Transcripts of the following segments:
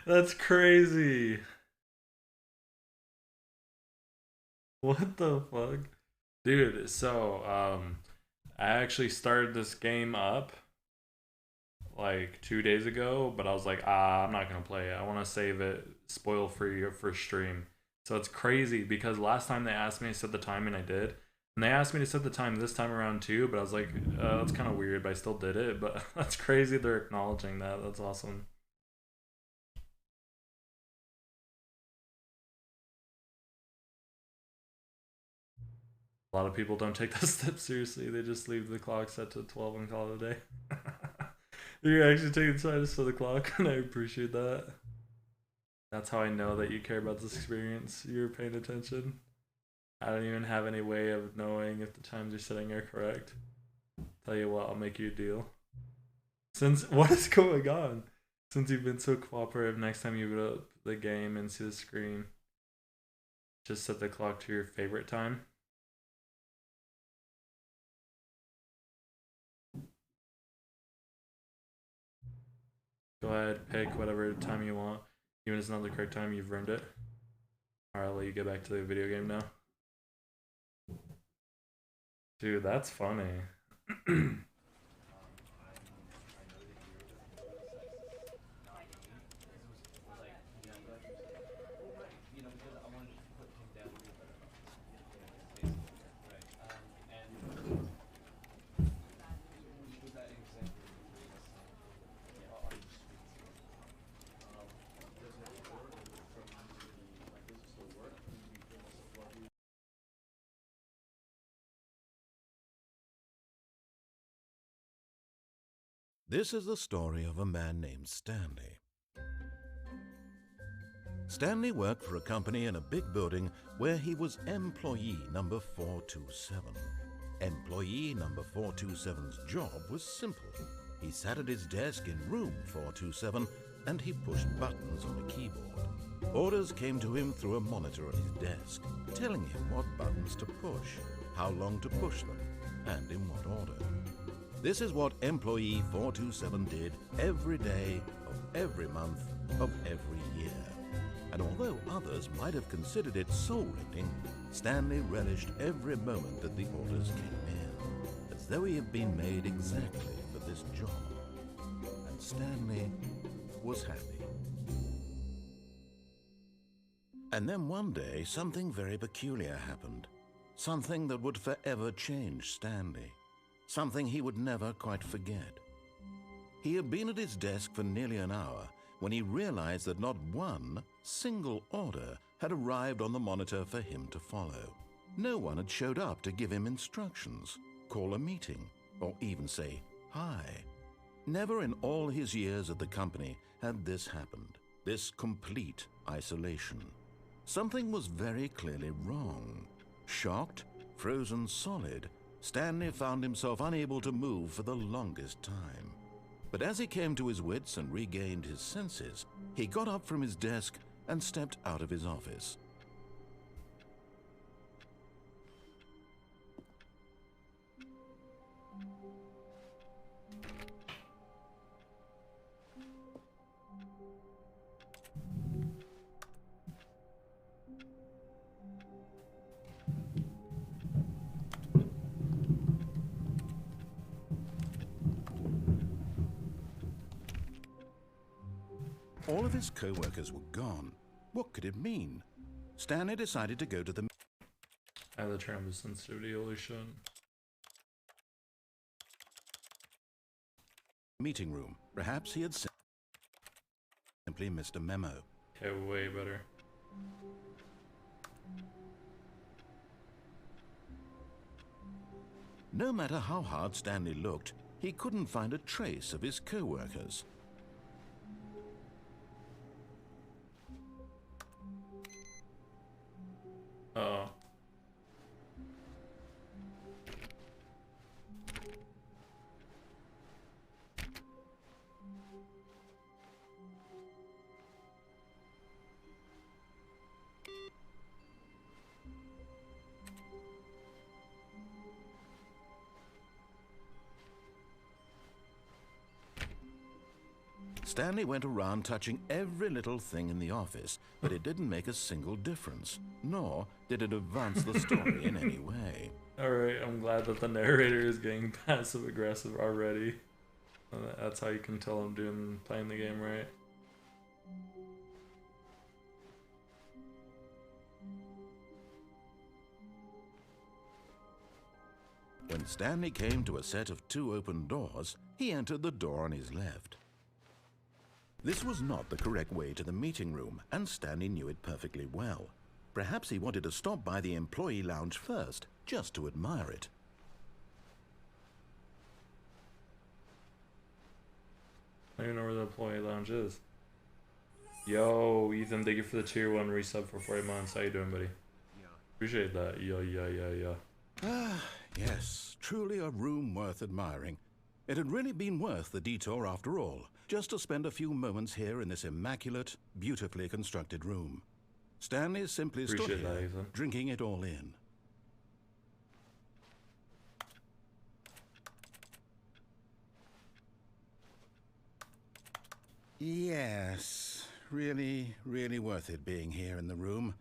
That's crazy. What the fuck? Dude, I actually started this game up like 2 days ago, but I was like, I'm not gonna play it. I want to save it spoil free for stream. So it's crazy because last time they asked me to set the time and I did. And they asked me to set the time this time around too, but I was like, that's kind of weird, but I still did it. But that's crazy they're acknowledging that. That's awesome. A lot of people don't take that step seriously. They just leave the clock set to 12 and call it a day. You're actually taking time to set the clock, and I appreciate that. That's how I know that you care about this experience. You're paying attention. I don't even have any way of knowing if the times you're setting are correct. Tell you what, I'll make you a deal. Since what is going on? Since you've been so cooperative, next time you boot up the game and see the screen, just set the clock to your favorite time. Go ahead, pick whatever time you want. Even if it's not the correct time, you've earned it. Alright, I'll let you get back to the video game now. Dude, that's funny. This is the story of a man named Stanley. Stanley worked for a company in a big building where he was employee number 427. Employee number 427's job was simple. He sat at his desk in room 427 and he pushed buttons on a keyboard. Orders came to him through a monitor on his desk, telling him what buttons to push, how long to push them, and in what order. This is what employee 427 did every day of every month of every year. And although others might have considered it soul-rending, Stanley relished every moment that the orders came in, as though he had been made exactly for this job. And Stanley was happy. And then one day, something very peculiar happened. Something that would forever change Stanley. Something he would never quite forget. He had been at his desk for nearly an hour when he realized that not one single order had arrived on the monitor for him to follow. No one had showed up to give him instructions, call a meeting, or even say hi. Never in all his years at the company had this happened, this complete isolation. Something was very clearly wrong. Shocked, frozen solid, Stanley found himself unable to move for the longest time. But as he came to his wits and regained his senses, he got up from his desk and stepped out of his office. All of his co-workers were gone. What could it mean? Stanley decided to go to the I have the term of sensitivity, holy shit. meeting room. Perhaps he had simply missed a memo. Okay, way better. No matter how hard Stanley looked, he couldn't find a trace of his co-workers. Oh. Stanley went around touching every little thing in the office, but it didn't make a single difference, nor did it advance the story in any way. Alright, I'm glad that the narrator is getting passive aggressive already. That's how you can tell I'm playing the game right. When Stanley came to a set of 2 open doors, he entered the door on his left. This was not the correct way to the meeting room, and Stanley knew it perfectly well. Perhaps he wanted to stop by the employee lounge first, just to admire it. I don't even know where the employee lounge is. Yo, Ethan, thank you for the tier 1 resub for 40 months. How you doing, buddy? Yeah. Appreciate that. Yeah. Ah, yes, truly a room worth admiring. It had really been worth the detour after all, just to spend a few moments here in this immaculate, beautifully constructed room. Stanley simply stood Appreciate that, here, Ethan. drinking it all in. Yes, really worth it being here in the room.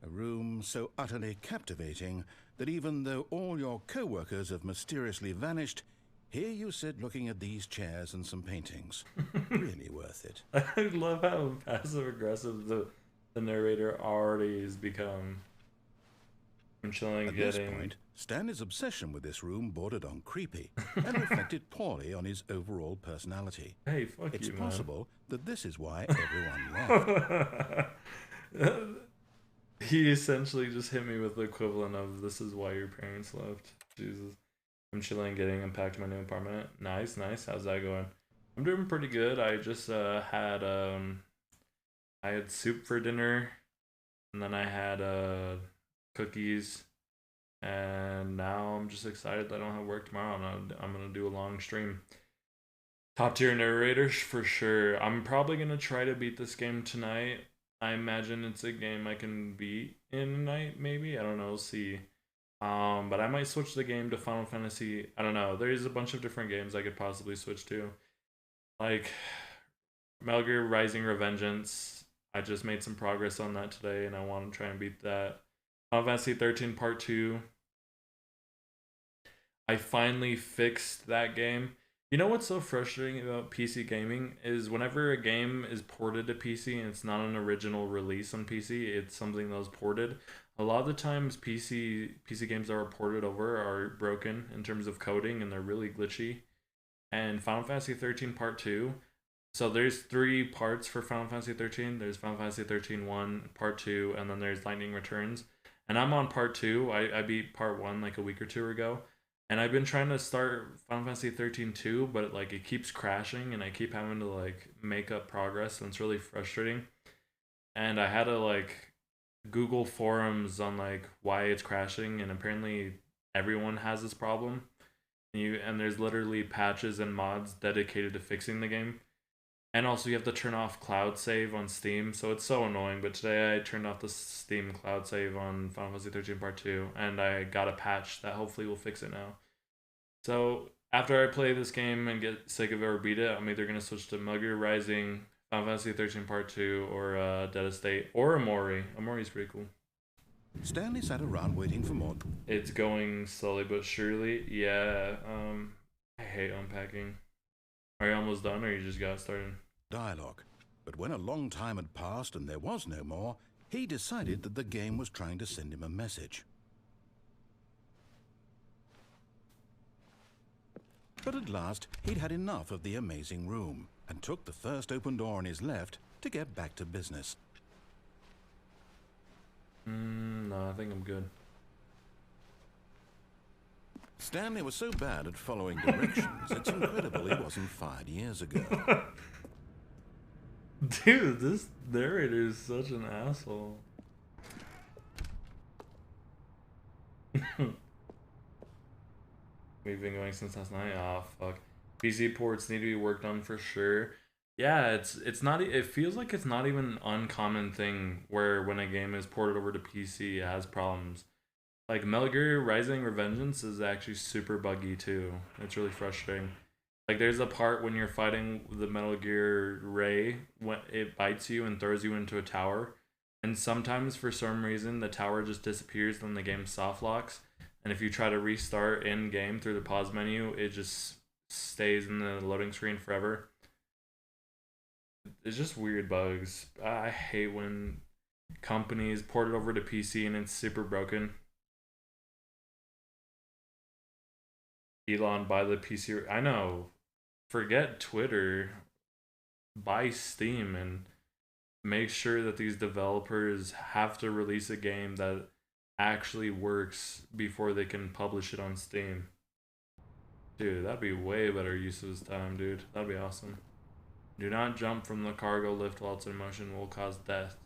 A room so utterly captivating that even though all your co-workers have mysteriously vanished, here you sit looking at these chairs and some paintings. Really worth it. I love how passive aggressive the narrator already has become. I'm chilling, At this point, Stanley's obsession with this room bordered on creepy and reflected poorly on his overall personality. Hey, fuck It's you, man. possible that this is why everyone left. He essentially just hit me with the equivalent of "this is why your parents left." Jesus. I'm chilling, getting unpacked my new apartment. Nice. How's that going? I'm doing pretty good. I just had I had soup for dinner, and then I had cookies, and now I'm just excited that I don't have work tomorrow. I'm gonna do a long stream. Top tier narrators for sure. I'm probably gonna try to beat this game tonight. I imagine it's a game I can beat in a night, maybe. I don't know, we'll see. But I might switch the game to Final Fantasy. I don't know. There's a bunch of different games I could possibly switch to. Like Metal Gear Rising Revengeance. I just made some progress on that today and I want to try and beat that. Final Fantasy 13 Part 2. I finally fixed that game. You know what's so frustrating about PC gaming is whenever a game is ported to PC and it's not an original release on PC, it's something that was ported. A lot of the times PC games that are ported over are broken in terms of coding and they're really glitchy. And Final Fantasy 13 Part 2, so there's 3 parts for Final Fantasy 13. There's Final Fantasy 13 1, Part 2, and then there's Lightning Returns. And I'm on Part 2. I beat Part 1 like a week or two ago. And I've been trying to start Final Fantasy 13 2, but like it keeps crashing and I keep having to like make up progress and it's really frustrating. And I had to like Google forums on like why it's crashing, and apparently everyone has this problem. And there's literally patches and mods dedicated to fixing the game. And also you have to turn off cloud save on Steam, so it's so annoying. But today I turned off the Steam cloud save on Final Fantasy 13 Part 2, and I got a patch that hopefully will fix it now. So after I play this game and get sick of it or beat it, I'm either going to switch to Metal Gear Rising, Final Fantasy 13 Part 2, or Dead Estate, or Amori. Amori's pretty cool. Stanley sat around waiting for more. It's going slowly but surely. Yeah, I hate unpacking. Are you almost done, or you just got started? Dialogue. But when a long time had passed and there was no more, he decided that the game was trying to send him a message. But at last, he'd had enough of the amazing room and took the first open door on his left to get back to business. No, I think I'm good. Stanley was so bad at following directions, it's incredible he wasn't fired years ago. Dude, this narrator is such an asshole. We've been going since last night. Oh fuck. PC ports need to be worked on for sure. Yeah, it's not. It feels like it's not even an uncommon thing where when a game is ported over to PC, it has problems. Like Metal Gear Rising Revengeance is actually super buggy too. It's really frustrating. Like there's a part when you're fighting the Metal Gear Ray when it bites you and throws you into a tower, and sometimes for some reason the tower just disappears when the game soft locks, and if you try to restart in game through the pause menu, it just stays in the loading screen forever. It's just weird bugs. I hate when companies port it over to PC and it's super broken. Elon, buy the PC. I know. Forget Twitter. Buy Steam and make sure that these developers have to release a game that actually works before they can publish it on Steam. Dude, that'd be way better use of his time, dude. That'd be awesome. Do not jump from the cargo lift while it's in motion, will cause death.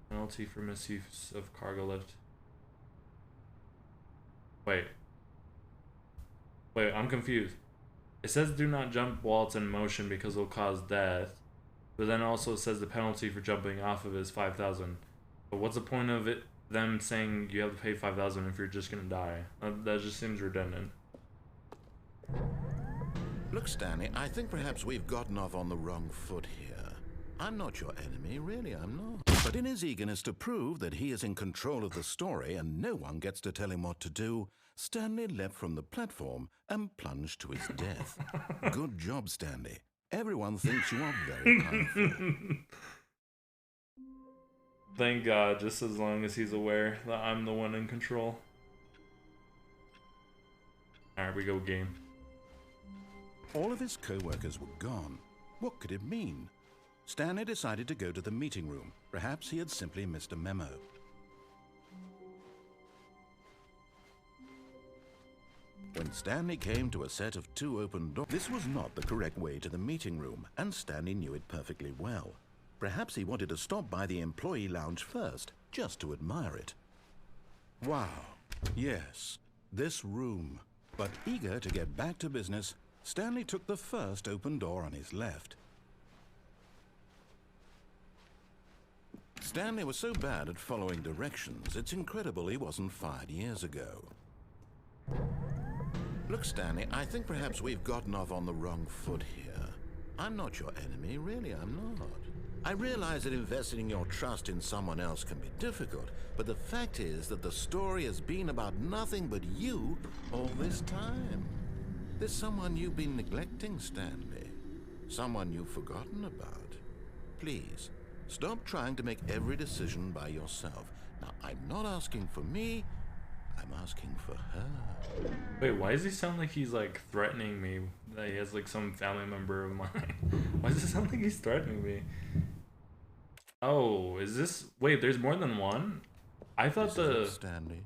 Penalty for misuse of cargo lift. Wait, I'm confused. It says do not jump while it's in motion because it'll cause death. But then also it says the penalty for jumping off of it is 5,000. But what's the point of it? Them saying you have to pay 5,000 if you're just gonna die? That just seems redundant. Look, Stanley, I think perhaps we've gotten off on the wrong foot here. I'm not your enemy, really, I'm not. But in his eagerness to prove that he is in control of the story and no one gets to tell him what to do, Stanley leapt from the platform and plunged to his death. Good job, Stanley. Everyone thinks you are very powerful. Thank God, just as long as he's aware that I'm the one in control. Alright, we go game. All of his co-workers were gone. What could it mean? Stanley decided to go to the meeting room. Perhaps he had simply missed a memo. When Stanley came to a set of 2 open doors, this was not the correct way to the meeting room, and Stanley knew it perfectly well. Perhaps he wanted to stop by the employee lounge first, just to admire it. Wow, yes, this room. But eager to get back to business, Stanley took the first open door on his left. Stanley was so bad at following directions, it's incredible he wasn't fired years ago. Look, Stanley, I think perhaps we've gotten off on the wrong foot here. I'm not your enemy, really, I'm not. I realize that investing your trust in someone else can be difficult, but the fact is that the story has been about nothing but you all this time. There's someone you've been neglecting, Stanley. Someone you've forgotten about. Please, stop trying to make every decision by yourself. Now, I'm not asking for me, I'm asking for her. Wait, why does he sound like he's like threatening me? That he has like some family member of mine. Why does it sound like he's threatening me? Oh, is this? Wait, there's more than one? I thought Stanley.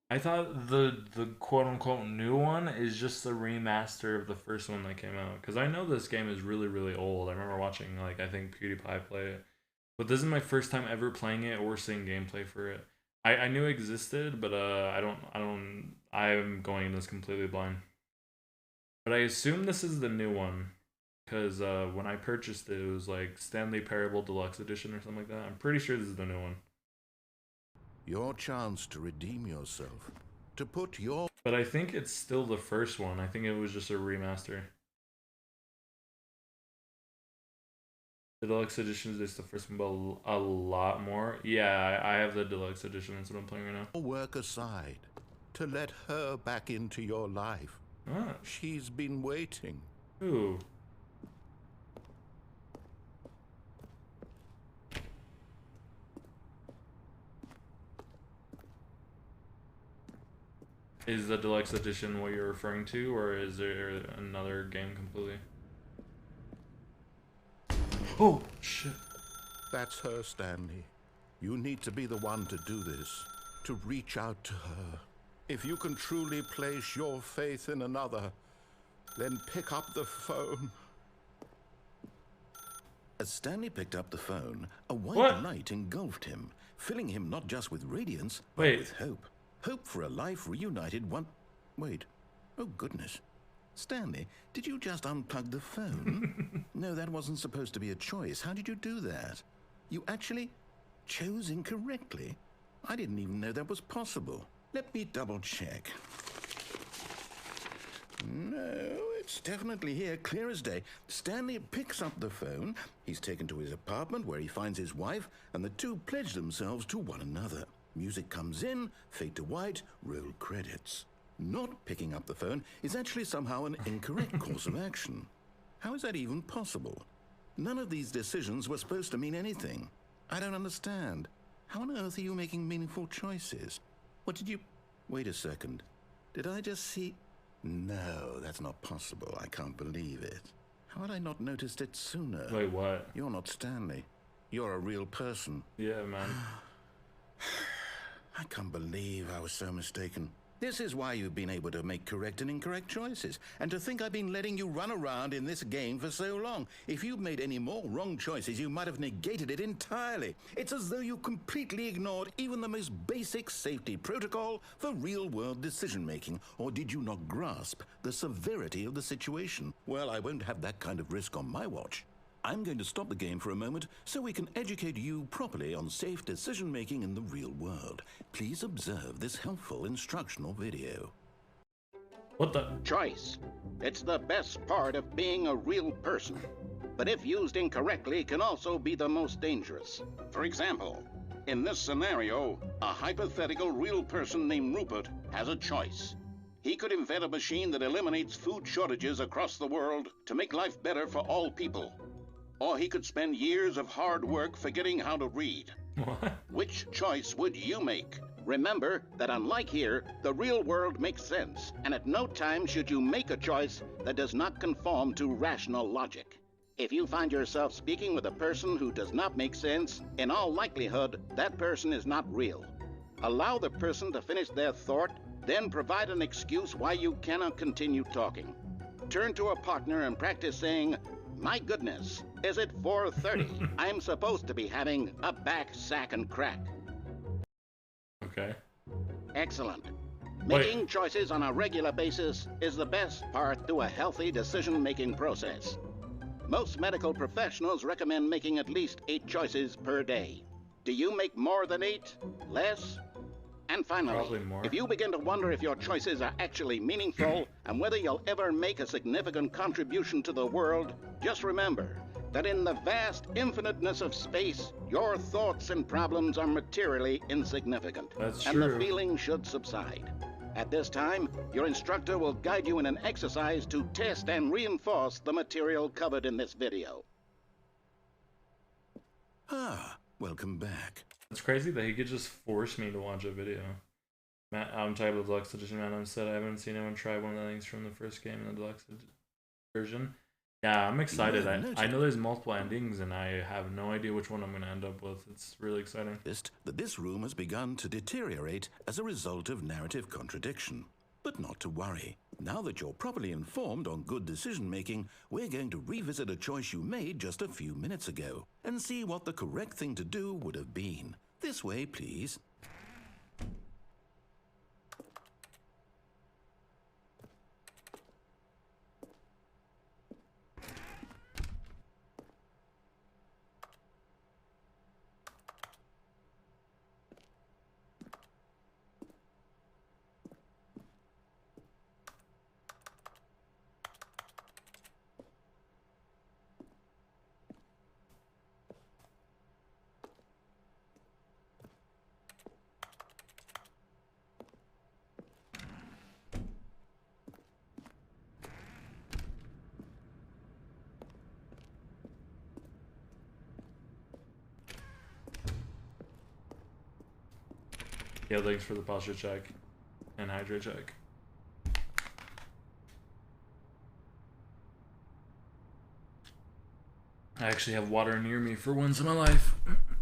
I thought the quote unquote new one is just the remaster of the first one that came out. Because I know this game is really, really old. I remember watching like I think PewDiePie play it. But this is my first time ever playing it or seeing gameplay for it. I knew it existed, but I'm going into this completely blind. But I assume this is the new one. Because when I purchased it, it was like Stanley Parable Deluxe Edition or something like that. I'm pretty sure this is the new one. Your chance to redeem yourself. To put your... But I think it's still the first one. I think it was just a remaster. The Deluxe Edition is just the first one, but a lot more. Yeah, I have the Deluxe Edition. That's what I'm playing right now. Work aside. To let her back into your life. Ah. She's been waiting. Ooh. Is the Deluxe Edition what you're referring to, or is there another game completely? Oh, shit. That's her, Stanley. You need to be the one to do this, to reach out to her. If you can truly place your faith in another, then pick up the phone. As Stanley picked up the phone, a white light engulfed him, filling him not just with radiance, but with hope. Hope for a life reunited one... Wait. Oh, goodness. Stanley, did you just unplug the phone? No, that wasn't supposed to be a choice. How did you do that? You actually chose incorrectly? I didn't even know that was possible. Let me double check. No, it It's definitely here, clear as day. Stanley picks up the phone. He's taken to his apartment where he finds his wife, and the two pledge themselves to one another. Music comes in, fade to white, roll credits. Not picking up the phone is actually somehow an incorrect course of action. How is that even possible? None of these decisions were supposed to mean anything. I don't understand. How on earth are you making meaningful choices? What did you... Wait a second. Did I just see... No, that's not possible. I can't believe it. How had I not noticed it sooner? Wait, what? You're not Stanley. You're a real person. Yeah, man. I can't believe I was so mistaken. This is why you've been able to make correct and incorrect choices. And to think I've been letting you run around in this game for so long. If you'd made any more wrong choices, you might have negated it entirely. It's as though you completely ignored even the most basic safety protocol for real-world decision-making. Or did you not grasp the severity of the situation? Well, I won't have that kind of risk on my watch. I'm going to stop the game for a moment so we can educate you properly on safe decision-making in the real world. Please observe this helpful instructional video. What the? Choice. It's the best part of being a real person. But if used incorrectly, can also be the most dangerous. For example, in this scenario, a hypothetical real person named Rupert has a choice. He could invent a machine that eliminates food shortages across the world to make life better for all people. Or he could spend years of hard work forgetting how to read. What? Which choice would you make? Remember that unlike here, the real world makes sense, and at no time should you make a choice that does not conform to rational logic. If you find yourself speaking with a person who does not make sense, in all likelihood, that person is not real. Allow the person to finish their thought, then provide an excuse why you cannot continue talking. Turn to a partner and practice saying, "My goodness, is it 4:30? I'm supposed to be having a back, sack, and crack." Okay. Excellent. Wait. Making choices on a regular basis is the best part to a healthy decision-making process. Most medical professionals recommend making at least 8 choices per day. Do you make more than 8? Less? And finally, Probably more. if you begin to wonder if your choices are actually meaningful and whether you'll ever make a significant contribution to the world, just remember that in the vast infiniteness of space, your thoughts and problems are materially insignificant. That's and true. the feeling should subside. At this time, your instructor will guide you in an exercise to test and reinforce the material covered in this video. Ah, welcome back. It's crazy that he could just force me to watch a video. Matt, I'm type of deluxe edition. Man, I'm said I haven't seen anyone try one of the things from the first game in the deluxe version. Yeah, I'm excited. I know there's multiple endings, and I have no idea which one I'm going to end up with. It's really exciting. That this room has begun to deteriorate as a result of narrative contradiction. But not to worry. Now that you're properly informed on good decision-making, we're going to revisit a choice you made just a few minutes ago and see what the correct thing to do would have been. This way, please. Yeah, thanks for the posture check and hydrate check. I actually have water near me for once in my life.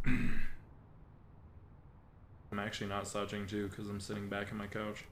I'm actually not slouching too because I'm sitting back on my couch.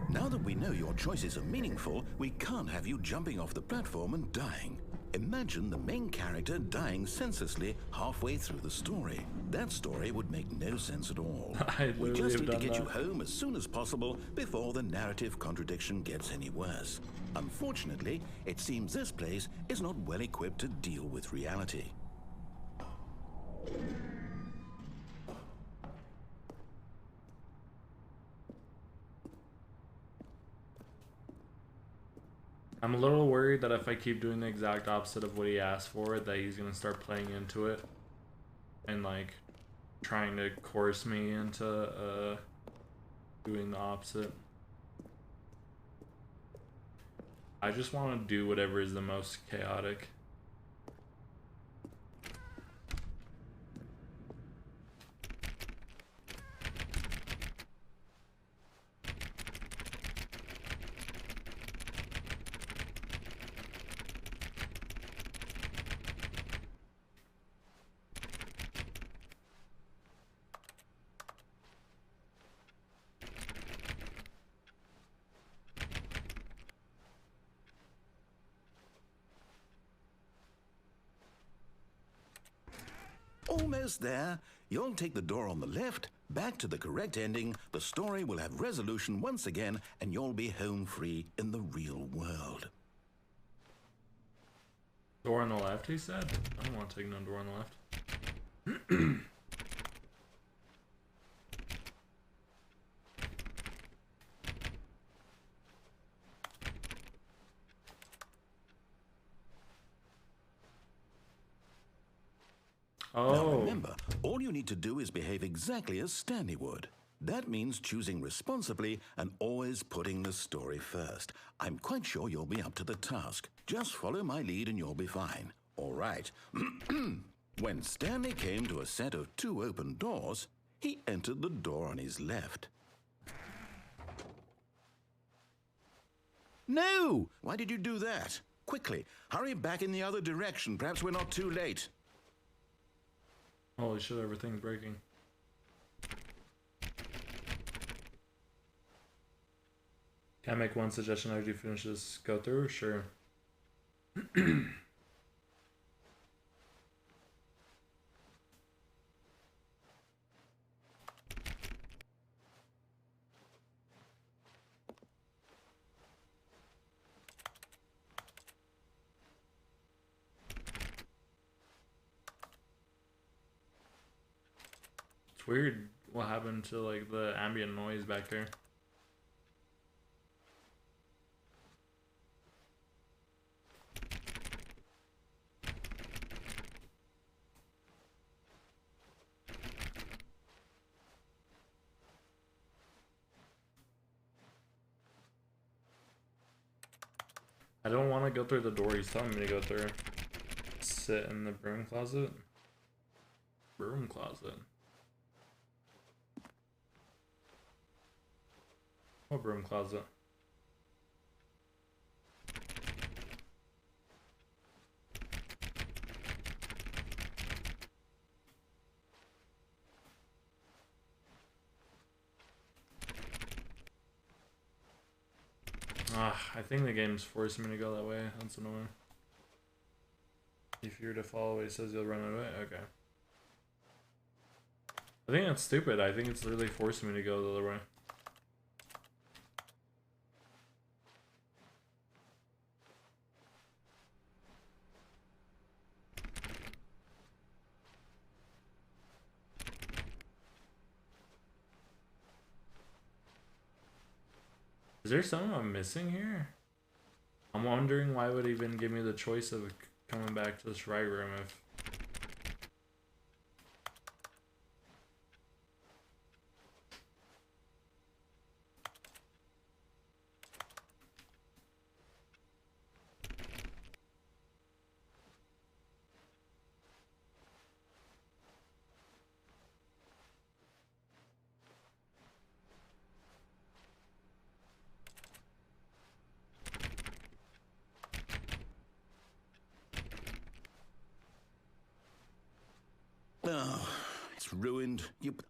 Now that we know your choices are meaningful, we can't have you jumping off the platform and dying. Imagine the main character dying senselessly halfway through the story. That story would make no sense at all. I We literally just have need to done get that. you home as soon as possible before the narrative contradiction gets any worse. Unfortunately, it seems this place is not well equipped to deal with reality. I'm a little worried that if I keep doing the exact opposite of what he asked for, that he's gonna start playing into it and like trying to coerce me into doing the opposite. I just want to do whatever is the most chaotic. Almost there. You'll take the door on the left, back to the correct ending, the story will have resolution once again, and you'll be home free in the real world. Door on the left, he said? I don't want to take no door on the left. Now Oh, remember, all you need to do is behave exactly as Stanley would. That means choosing responsibly and always putting the story first. I'm quite sure you'll be up to the task. Just follow my lead and you'll be fine. All right. When Stanley came to a set of 2 open doors, he entered the door on his left. No! Why did you do that? Quickly, hurry back in the other direction. Perhaps we're not too late. holy shit, everything's breaking. Can I make one suggestion after you finish this go through? Sure. It's weird what happened to like the ambient noise back there. I don't want to go through the door he's telling me to go through. Sit in the broom closet. Broom closet. What broom closet? I think the game's forcing me to go that way. That's annoying. If you're to follow what he says, you'll run away. Okay. I think that's stupid. I think it's literally forcing me to go the other way. Is there something I'm missing here? I'm wondering why it would even give me the choice of coming back to this right room if... Oh, it's ruined.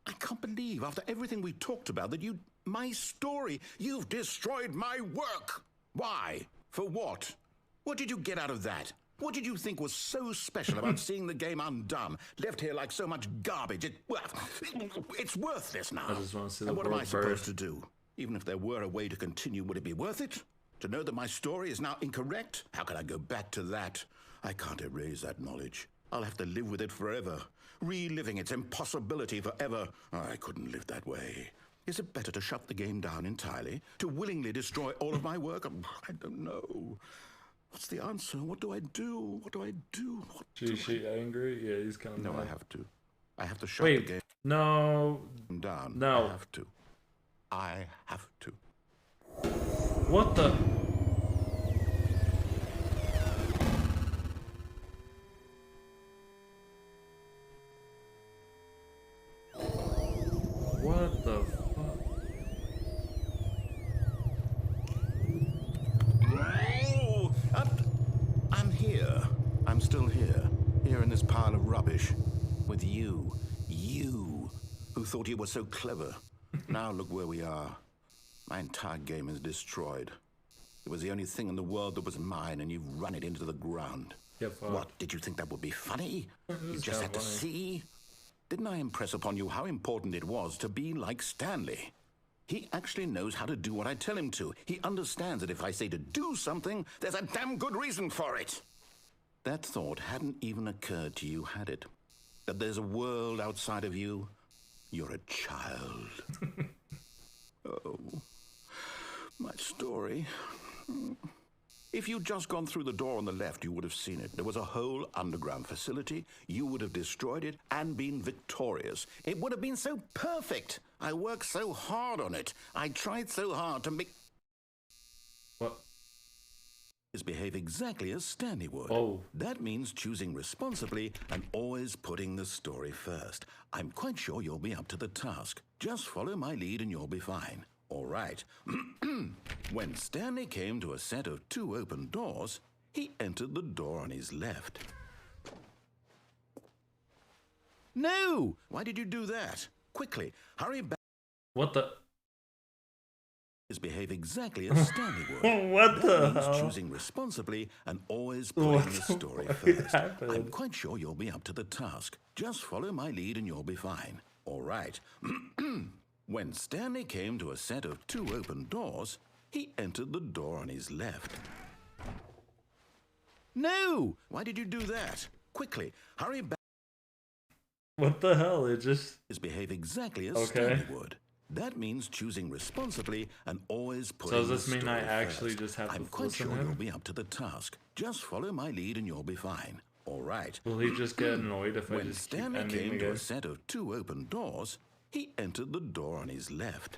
I can't believe, after everything we talked about, that my story, you've destroyed my work. Why? For what? What did you get out of that? What did you think was so special about seeing the game undone, left here like so much garbage? It's worthless now. I just want to see the And what am I world supposed burn. to do? Even if there were a way to continue, would it be worth it? To know that my story is now incorrect? How can I go back to that? I can't erase that knowledge. I'll have to live with it forever, reliving its impossibility forever. I couldn't live that way. Is it better to shut the game down entirely? To willingly destroy all of my work? I don't know. What's the answer? What do I do? What do I do? Is she angry? Yeah, he's kind of No, mad. I have to. I have to shut the Wait, game no. down. No. I have to. I have to. What the? What the fuck? Oh, I'm here. I'm still here. Here in this pile of rubbish. With you. You. Who thought you were so clever. Now look where we are. My entire game is destroyed. It was the only thing in the world that was mine, and you've run it into the ground. Get fucked. What, did you think that would be funny? You was just kinda had to funny. see? Didn't I impress upon you how important it was to be like Stanley? He actually knows how to do what I tell him to. He understands that if I say to do something, there's a damn good reason for it. That thought hadn't even occurred to you, had it? That there's a world outside of you? You're a child. Oh, my story. If you'd just gone through the door on the left, you would have seen it. There was a whole underground facility. You would have destroyed it and been victorious. It would have been so perfect. I worked so hard on it. I tried so hard to make What? behave exactly as Stanley would. Oh. That means choosing responsibly and always putting the story first. I'm quite sure you'll be up to the task. Just follow my lead and you'll be fine. All right. When Stanley came to a set of 2 open doors, he entered the door on his left. No! Why did you do that? Quickly, hurry back. What the? Behave exactly as Stanley would. What the That means hell? choosing responsibly and always putting What the the story fuck first. happened? I'm quite sure you'll be up to the task. Just follow my lead and you'll be fine. All right. When Stanley came to a set of 2 open doors, he entered the door on his left. No! Why did you do that? Quickly, hurry back. What the hell? It just. Behave exactly as Okay. Stanley would. That means choosing responsibly and always putting does this the mean I story actually first. just have to I'm quite listen sure to him? you'll be up to the task. Just follow my lead and you'll be fine. All right. Will he just get annoyed if I When just keep Stanley ending came the to game? a set of 2 open doors, he entered the door on his left.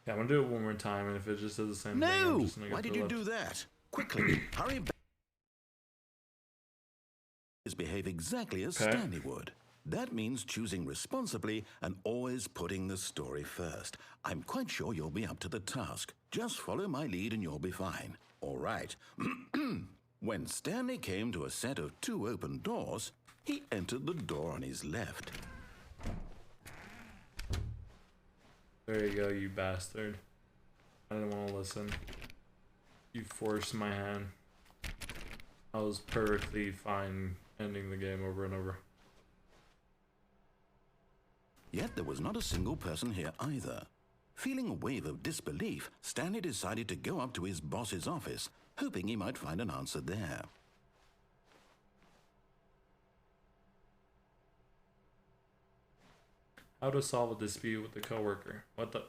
Yeah, I'm gonna do it one more time, and if it just does the same thing, No! I'm just gonna go Why to did the you left. do that? Quickly, hurry back. Behave exactly as Okay. Stanley would. That means choosing responsibly and always putting the story first. I'm quite sure you'll be up to the task. Just follow my lead and you'll be fine. All right. When Stanley came to a set of 2 open doors, he entered the door on his left. There you go, you bastard. I didn't want to listen. You forced my hand. I was perfectly fine ending the game over and over. Yet there was not a single person here either. Feeling a wave of disbelief, Stanley decided to go up to his boss's office, hoping he might find an answer there. How to solve a dispute with a coworker. What the?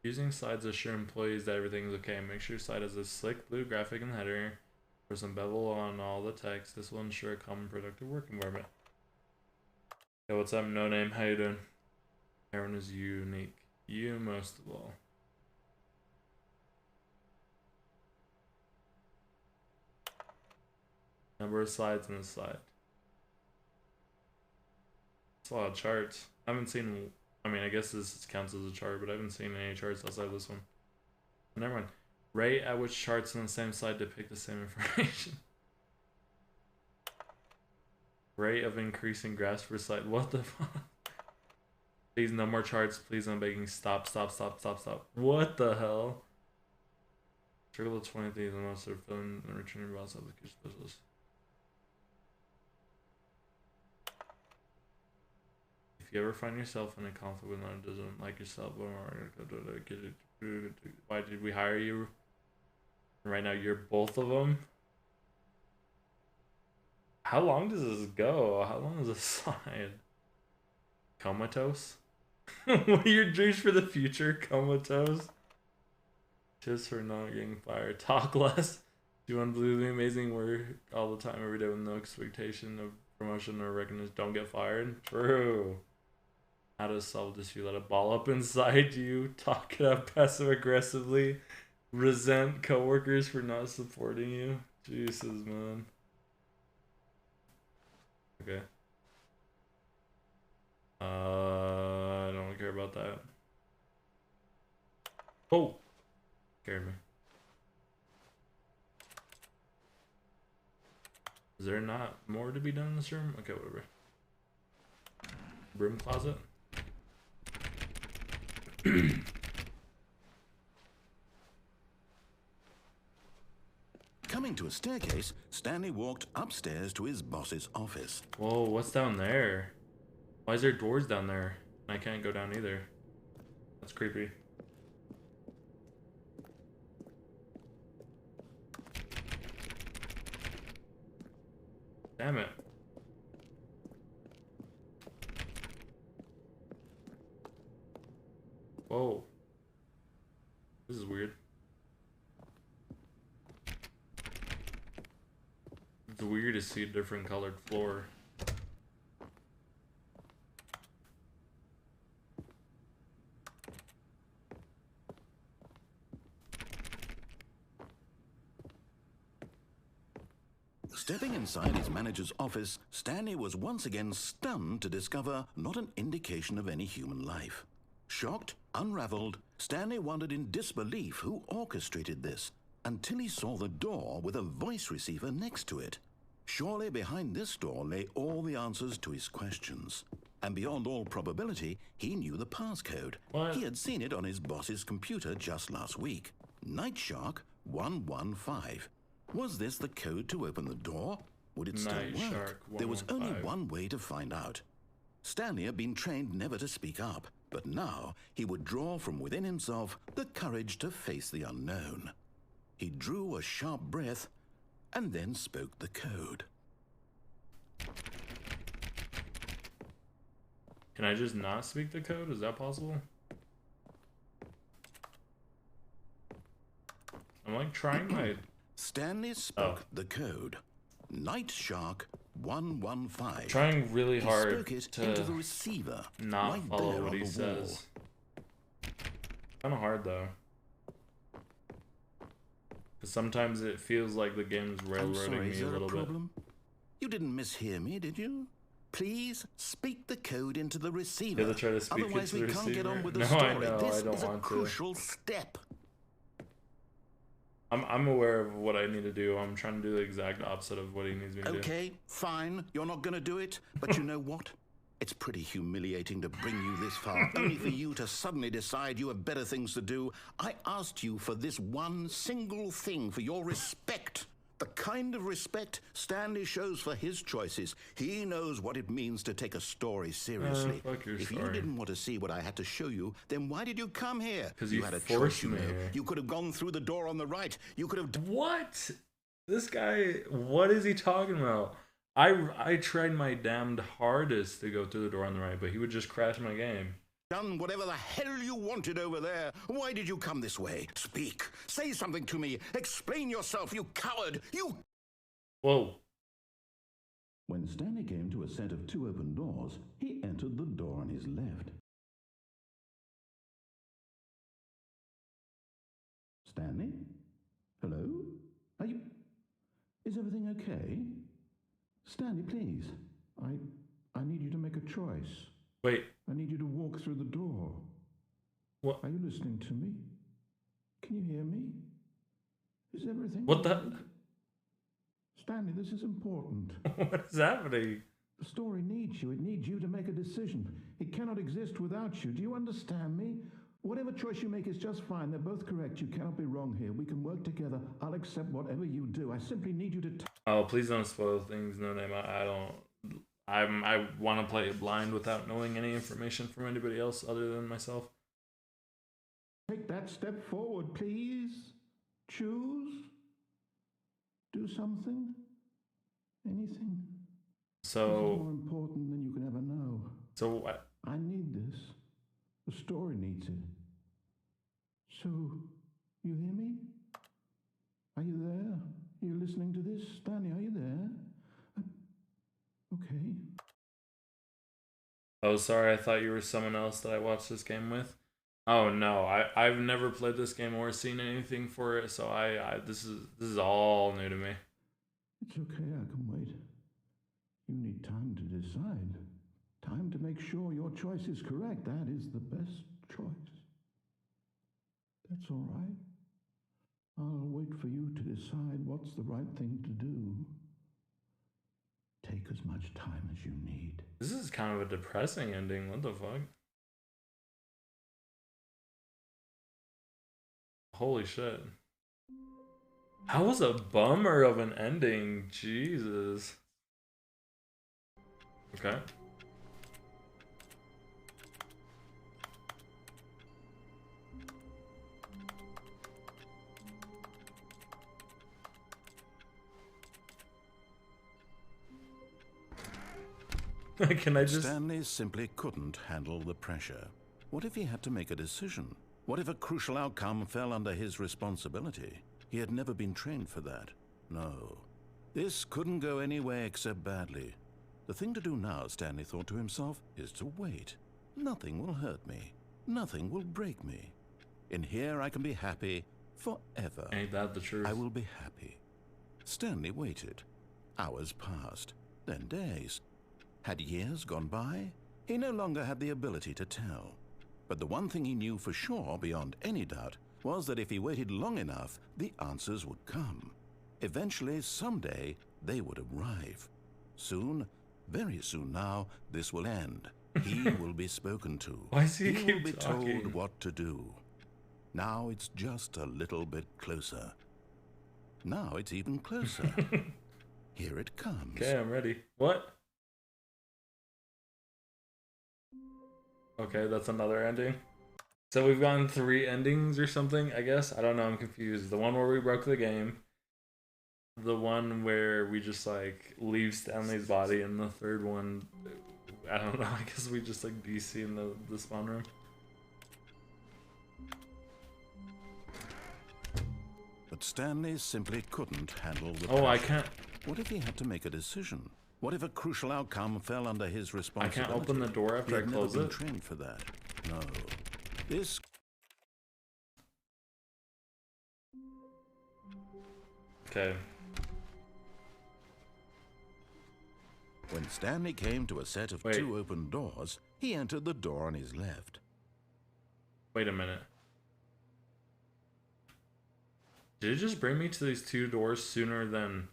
Using slides assure employees that everything's okay. Make sure your slide has a slick blue graphic in the header or some bevel on all the text. This will ensure a common productive work environment. Hey, what's up, No Name? How you doing? Aaron is unique. You most of all. Number of slides in the slide. It's a lot of charts. I haven't seen. I mean, I guess this counts as a chart, but I haven't seen any charts outside of this one. Never mind. Rate at which charts on the same slide depict the same information. Rate of increasing graphs per slide. What the fuck? Please, no more charts. Please, I'm begging. Stop, stop, stop, stop, stop. What the hell? Circle the 20 thieves unless they're filling and returning boss application specialist. If you ever find yourself in a conflict with another doesn't like yourself, why did we hire you? Right now you're both of them. How long does this go? How long is this slide? Comatose? What are your dreams for the future? Comatose? Just for not getting fired. Talk less. Do unbelievably amazing work all the time, every day with no expectation of promotion or recognition. Don't get fired. True. How to solve this? You let it ball up inside you. Talk it up passive aggressively. Resent coworkers for not supporting you. Jesus, man. Okay. I don't care about that. Oh! Scared me. Is there not more to be done in this room? Okay, whatever. Broom closet? Coming to a staircase, Stanley walked upstairs to his boss's office. Whoa, what's down there? Why is there doors down there? I can't go down either. That's creepy. Damn it. Whoa. This is weird. It's weird to see a different colored floor. Stepping inside his manager's office, Stanley was once again stunned to discover not an indication of any human life. Shocked, unraveled, Stanley wondered in disbelief who orchestrated this, until he saw the door with a voice receiver next to it. Surely behind this door lay all the answers to his questions. And beyond all probability, he knew the passcode. What? He had seen it on his boss's computer just last week. Night Shark 115. Was this the code to open the door? Would it still Night work? Shark There was only 115. one way to find out. Stanley had been trained never to speak up, but now he would draw from within himself the courage to face the unknown. He drew a sharp breath and then spoke the code. Can I just not speak the code? Is that possible? I'm like trying my... Stanley spoke the code. Night Shark 115. Trying really He hard spoke it to into the receiver, not right follow there what on he the says. Kind of hard though. Because sometimes it feels like the game's wall. I'm railroading sorry, me is a there a little bit. problem? You didn't mishear me, did you? Please speak the code into the receiver. You have to try to speak it Otherwise, to we the can't get on receiver? with the No, story. I know, This I don't is a want to. crucial step. I'm aware of what I need to do. I'm trying to do the exact opposite of what he needs me to do. Okay, fine. You're not going to do it. But you know what? It's pretty humiliating to bring you this far, only for you to suddenly decide you have better things to do. I asked you for this one single thing, for your respect. The kind of respect Stanley shows for his choices. He knows what it means to take a story seriously. Fuck your If you story. didn't want to see what I had to show you, then why did you come here? 'Cause you had a forced choice, you me know. here. You could have gone through the door on the right. You could have... What? This guy, what is he talking about? I tried my damned hardest to go through the door on the right, but he would just crash my game. done whatever the hell you wanted over there. Why did you come this way? Speak. Say something to me. Explain yourself, you coward. You... Whoa. When Stanley came to a set of two open doors, he entered the door on his left. Stanley? Hello? Are you... Is everything okay? Stanley, please. I need you to make a choice. Wait. I need you to walk through the door. What? Are you listening to me? Can you hear me? Is everything... What the... Stanley, this is important. What is happening? The story needs you. It needs you to make a decision. It cannot exist without you. Do you understand me? Whatever choice you make is just fine. They're both correct. You cannot be wrong here. We can work together. I'll accept whatever you do. I simply need you to... Oh, please don't spoil things. No name. I don't... I want to play it blind without knowing any information from anybody else other than myself. Take that step forward, please. Choose. Do something. Anything. So... This is more important than you can ever know. So what? I need this. The story needs it. So, you hear me? Are you there? Are you listening to this? Stanley, are you there? Okay. Oh, sorry. I thought you were someone else that I watched this game with. Oh no, I've never played this game or seen anything for it, so this is all new to me. It's okay. I can wait. You need time to decide. Time to make sure your choice is correct. That is the best choice. That's all right. I'll wait for you to decide what's the right thing to do. Take as much time as you need. This is kind of a depressing ending. What the fuck? Holy shit. That was a bummer of an ending. Jesus. Okay. Can I just... Stanley simply couldn't handle the pressure. What if he had to make a decision? What if a crucial outcome fell under his responsibility? He had never been trained for that. No. This couldn't go any way except badly. The thing to do now, Stanley thought to himself, is to wait. Nothing will hurt me. Nothing will break me. In here I can be happy forever. Ain't that the truth? I will be happy. Stanley waited. Hours passed, then days. Had years gone by? He no longer had the ability to tell. But the one thing he knew for sure, beyond any doubt, was that if he waited long enough, the answers would come. Eventually, someday, they would arrive. Soon, very soon now, this will end. He will be spoken to. Why does he will keep be talking? told what to do. Now it's just a little bit closer. Now it's even closer. Here it comes. Okay, I'm ready. What? Okay, that's another ending. So we've gotten 3 endings or something, I guess. I don't know, I'm confused. The one where we broke the game. The one where we just like leave Stanley's body, and the third one, I don't know, I guess we just like DC in the spawn room. But Stanley simply couldn't handle the Oh, pressure. I can't. What if he had to make a decision? What if a crucial outcome fell under his I responsibility? can't open the door after I He had close never been it. trained for that. No. This... Okay. When Stanley came to a set of Wait. 2 open doors, he entered the door on his left. Wait a minute. Did it just bring me to these 2 doors sooner than...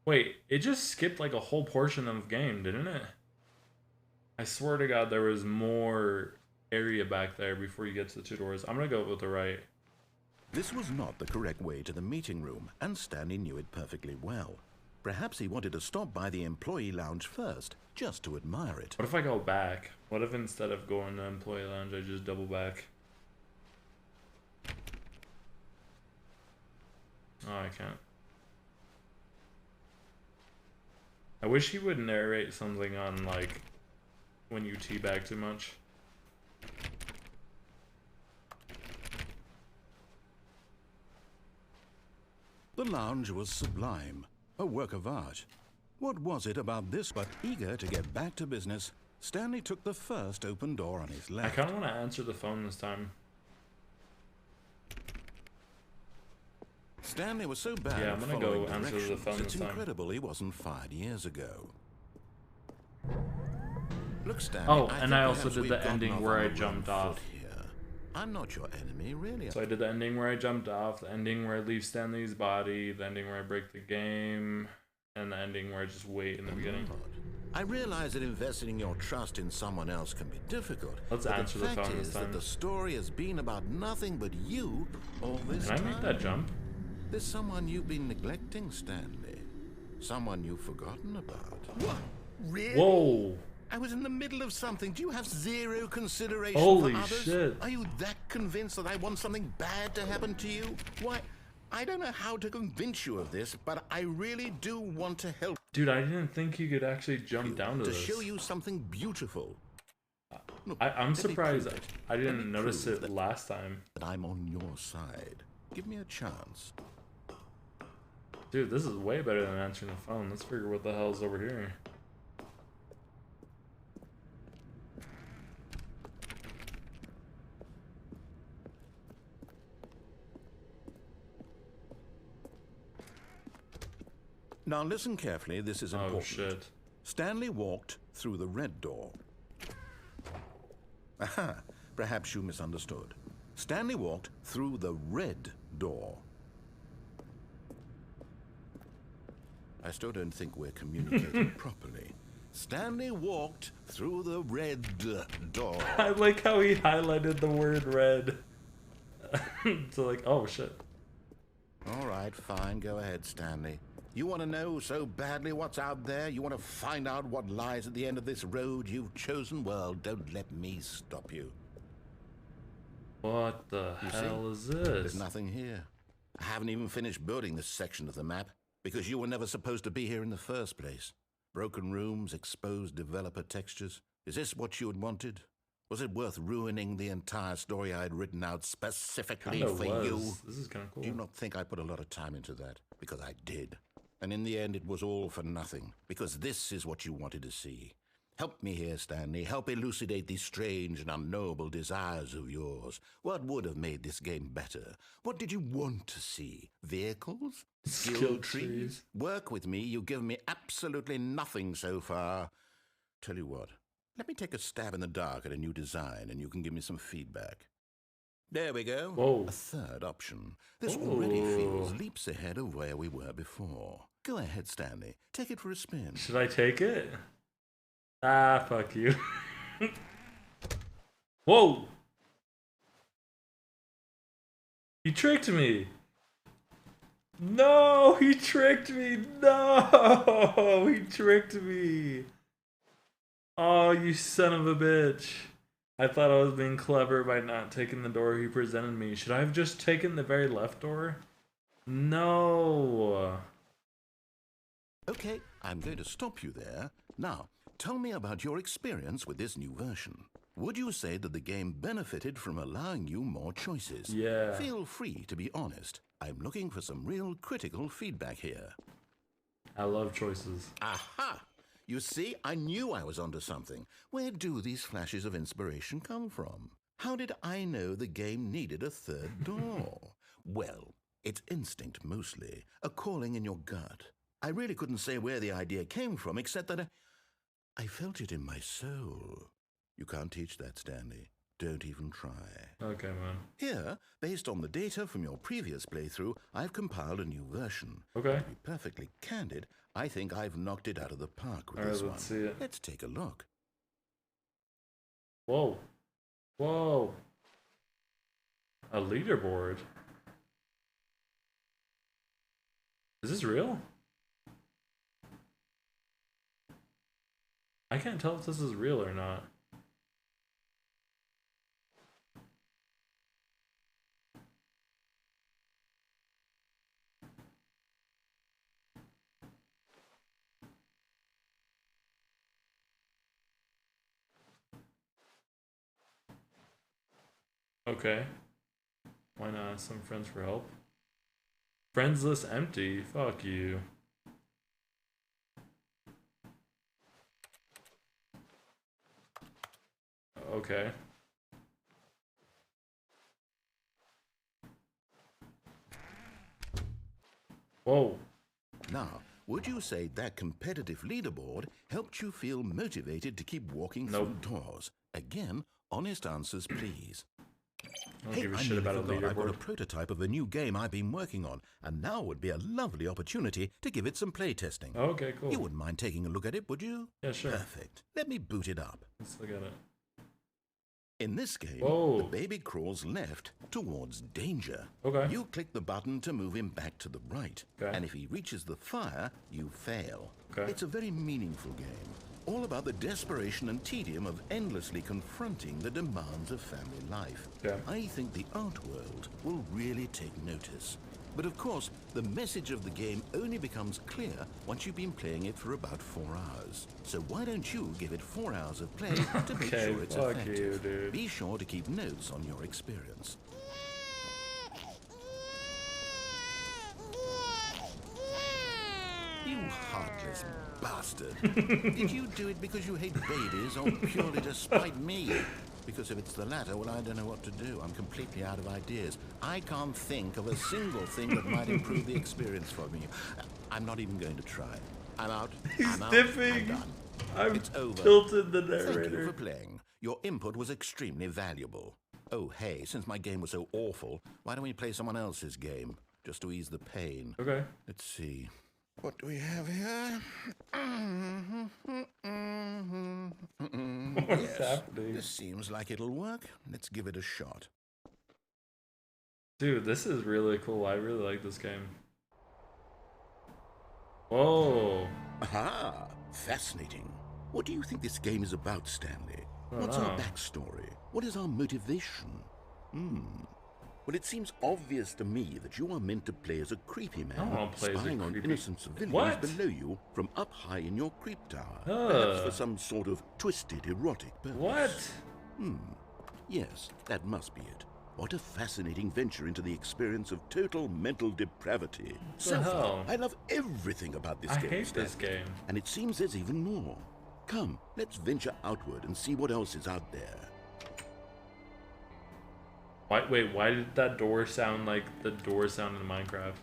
Wait, it just skipped like a whole portion of the game, didn't it? I swear to God there was more area back there before you get to the 2 doors. I'm gonna go with the right. This was not the correct way to the meeting room, and Stanley knew it perfectly well. Perhaps he wanted to stop by the employee lounge first, just to admire it. What if I go back? What if instead of going to employee lounge, I just double back? Oh, I can't. I wish he would narrate something on, like, when you teabag too much. The lounge was sublime, a work of art. What was it about this? But eager to get back to business, Stanley took the first open door on his I left. kind of want to answer the phone this time. Stanley was so bad Yeah, at I'm gonna following go answer the directions, phone it's this time. incredible he wasn't fired years ago. Look, Stanley, Oh, I and think I also perhaps did we've the gotten ending off where on I the wrong jumped foot off. here. I'm not your enemy, really. So I did the ending where I jumped off, the ending where I leave Stanley's body, the ending where I break the game, and the ending where I just wait in the beginning. I realize that investing your trust in someone else can be difficult. Let's but answer the fact phone is this that time. the story has been about nothing but you all this Can I time. make that jump? There's someone you've been neglecting, Stanley. Someone you've forgotten about. What? Really? Whoa! I was in the middle of something. Do you have zero consideration Holy for others? shit. Are you that convinced that I want something bad to happen to you? Why, I don't know how to convince you of this, but I really do want to help. Dude, I didn't think you could actually jump down to this. show you something beautiful. Look, I'm let me surprised prove it. I Let didn't me notice prove it that last time. I'm on your side. Give me a chance. Dude, this is way better than answering the phone. Let's figure what the hell's over here. Now listen carefully, this is important. Oh shit. Stanley walked through the red door. Aha, perhaps you misunderstood. Stanley walked through the red door. I still don't think we're communicating properly. Stanley walked through the red door. I like how he highlighted the word red. So like, oh shit. All right, fine, go ahead, Stanley. You want to know so badly what's out there? You want to find out what lies at the end of this road you've chosen? Well, don't let me stop you. What the hell is this? There's nothing here. I haven't even finished building this section of the map because you were never supposed to be here in the first place. Broken rooms, exposed developer textures. Is this what you had wanted? Was it worth ruining the entire story I had written out specifically Kinda for was. you? This is kind of cool. Do you not think I put a lot of time into that? Because I did. And in the end, it was all for nothing. Because this is what you wanted to see. Help me here, Stanley. Help elucidate these strange and unknowable desires of yours. What would have made this game better? What did you want to see? Vehicles? Skill trees? Work with me. You've given me absolutely nothing so far. Tell you what. Let me take a stab in the dark at a new design, and you can give me some feedback. There we go. Whoa. A third option. This already feels leaps ahead of where we were before. Go ahead, Stanley. Take it for a spin. Should I take it? Ah, fuck you. Whoa! He tricked me! No! He tricked me! No! He tricked me! Oh, you son of a bitch. I thought I was being clever by not taking the door he presented me. Should I have just taken the very left door? No! Okay, I'm going to stop you there. Now, tell me about your experience with this new version. Would you say that the game benefited from allowing you more choices? Yeah. Feel free to be honest. I'm looking for some real critical feedback here. I love choices. Aha! You see, I knew I was onto something. Where do these flashes of inspiration come from? How did I know the game needed a third door? Well, it's instinct mostly, a calling in your gut. I really couldn't say where the idea came from, except that I felt it in my soul. You can't teach that, Stanley. Don't even try. Okay, man. Here, based on the data from your previous playthrough, I've compiled a new version. Okay. To be perfectly candid, I think I've knocked it out of the park with All right, this let's one. see it. Let's take a look. Whoa. Whoa. A leaderboard. Is this real? I can't tell if this is real or not. Okay. Why not ask some friends for help? Friends list empty. Fuck you. Okay. Whoa. Now, would you say that competitive leaderboard helped you feel motivated to keep walking Nope. through doors? Again, honest answers, please. I don't Hey, give a I shit nearly about a forgot I've got a leaderboard. prototype of a new game I've been working on, and now would be a lovely opportunity to give it some playtesting. Okay, cool. You wouldn't mind taking a look at it, would you? Yeah, sure. Perfect. Let me boot it up. Let's look at it. In this game, Whoa. the baby crawls left towards danger. Okay. You click the button to move him back to the right. Okay. And if he reaches the fire, you fail. Okay. It's a very meaningful game. All about the desperation and tedium of endlessly confronting the demands of family life. Yeah. I think the art world will really take notice. But of course, the message of the game only becomes clear once you've been playing it for about 4 hours. So why don't you give it 4 hours of play to make Okay, sure it's fuck effective? you, dude. Be sure to keep notes on your experience. You heartless bastard. Did you do it because you hate babies or purely to spite me? Because if it's the latter, well, I don't know what to do. I'm completely out of ideas. I can't think of a single thing that might improve the experience for me. I'm not even going to try. I'm out. He's I'm out. dipping. I'm done. I'm It's over. tilted the Thank you narrator. for playing. Your input was extremely valuable. Oh, hey, since my game was so awful, why don't we play someone else's game? Just to ease the pain. Okay. Let's see. What do we have here? What's Yes, happening? this seems like it'll work. Let's give it a shot. Dude, this is really cool. I really like this game. Whoa. Aha! Fascinating. What do you think this game is about, Stanley? I don't What's our know. backstory? What is our motivation? Well, it seems obvious to me that you are meant to play as a creepy I don't man, wanna play as a spying on creepy- innocent civilians What? below you from up high in your creep tower. Ugh. Perhaps for some sort of twisted erotic purpose. What? Yes, that must be it. What a fascinating venture into the experience of total mental depravity. the So far, hell? I love everything about this I game. hate this Stanley. game. And it seems there's even more. Come, let's venture outward and see what else is out there. Wait, why did that door sound like the door sound in Minecraft?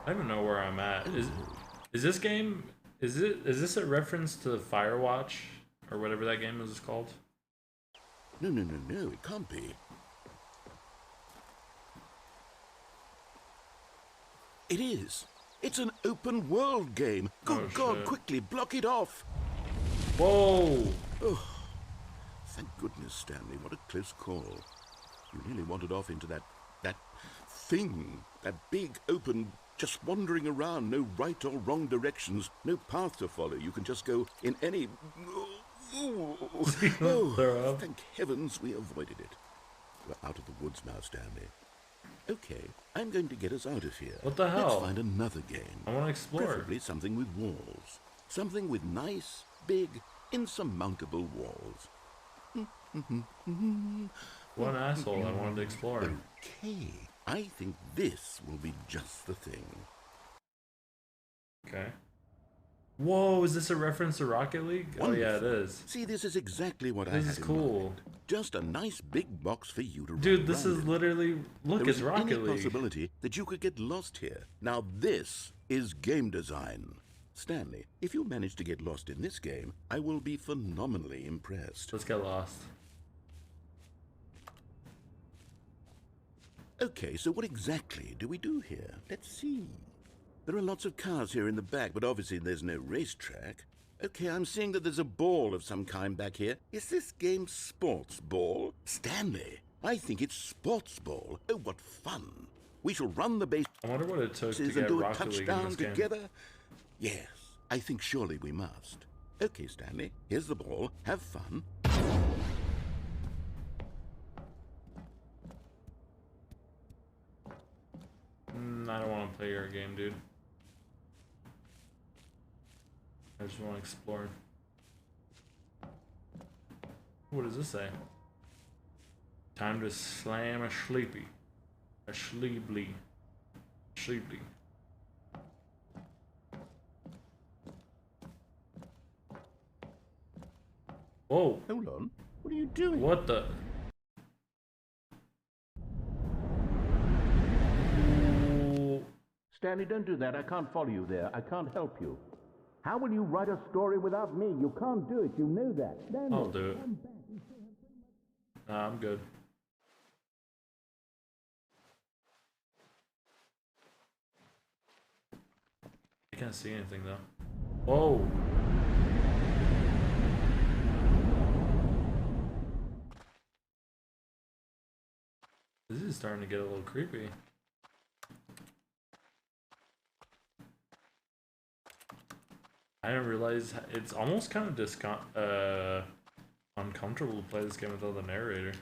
I don't even know where I'm at. Is this game? Is this a reference to Firewatch or whatever that game is called? No, it can't be. It is. It's an open world game. Good Oh, God, shit. quickly block it off. Whoa! Thank goodness, Stanley. What a close call. You nearly wandered off into that thing. That big, open, just wandering around. No right or wrong directions. No path to follow. You can just go in any... Throw up. Thank heavens we avoided it. We're out of the woods now, Stanley. Okay, I'm going to get us out of here. What the hell? Let's find another game. I want to explore. Preferably something with walls. Something with nice, big, insurmountable walls. What an asshole! I wanted to explore. Okay, I think this will be just the thing. Okay. Whoa! Is this a reference to Rocket League? Oh yeah, it is. See, this is exactly what I This had is in cool. mind. Just a nice big box for you to Dude, run this around is in. literally look. There It's isn't Rocket any League. possibility that you could get lost here. Now this is game design. Stanley, if you manage to get lost in this game, I will be phenomenally impressed. Let's get lost. Okay, so what exactly do we do here? Let's see. There are lots of cars here in the back, but obviously there's no racetrack. Okay, I'm seeing that there's a ball of some kind back here. Is this game sports ball? Stanley, I think it's sports ball. Oh, what fun. We shall run the bases I wonder what it took to and get do a Rocket League in touchdown this game. together. Yes, I think surely we must. Okay, Stanley, here's the ball. Have fun. I don't want to play your game, dude. I just want to explore. What does this say? Time to slam a sleepy. A sleeply. Sleeply. Whoa. Hold on. What are you doing? What the? Stanley, don't do that. I can't follow you there. I can't help you. How will you write a story without me? You can't do it. You know that. Stanley, I'll do it. Nah, I'm good. I can't see anything though. Whoa. This is starting to get a little creepy. I didn't realize it's almost kind of uncomfortable to play this game without the narrator.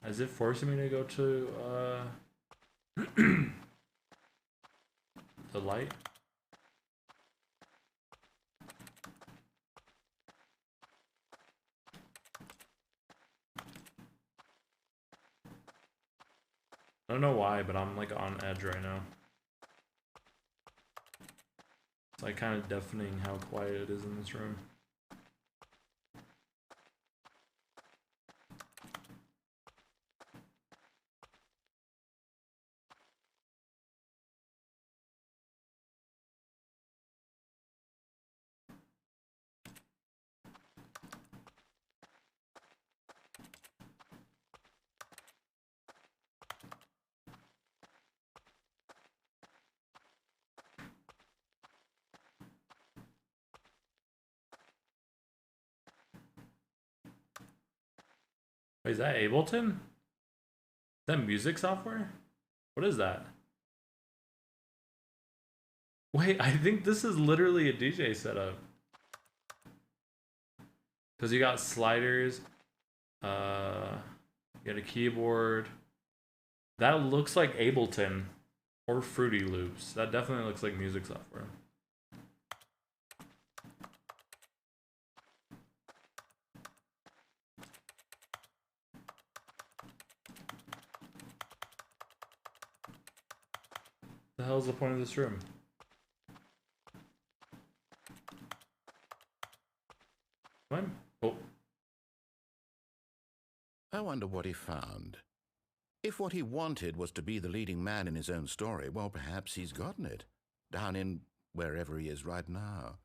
Is it forcing me to go to the light? I don't know why, but I'm like on edge right now. It's like kind of deafening how quiet it is in this room. Wait, is that Ableton? Is that music software? What is that? Wait, I think this is literally a DJ setup. Because you got sliders, you got a keyboard. That looks like Ableton or Fruity Loops. That definitely looks like music software. The hell's the point of this room? What? Oh. I wonder what he found. If what he wanted was to be the leading man in his own story, well, perhaps he's gotten it. Down in wherever he is right now.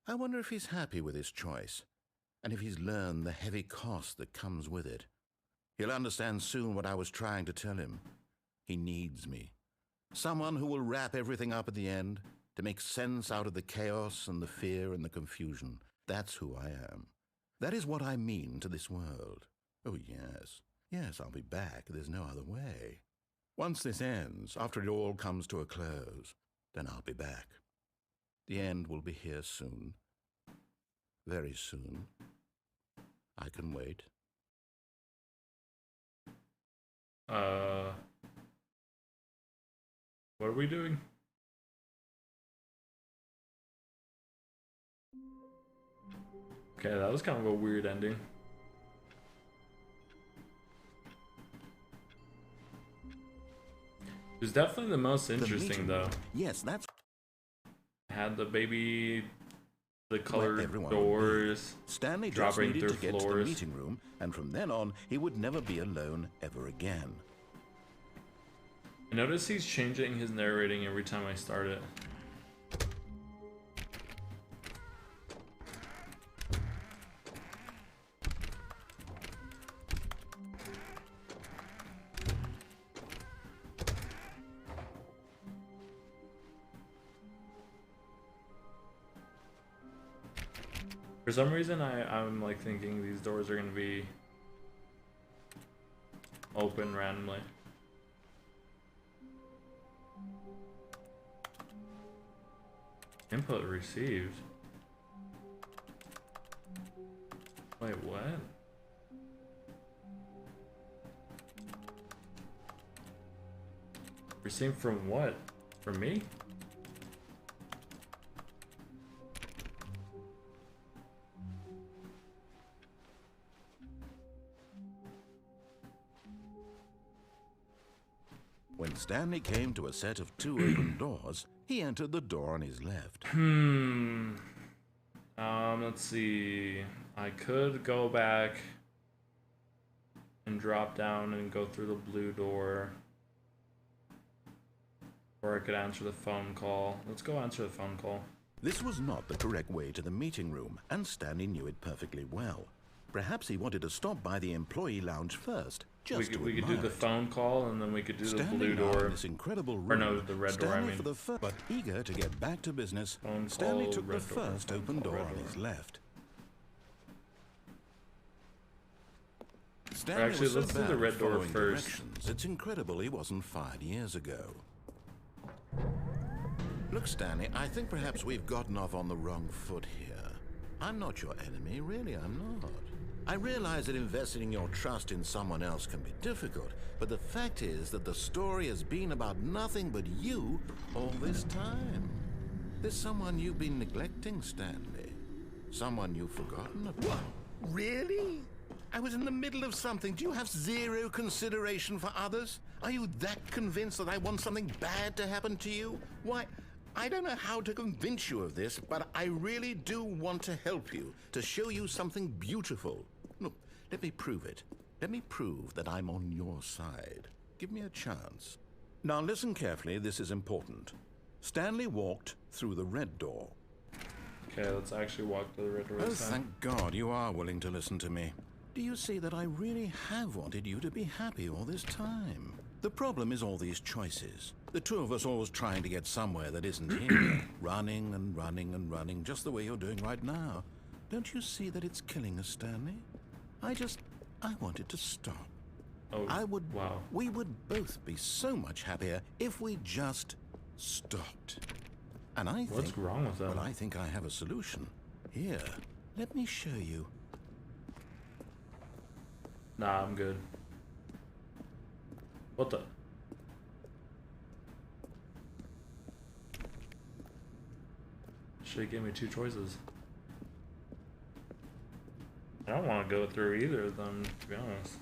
I wonder if he's happy with his choice, and if he's learned the heavy cost that comes with it. He'll understand soon what I was trying to tell him. He needs me. Someone who will wrap everything up at the end, to make sense out of the chaos and the fear and the confusion. That's who I am. That is what I mean to this world. Oh, yes. Yes, I'll be back. There's no other way. Once this ends, after it all comes to a close, then I'll be back. The end will be here soon. Very soon. I can wait. What are we doing? Okay, that was kind of a weird ending. It was definitely the most interesting, though. Yes, that's... Had the baby, the where colored everyone doors, would be. Stanley just dropping needed through to get to the floors. meeting room, and from then on, he would never be alone ever again. I notice he's changing his narrating every time I start it. For some reason, I'm like thinking these doors are gonna be open randomly. Input received. Wait, what? Received from what? From me? When Stanley came to a set of 2 open doors, he entered the door on his left. Let's see. I could go back and drop down and go through the blue door. Or I could answer the phone call. Let's go answer the phone call. This was not the correct way to the meeting room, and Stanley knew it perfectly well. Perhaps he wanted to stop by the employee lounge first, just we could do the phone call, and then we could do the Standing blue door. in this incredible room, Or no, the red door, I mean. For the but eager to get back to business, Phone Stanley call, took the red door, first phone open call, door red on door. his left. Or Stanley actually, was so let's do bad the at red door following first. directions, it's incredible he wasn't fired years ago. Look, Stanley, I think perhaps we've gotten off on the wrong foot here. I'm not your enemy, really, I'm not. I realize that investing your trust in someone else can be difficult, but the fact is that the story has been about nothing but you all this time. There's someone you've been neglecting, Stanley. Someone you've forgotten about. What? Really? I was in the middle of something. Do you have zero consideration for others? Are you that convinced that I want something bad to happen to you? Why, I don't know how to convince you of this, but I really do want to help you, to show you something beautiful. Look, let me prove it. Let me prove that I'm on your side. Give me a chance. Now listen carefully, this is important. Stanley walked through the red door. Okay, let's actually walk to the red door Oh, this time. thank God you are willing to listen to me. Do you see that I really have wanted you to be happy all this time? The problem is all these choices. The two of us always trying to get somewhere that isn't here. Running and running and running, just the way you're doing right now. Don't you see that it's killing us, Stanley? I wanted to stop. Oh, wow. We would both be so much happier if we just stopped. And I think... What's wrong with that? Well, I think I have a solution. Here, let me show you. Nah, I'm good. What the? Should've gave me 2 choices. I don't want to go through either of them, to be honest.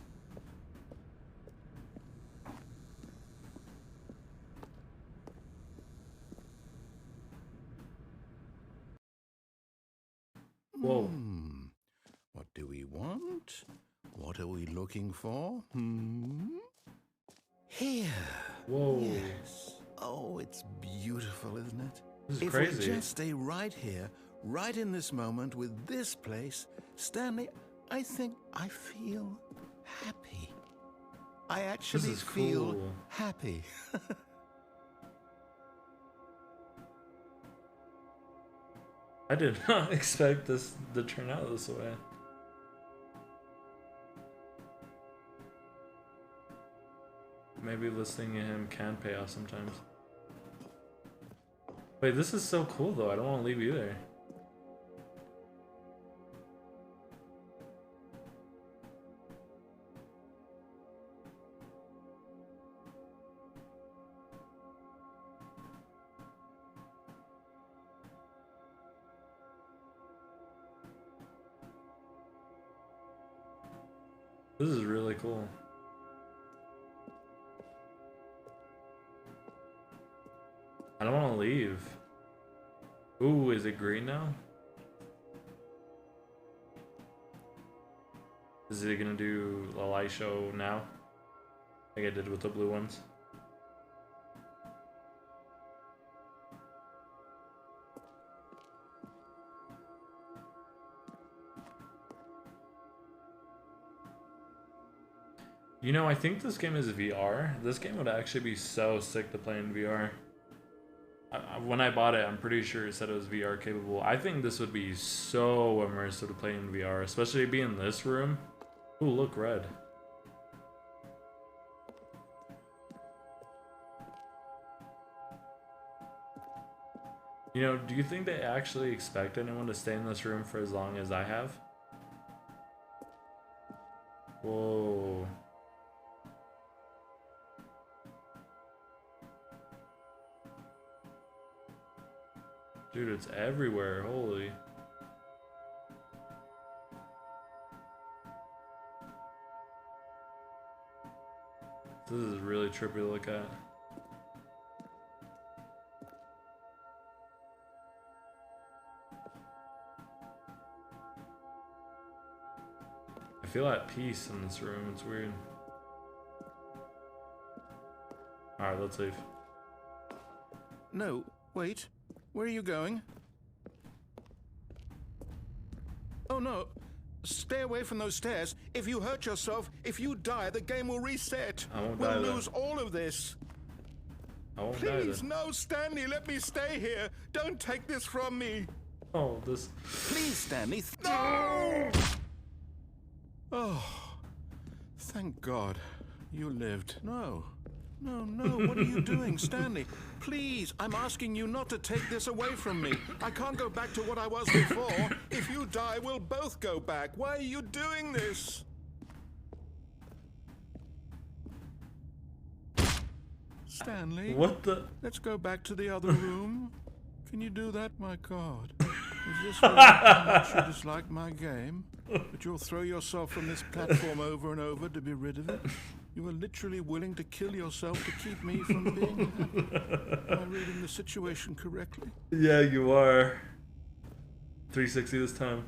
Whoa. What do we want? What are we looking for? Here. Whoa. Yes. Oh, it's beautiful, isn't it? This is if crazy. we just stay right here, right in this moment with this place, Stanley, I think I feel happy. I actually is feel cool. happy. I did not expect this to turn out this way. Maybe listening to him can pay off sometimes. Wait, this is so cool though. I don't want to leave either. This is really cool. I don't want to leave. Ooh, is it green now? Is it gonna do a light show now? Like I did with the blue ones? You know, I think this game is VR. This game would actually be so sick to play in VR. when I bought it, I'm pretty sure it said it was VR capable. I think this would be so immersive to play in VR, especially being in this room. Ooh, look, red. You know, do you think they actually expect anyone to stay in this room for as long as I have? Whoa. Dude, it's everywhere. Holy. This is really trippy to look at. I feel at peace in this room. It's weird. Alright, let's leave. No, wait. Where are you going? Oh no. Stay away from those stairs. If you hurt yourself, if you die, the game will reset. I won't we'll die then. lose all of this. I won't die Please, then. no, Stanley, let me stay here. Don't take this from me. Oh, this. Please, Stanley. No! Oh, thank God. You lived. No. No, what are you doing, Stanley? Please, I'm asking you not to take this away from me. I can't go back to what I was before. If you die, we'll both go back. Why are you doing this? Stanley? What the? Let's go back to the other room. Can you do that, my God? Is this really how much you dislike my game? That you'll throw yourself from this platform over and over to be rid of it? You were literally willing to kill yourself to keep me from being happy. Am I reading the situation correctly? Yeah, you are. 360 this time.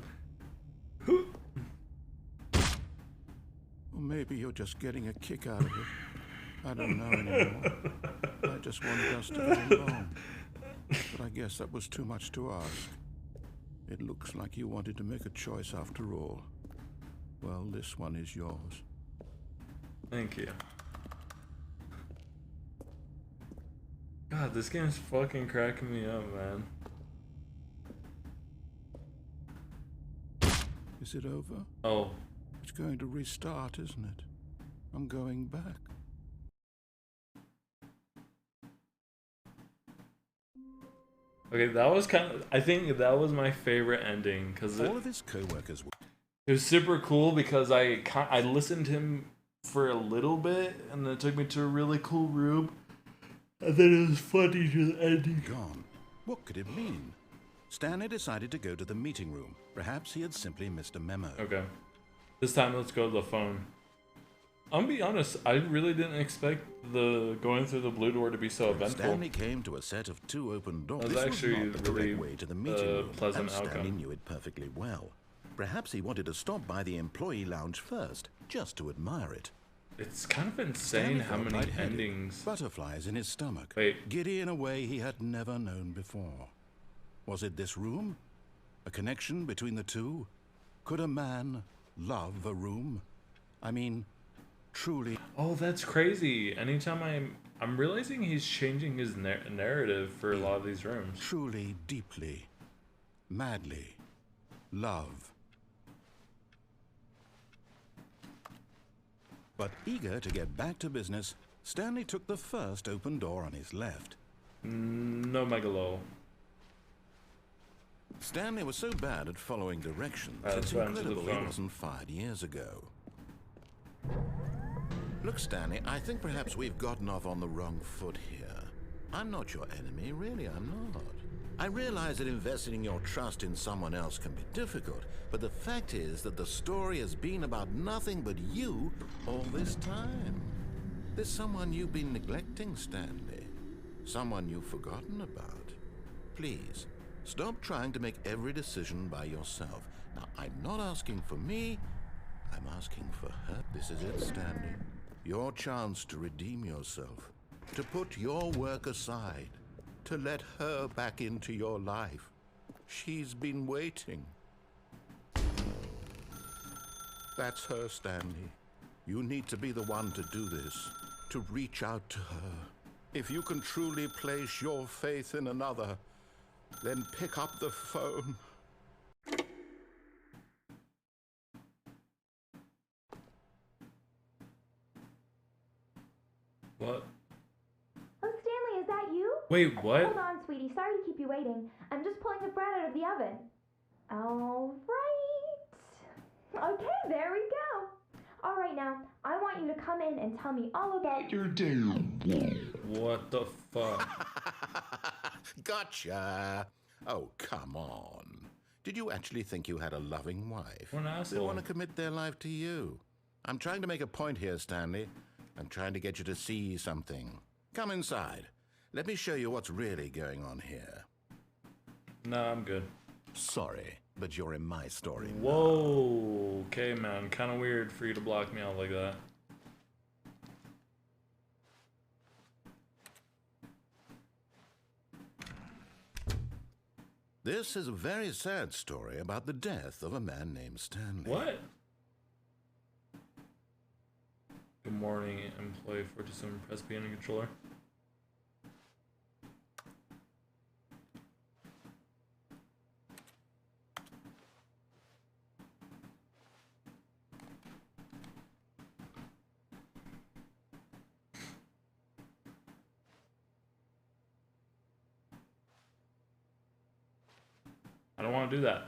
Or maybe you're just getting a kick out of it. I don't know anymore. I just wanted us to get along. But I guess that was too much to ask. It looks like you wanted to make a choice after all. Well, this one is yours. Thank you. God, this game's fucking cracking me up, man. Is it over? Oh. It's going to restart, isn't it? I'm going back. Okay, that was kind of. I think that was my favorite ending because All of his co-workers were... it was super cool because I listened to him for a little bit and then it took me to a really cool room and then it was funny to the ending. gone. What could it mean? Stanley decided to go to the meeting room. Perhaps he had simply missed a memo. Okay, this time let's go to the phone. I'll be honest, I really didn't expect the going through the blue door to be so eventful. Stanley came to a set of 2 open doors. That was This actually was not the really correct way to the meeting room, pleasant and Stanley outcome. knew it perfectly well. Perhaps he wanted to stop by the employee lounge first, just to admire it. It's kind of insane Stanley how felt many lightheaded, endings. butterflies in his stomach, Wait. giddy in a way he had never known before. Was it this room? A connection between the two? Could a man love a room? I mean, truly... Oh, that's crazy. Anytime I'm realizing he's changing his narrative for a lot of these rooms. Truly, deeply, madly, love. But eager to get back to business, Stanley took the first open door on his left. No megalo. Stanley was so bad at following directions, Let's it's run to the incredible he phone. wasn't fired years ago. Look, Stanley, I think perhaps we've gotten off on the wrong foot here. I'm not your enemy, really, I'm not. I realize that investing your trust in someone else can be difficult, but the fact is that the story has been about nothing but you all this time. There's someone you've been neglecting, Stanley. Someone you've forgotten about. Please, stop trying to make every decision by yourself. Now, I'm not asking for me, I'm asking for her. This is it, Stanley. Your chance to redeem yourself, to put your work aside, to let her back into your life. She's been waiting. That's her, Stanley. You need to be the one to do this, to reach out to her, If you can truly place your faith in another, then pick up the phone. What? Oh, Stanley, is that you? Wait, what? Hold on, sweetie. Sorry to keep you waiting. I'm just pulling the bread out of the oven. All right. Okay, there we go. All right, now, I want you to come in and tell me all about your day. What the fuck? Gotcha. Oh, come on. Did you actually think you had a loving wife? What an They asshole. want to commit their life to you. I'm trying to make a point here, Stanley. I'm trying to get you to see something. Come inside. Let me show you what's really going on here. No, I'm good. Sorry, but you're in my story now. Whoa. Okay, man. Kind of weird for you to block me out like that. This is a very sad story about the death of a man named Stanley. What? Good morning, employee 47 press piano controller. I don't want to do that.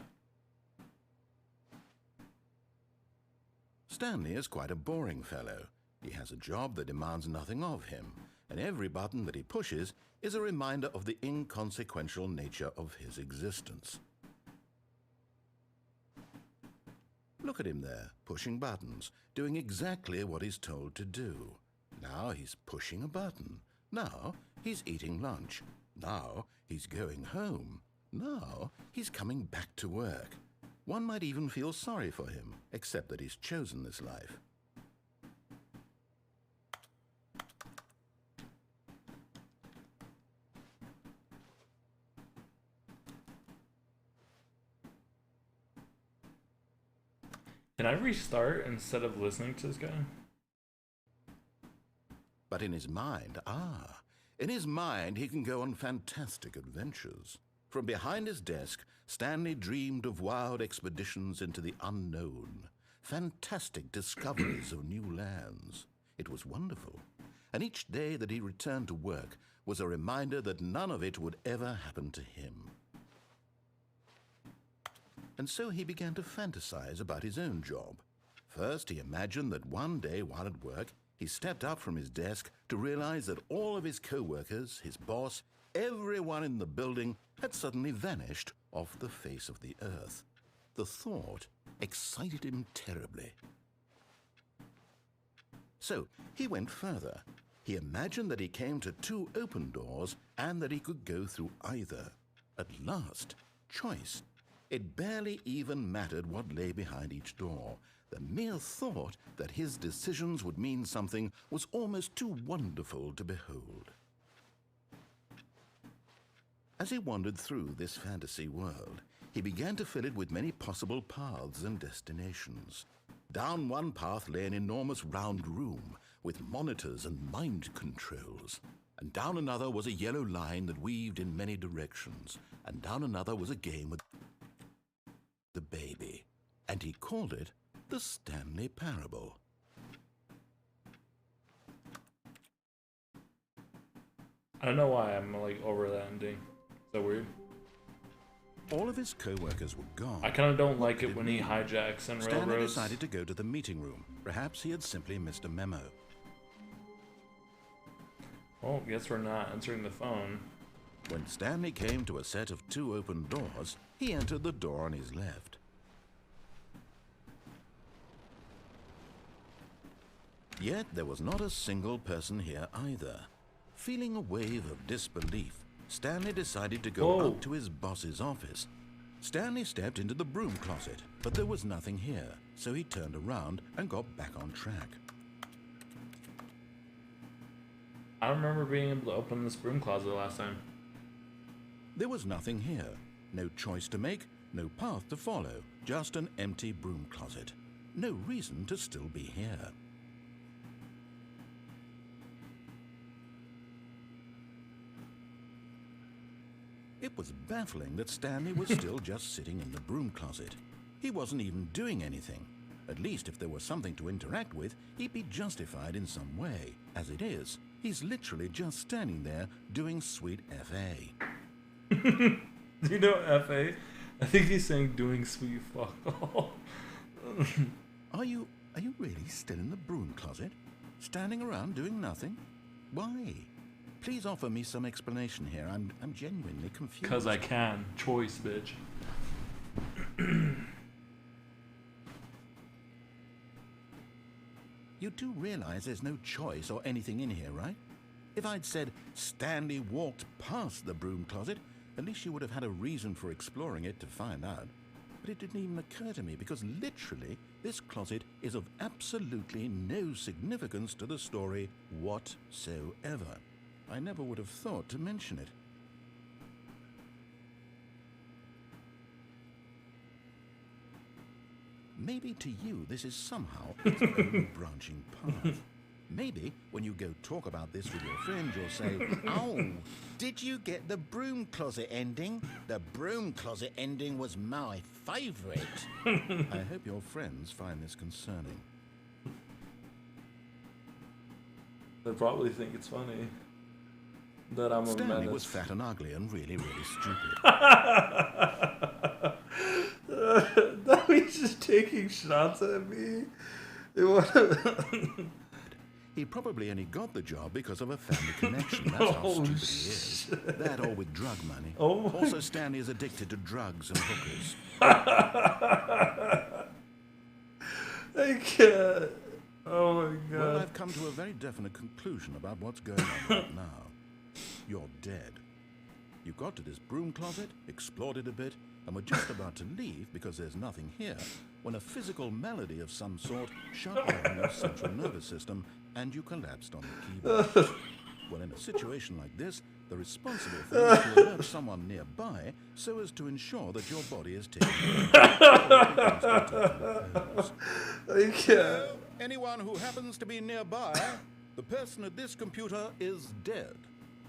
Stanley is quite a boring fellow. He has a job that demands nothing of him, and every button that he pushes is a reminder of the inconsequential nature of his existence. Look at him there, pushing buttons, doing exactly what he's told to do. Now he's pushing a button. Now he's eating lunch. Now he's going home. Now he's coming back to work. One might even feel sorry for him, except that he's chosen this life. Can I restart instead of listening to this guy? But in his mind, he can go on fantastic adventures. From behind his desk, Stanley dreamed of wild expeditions into the unknown, fantastic discoveries of new lands. It was wonderful, and each day that he returned to work was a reminder that none of it would ever happen to him. And so he began to fantasize about his own job. First, he imagined that one day while at work, he stepped up from his desk to realize that all of his co-workers, his boss, everyone in the building had suddenly vanished off the face of the earth. The thought excited him terribly. So he went further. He imagined that he came to two open doors and that he could go through either. At last, choice. It barely even mattered what lay behind each door. The mere thought that his decisions would mean something was almost too wonderful to behold. As he wandered through this fantasy world, he began to fill it with many possible paths and destinations. Down one path lay an enormous round room with monitors and mind controls. And down another was a yellow line that weaved in many directions. And down another was a game with the baby. And he called it the Stanley Parable. I don't know why I'm like over that ending. Is that weird? All of his co-workers were gone. I kind of don't like it when he hijacks and Stanley railroads. decided to go to the meeting room. Perhaps he had simply missed a memo. Well, guess we're not answering the phone. When Stanley came to a set of two open doors, he entered the door on his left. Yet there was not a single person here either. Feeling a wave of disbelief, Stanley decided to go Whoa. up to his boss's office. Stanley stepped into the broom closet, but there was nothing here, so he turned around and got back on track. I don't remember being able to open this broom closet last time. There was nothing here. No choice to make, no path to follow, just an empty broom closet. No reason to still be here. It was baffling that Stanley was still just sitting in the broom closet. He wasn't even doing anything. At least if there was something to interact with, he'd be justified in some way. As it is, he's literally just standing there doing sweet FA. Do you know FA? I think he's saying doing sweet fuck all. Are you really still in the broom closet? Standing around doing nothing? Why? Please offer me some explanation here. I'm genuinely confused. Because I can. Choice, bitch. You do realize there's no choice or anything in here, right? If I'd said Stanley walked past the broom closet, at least you would have had a reason for exploring it to find out. But it didn't even occur to me because literally this closet is of absolutely no significance to the story whatsoever. I never would have thought to mention it. Maybe to you this is somehow its own branching path. Maybe when you go talk about this with your friend, you'll say, "Oh, did you get the broom closet ending? The broom closet ending was my favourite." I hope your friends find this concerning. They probably think it's funny that I'm a Stanley menace. was fat and ugly and really, really stupid. No, he's just taking shots at me. He probably only got the job because of a family connection. That's how Oh, stupid he is. That or with drug money. Oh my- Also, Stanley is addicted to drugs and hookers. I can't. Oh my god. Well, I've come to a very definite conclusion about what's going on right now. You're dead. You got to this broom closet, explored it a bit, and were just about to leave because there's nothing here, when a physical malady of some sort shut down your central nervous system and you collapsed on the keyboard. Well, in a situation like this, the responsible thing is to alert someone nearby so as to ensure that your body is taken care of. I can't. Anyone who happens to be nearby, the person at this computer is dead.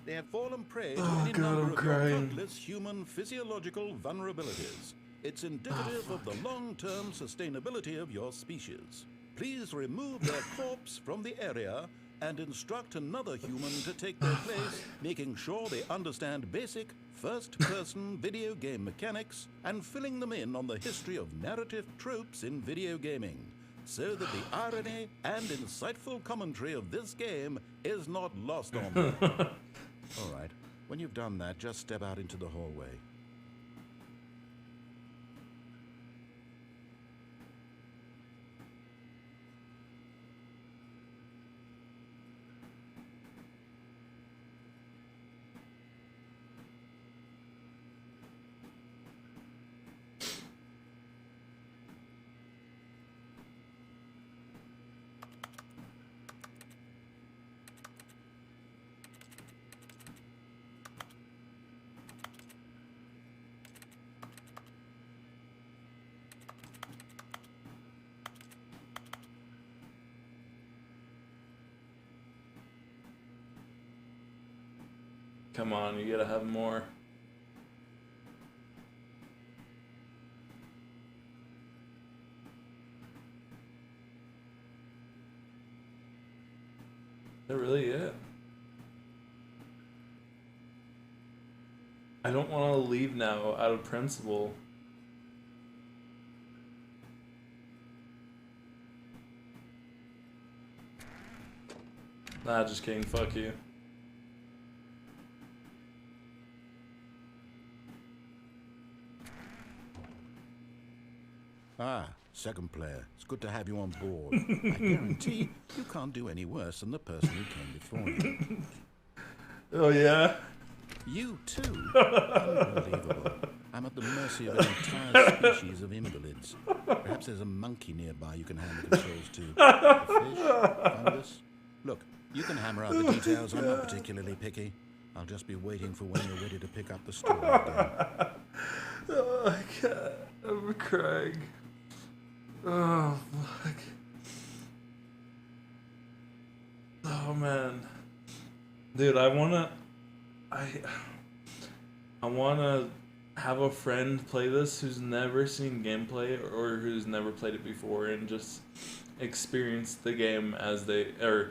They have fallen prey to any God, number I'm of your crying. countless human physiological vulnerabilities. It's indicative of the long-term sustainability of your species. Please remove their corpse from the area and instruct another human to take their place, making sure they understand basic first-person video game mechanics and filling them in on the history of narrative tropes in video gaming, so that the irony and insightful commentary of this game is not lost on them. All right, when you've done that, just step out into the hallway. Come on, you gotta have more. Is that really it? I don't want to leave now out of principle. Nah, just kidding. Fuck you. Ah, second player. It's good to have you on board. I guarantee you can't do any worse than the person who came before you. Oh yeah? You too? Unbelievable. I'm at the mercy of an entire species of invalids. Perhaps there's a monkey nearby you can hand the controls to. A fish? Fungus? Look, you can hammer out the details. I'm not particularly picky. I'll just be waiting for when you're ready to pick up the story again. Oh, I can't. I'm crying. Oh, fuck. Oh, man. Dude, I I want to have a friend play this who's never seen gameplay or who's never played it before and just experience the game as they, or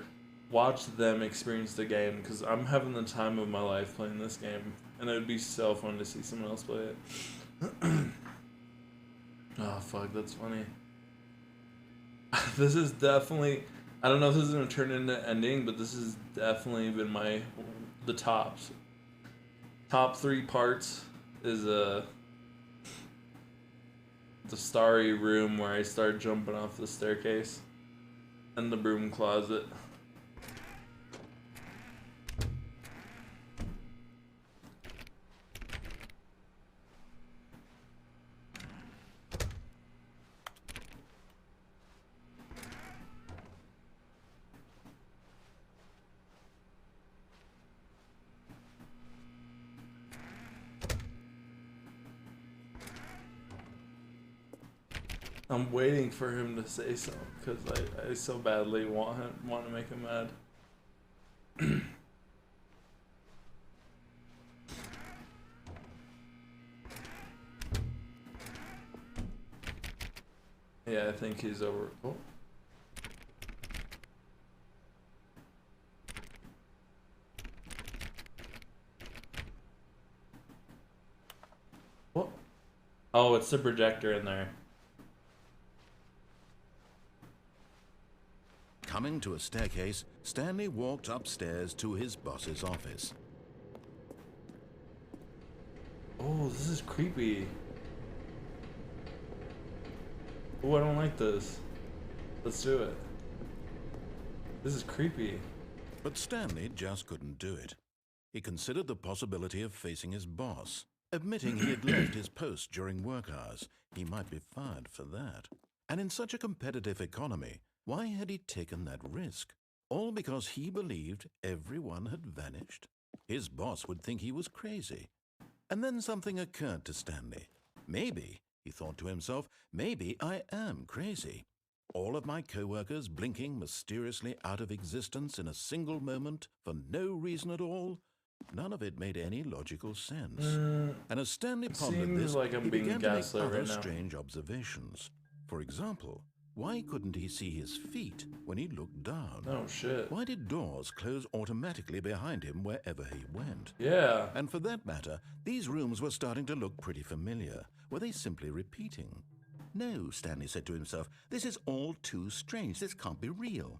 watch them experience the game, because I'm having the time of my life playing this game, and it would be so fun to see someone else play it. Oh fuck, that's funny. This is definitely, I don't know if this is gonna turn into ending, but this has definitely been the top 3 parts is the starry room where I start jumping off the staircase, and the broom closet. I'm waiting for him to say something because I so badly want to make him mad. Yeah, I think he's over. Oh. What? Oh, it's the projector in there. Coming to a staircase, Stanley walked upstairs to his boss's office. Oh, this is creepy. Oh, I don't like this. Let's do it. This is creepy. But Stanley just couldn't do it. He considered the possibility of facing his boss. Admitting he had left his post during work hours, he might be fired for that. And in such a competitive economy, why had he taken that risk? All because he believed everyone had vanished? His boss would think he was crazy. And then something occurred to Stanley. Maybe, he thought to himself, maybe I am crazy. All of my co-workers blinking mysteriously out of existence in a single moment for no reason at all? None of it made any logical sense. And as Stanley pondered this, like I'm he being began to make gaslit other right now. strange observations. For example, why couldn't he see his feet when he looked down? Oh shit. Why did doors close automatically behind him wherever he went? Yeah. And for that matter, these rooms were starting to look pretty familiar. Were they simply repeating? No, Stanley said to himself, this is all too strange. This can't be real.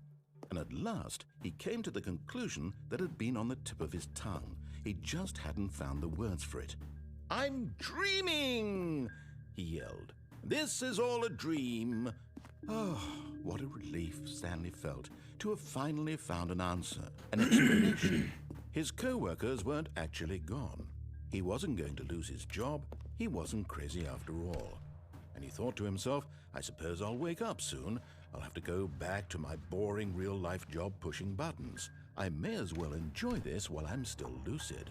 And at last, he came to the conclusion that had been on the tip of his tongue. He just hadn't found the words for it. I'm dreaming, he yelled. This is all a dream. Oh, what a relief Stanley felt to have finally found an answer, an explanation. His co-workers weren't actually gone. He wasn't going to lose his job. He wasn't crazy after all. And he thought to himself, I suppose I'll wake up soon. I'll have to go back to my boring real-life job pushing buttons. I may as well enjoy this while I'm still lucid.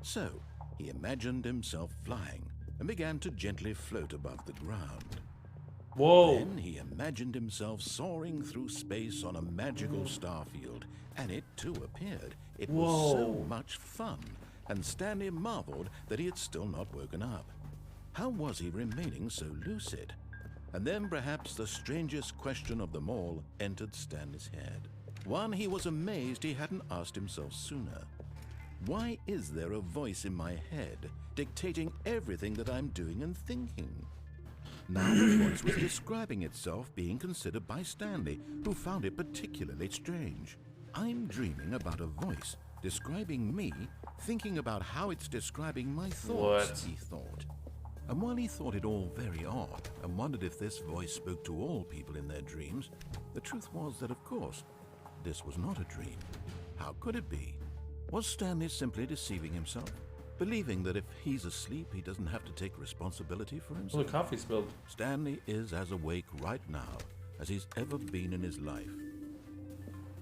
So, he imagined himself flying and began to gently float above the ground. Whoa. Then he imagined himself soaring through space on a magical starfield, and it too appeared. It was so much fun, and Stanley marveled that he had still not woken up. How was he remaining so lucid? And then perhaps the strangest question of them all entered Stanley's head. One he was amazed he hadn't asked himself sooner. Why is there a voice in my head dictating everything that I'm doing and thinking? Now the voice was describing itself being considered by Stanley, who found it particularly strange. I'm dreaming about a voice describing me, thinking about how it's describing my thoughts, he thought. And while he thought it all very odd and wondered if this voice spoke to all people in their dreams, the truth was that, of course, this was not a dream. How could it be? Was Stanley simply deceiving himself? Believing that if he's asleep, he doesn't have to take responsibility for Oh, himself? the coffee spilled. Stanley is as awake right now as he's ever been in his life.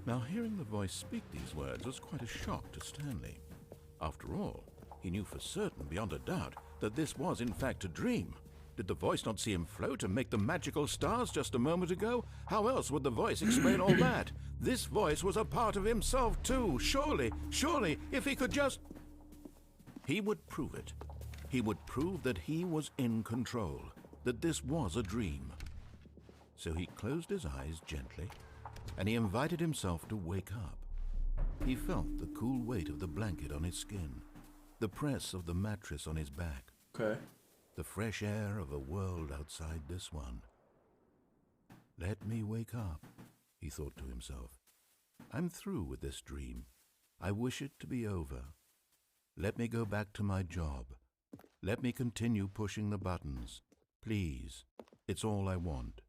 Now, hearing the voice speak these words was quite a shock to Stanley. After all, he knew for certain, beyond a doubt, that this was in fact a dream. Did the voice not see him float and make the magical stars just a moment ago? How else would the voice explain all that? This voice was a part of himself too. Surely, if he could just... He would prove it. He would prove that he was in control, that this was a dream. So he closed his eyes gently, and he invited himself to wake up. He felt the cool weight of the blanket on his skin, the press of the mattress on his back, the fresh air of a world outside this one. Let me wake up, he thought to himself. I'm through with this dream. I wish it to be over. Let me go back to my job. Let me continue pushing the buttons. Please, it's all I want.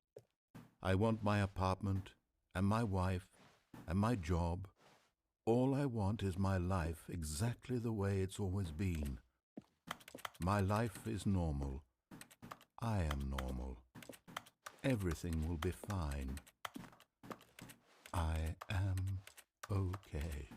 I want my apartment, and my wife, and my job. All I want is my life exactly the way it's always been. My life is normal. I am normal. Everything will be fine. I am okay.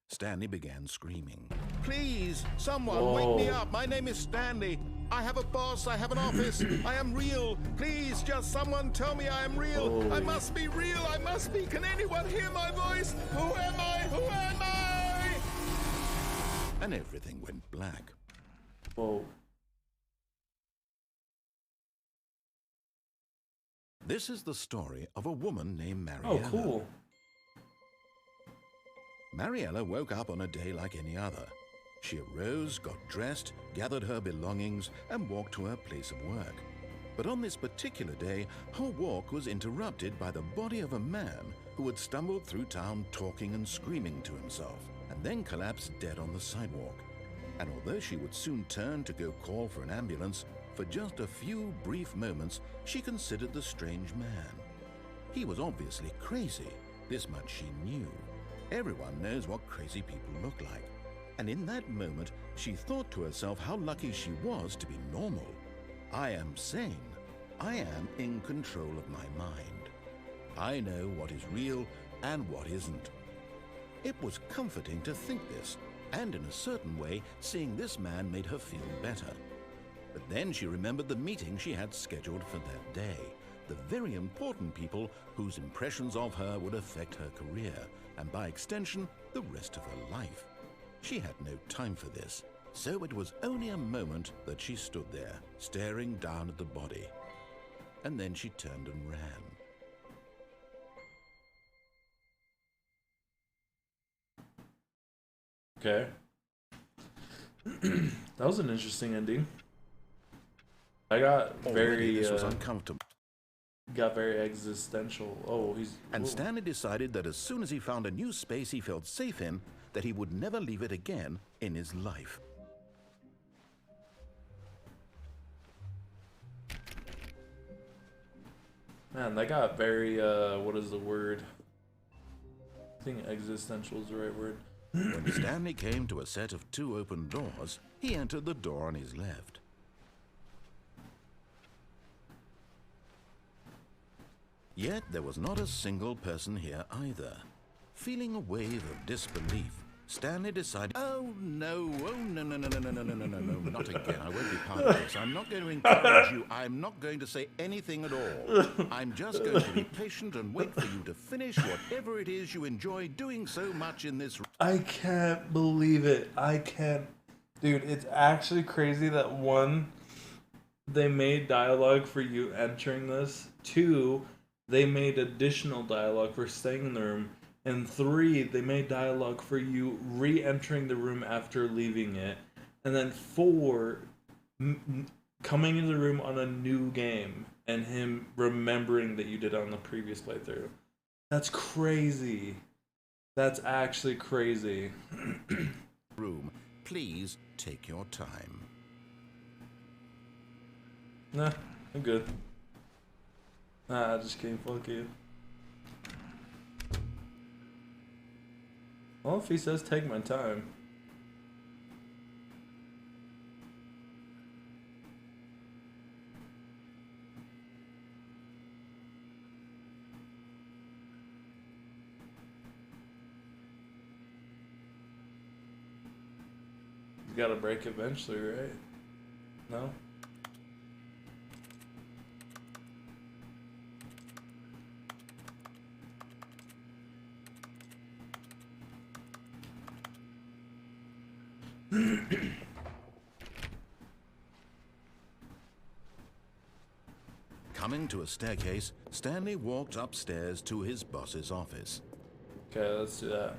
Stanley began screaming. Please, someone wake me up. My name is Stanley. I have a boss. I have an office. I am real. Please, just someone tell me I am real. I must be real. I must be. Can anyone hear my voice? Who am I? Who am I? And everything went black. Whoa. This is the story of a woman named Mariella. Oh, cool. Mariella woke up on a day like any other. She arose, got dressed, gathered her belongings, and walked to her place of work. But on this particular day, her walk was interrupted by the body of a man who had stumbled through town talking and screaming to himself, and then collapsed dead on the sidewalk. And although she would soon turn to go call for an ambulance, for just a few brief moments, she considered the strange man. He was obviously crazy. This much she knew. Everyone knows what crazy people look like. And in that moment, she thought to herself how lucky she was to be normal. I am sane. I am in control of my mind. I know what is real and what isn't. It was comforting to think this, and in a certain way, seeing this man made her feel better. But then she remembered the meeting she had scheduled for that day, the very important people whose impressions of her would affect her career, and by extension, the rest of her life. She had no time for this, so it was only a moment that she stood there, staring down at the body. And then she turned and ran. Okay. That was an interesting ending. I got Already this was uncomfortable. Got very existential. Oh, he's... And Stanley decided that as soon as he found a new space he felt safe in, that he would never leave it again in his life. Man, that got very, what is the word? I think existential is the right word. When Stanley came to a set of 2 open doors, he entered the door on his left. Yet there was not a single person here either. Feeling a wave of disbelief, Stanley decided, oh no, not again. I won't be part of this. I'm not going to encourage you. I'm not going to say anything at all. I'm just going to be patient and wait for you to finish whatever it is you enjoy doing so much in this. I can't believe it. I can't. Dude, it's actually crazy that 1, they made dialogue for you entering this. 2, they made additional dialogue for staying in the room. And 3, they made dialogue for you re-entering the room after leaving it. And then 4, coming into the room on a new game and him remembering that you did on the previous playthrough. That's crazy. That's actually crazy. Room, please take your time. Nah, I'm good. Nah, I just can't fuck you. Well, if he says take my time. You gotta break eventually, right? No? Coming to a staircase, Stanley walked upstairs to his boss's office. Okay, let's do that.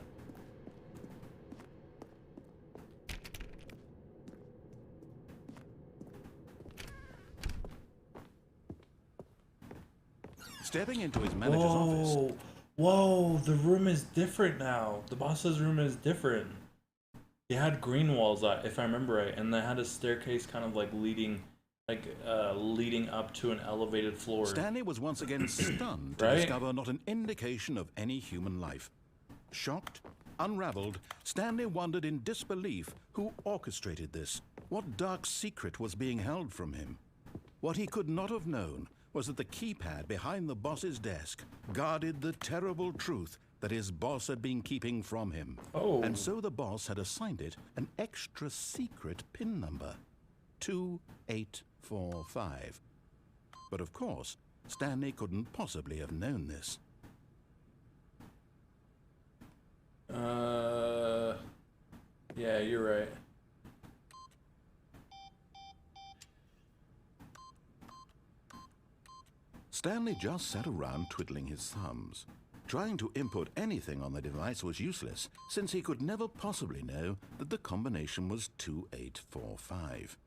Stepping into his manager's office. Whoa, the room is different now. The boss's room is different. He had green walls, if I remember right, and they had a staircase kind of like leading up to an elevated floor. Stanley was once again stunned to discover not an indication of any human life. Shocked, unraveled, Stanley wondered in disbelief who orchestrated this. What dark secret was being held from him? What he could not have known was that the keypad behind the boss's desk guarded the terrible truth that his boss had been keeping from him. And so the boss had assigned it an extra secret PIN number, 2845. But of course, Stanley couldn't possibly have known this. Yeah, you're right. Stanley just sat around twiddling his thumbs. Trying to input anything on the device was useless, since he could never possibly know that the combination was 2845.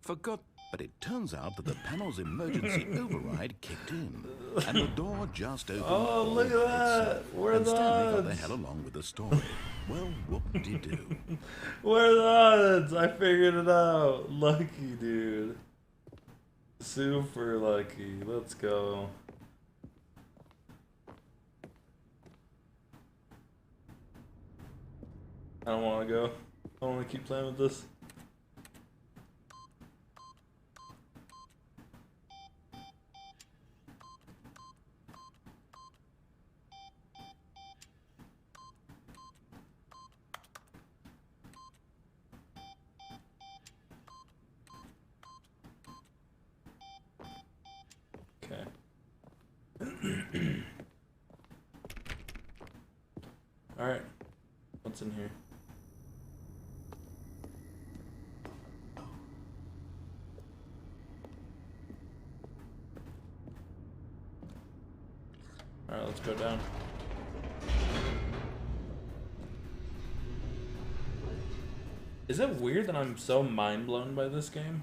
Forgot, but it turns out that the panel's emergency override kicked in, and the door just opened. Oh, look at that! Where are the Stanley got odds? the hell along with the story. Well, whoop-de-doo. Where are the odds? I figured it out. Lucky, dude. Super lucky. Let's go. I don't want to go. I want to keep playing with this. Alright. What's in here? Alright, let's go down. Is it weird that I'm so mind blown by this game?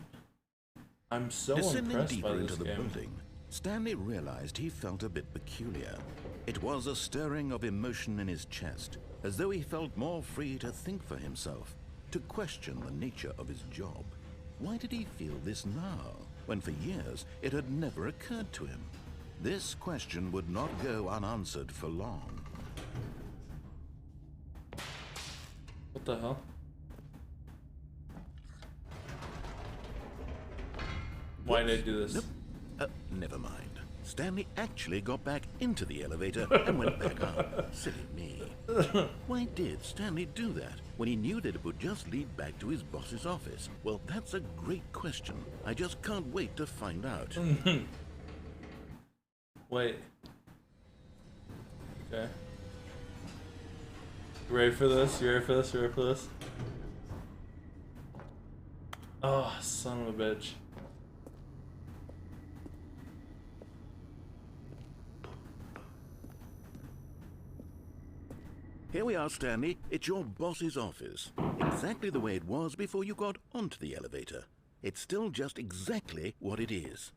I'm so impressed by this game. Building, Stanley realized he felt a bit peculiar. It was a stirring of emotion in his chest, as though he felt more free to think for himself, to question the nature of his job. Why did he feel this now, when for years it had never occurred to him? This question would not go unanswered for long. What the hell? Why did I do this? Nope. Never mind. Stanley actually got back into the elevator and went back up. Silly me. Why did Stanley do that when he knew that it would just lead back to his boss's office? Well, that's a great question. I just can't wait to find out. Wait. Okay. You ready for this? You ready for this? You ready for this? Oh, son of a bitch. Here we are, Stanley. It's your boss's office. Exactly the way it was before you got onto the elevator. It's still just exactly what it is.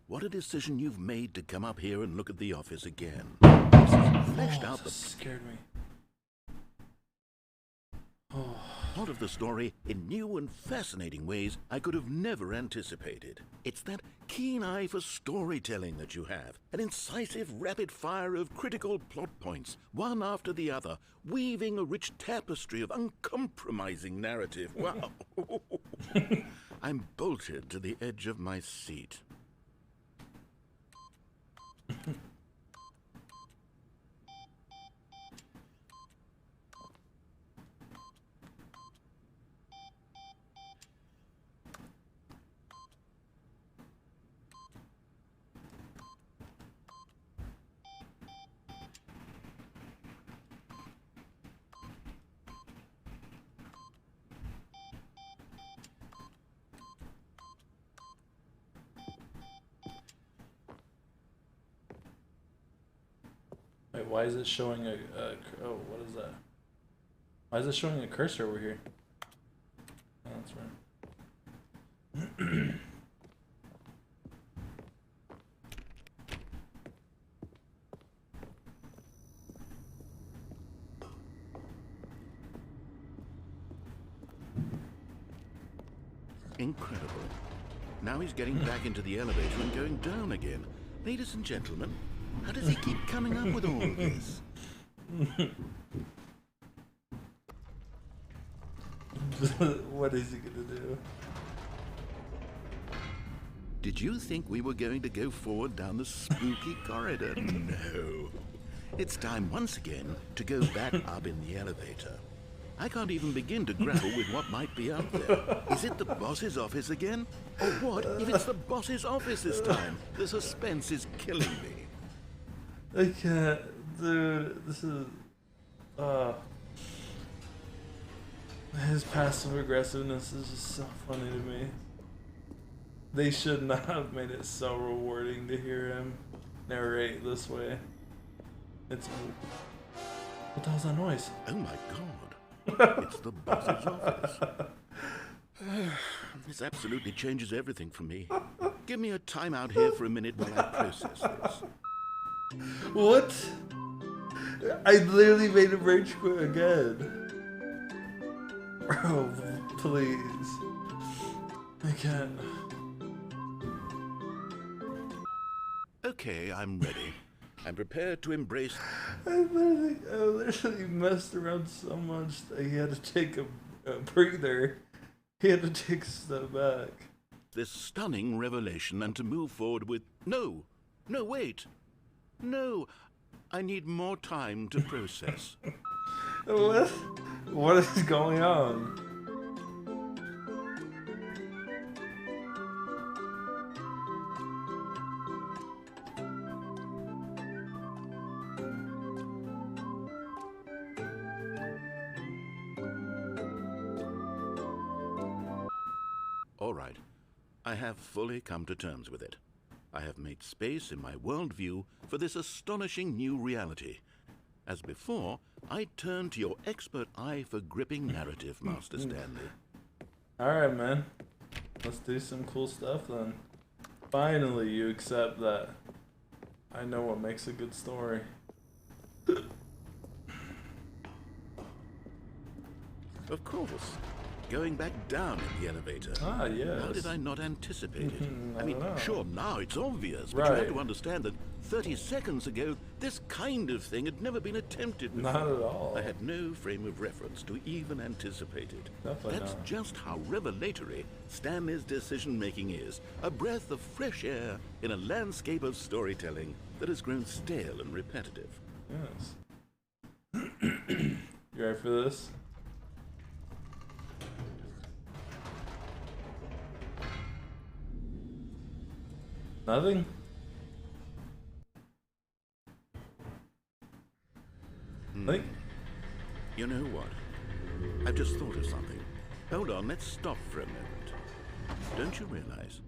What a decision you've made to come up here and look at the office again. This has fleshed out the scared me. plot of the story in new and fascinating ways I could have never anticipated. It's that keen eye for storytelling that you have, an incisive rapid fire of critical plot points, one after the other, weaving a rich tapestry of uncompromising narrative. Wow. I'm bolted to the edge of my seat. Wait, why is it showing oh, what is that? Why is it showing a cursor over here? Oh, that's right. Incredible. Now he's getting back into the elevator and going down again. Ladies and gentlemen, how does he keep coming up with all this? What is he gonna do? Did you think we were going to go forward down the spooky corridor? No. It's time once again to go back up in the elevator. I can't even begin to grapple with what might be up there. Is it the boss's office again? Or what if it's the boss's office this time? The suspense is killing me. I can't, dude. This is, his passive aggressiveness is just so funny to me. They should not have made it so rewarding to hear him narrate this way. It's, what the hell's that noise? Oh my god. It's the boss's office. This absolutely changes everything for me. Give me a timeout here for a minute while I process this. What? I literally made him rage quit again. Bro, please. I can't. Okay, I'm ready. I'm prepared to embrace... I literally messed around so much that he had to take a breather. He had to take a step back. this stunning revelation and to move forward with... No, wait. No, I need more time to process. What is going on? All right, I have fully come to terms with it. I have made space in my worldview for this astonishing new reality. As before, I turn to your expert eye for gripping narrative, Master Stanley. Alright, man. Let's do some cool stuff then. Finally, you accept that I know what makes a good story. Of course. Going back down in the elevator. Ah, yes. How did I not anticipate it? I I mean, don't know. sure, now it's obvious, but Right. you have to understand that 30 seconds ago, this kind of thing had never been attempted before. Not at all. I had no frame of reference to even anticipate it. Definitely That's not. just how revelatory Stanley's decision-making is. A breath of fresh air in a landscape of storytelling that has grown stale and repetitive. Yes. You ready for this? Nothing? Like, You know what? I've just thought of something. Hold on, let's stop for a moment. Don't you realize?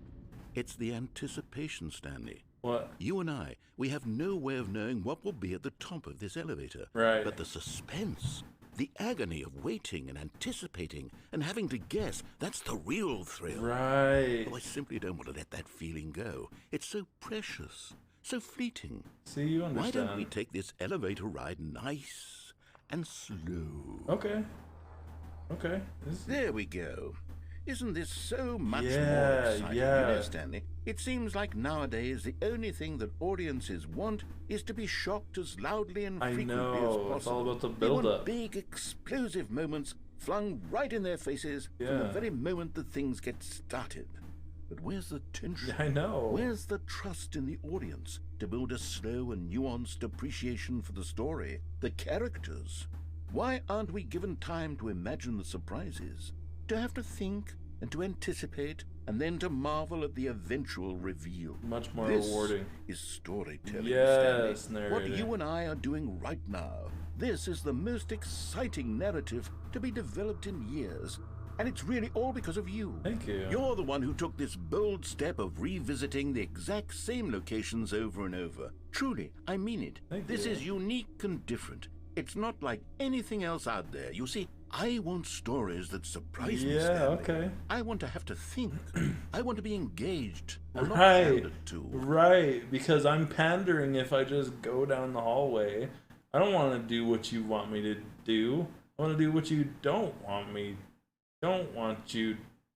It's the anticipation, Stanley. what? You and I, we have no way of knowing what will be at the top of this elevator. Right. But the suspense, the agony of waiting and anticipating and having to guess, that's the real thrill. Right. Oh, I simply don't want to let that feeling go. It's so precious, so fleeting. See, you Why understand. don't we take this elevator ride nice and slow? Okay. Okay. This- There we go. Isn't this so much more Yeah, exciting? yeah. You know, Stanley, it seems like nowadays the only thing that audiences want is to be shocked as loudly and I frequently as know, possible. it's all about the They want build-up. big, explosive moments flung right in their faces from the Yeah. very moment that things get started. But where's the tension? I know. Where's the trust in the audience to build a slow and nuanced appreciation for the story, the characters? Why aren't we given time to imagine the surprises, to have to think and to anticipate, and then to marvel at the eventual reveal? Much more This rewarding. is storytelling, Yes, Stanley. What narrator. you and I are doing right now. This is the most exciting narrative to be developed in years. And it's really all because of you. Thank you. You're the one who took this bold step of revisiting the exact same locations over and over. Truly, I mean it. This is unique and different. It's not like anything else out there. You see, I want stories that surprise me, Stanley. Okay. I want to have to think. I want to be engaged. Not Right. pandered to. Right, because I'm pandering if I just go down the hallway. I don't want to do what you want me to do. I want to do what you don't want me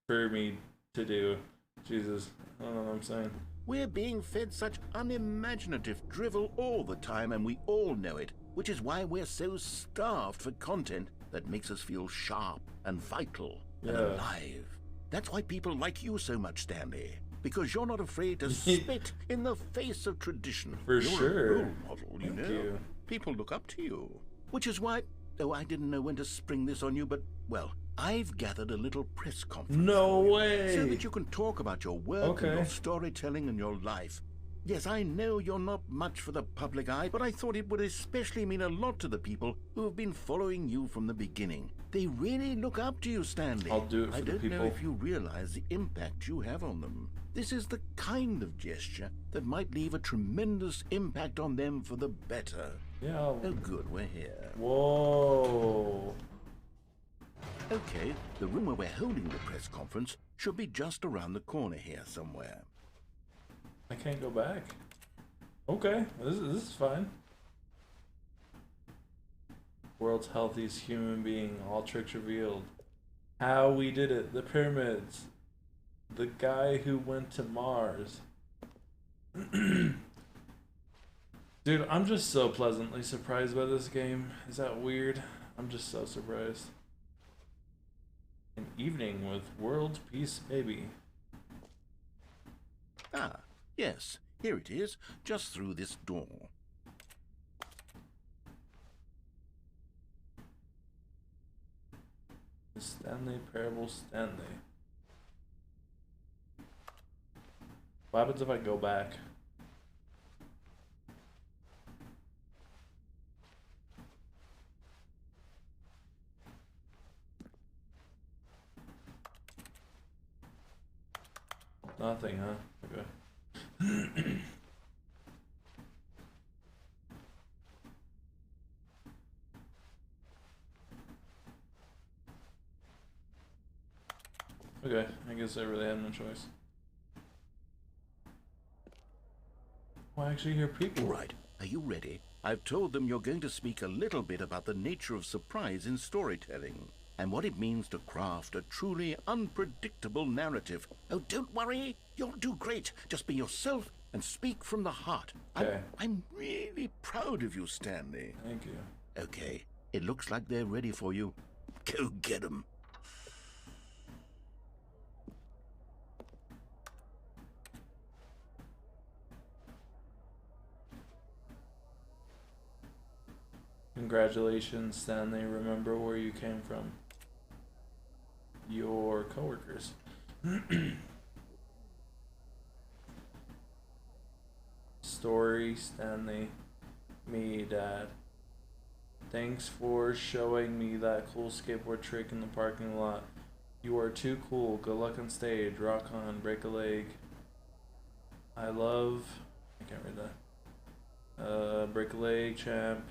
for me to do. Jesus, I don't know what I'm saying. We're being fed such unimaginative drivel all the time, and we all know it, which is why we're so starved for content that makes us feel sharp and vital and alive. That's why people like you so much, Stanley, because you're not afraid to spit in the face of tradition. For you're sure. a role model, you know. You. People look up to you, which is why, oh, I didn't know when to spring this on you, but, well, I've gathered a little press conference. No for you, way. So that you can talk about your work and your storytelling and your life. Yes, I know you're not much for the public eye, but I thought it would especially mean a lot to the people who have been following you from the beginning. They really look up to you, Stanley. I'll do it for I the don't people. know if you realize the impact you have on them. This is the kind of gesture that might leave a tremendous impact on them for the better. Yeah. Oh, good, we're here. Whoa. Okay, the room where we're holding the press conference should be just around the corner here somewhere. I can't go back. Okay, this is fine. World's healthiest human being, all tricks revealed. How we did it, the pyramids. The guy who went to Mars. Dude, I'm just so pleasantly surprised by this game. Is that weird? I'm just so surprised. An evening with World Peace Baby. Ah, yes, here it is, just through this door. The Stanley Parable Stanley. What happens if I go back? Nothing, huh? Okay. Okay, I guess I really had no choice. Well, I actually hear people. Right, are you ready? I've told them you're going to speak a little bit about the nature of surprise in storytelling and what it means to craft a truly unpredictable narrative. Oh, don't worry, you'll do great. Just be yourself and speak from the heart. Okay. I'm really proud of you, Stanley. Thank you. Okay, it looks like they're ready for you. Go get 'em. Congratulations, Stanley. Remember where you came from. Your coworkers. Story, Stanley. Me, Dad. Thanks for showing me that cool skateboard trick in the parking lot. You are too cool. Good luck on stage. Rock on. Break a leg. I love... I can't read that. Break a leg, champ.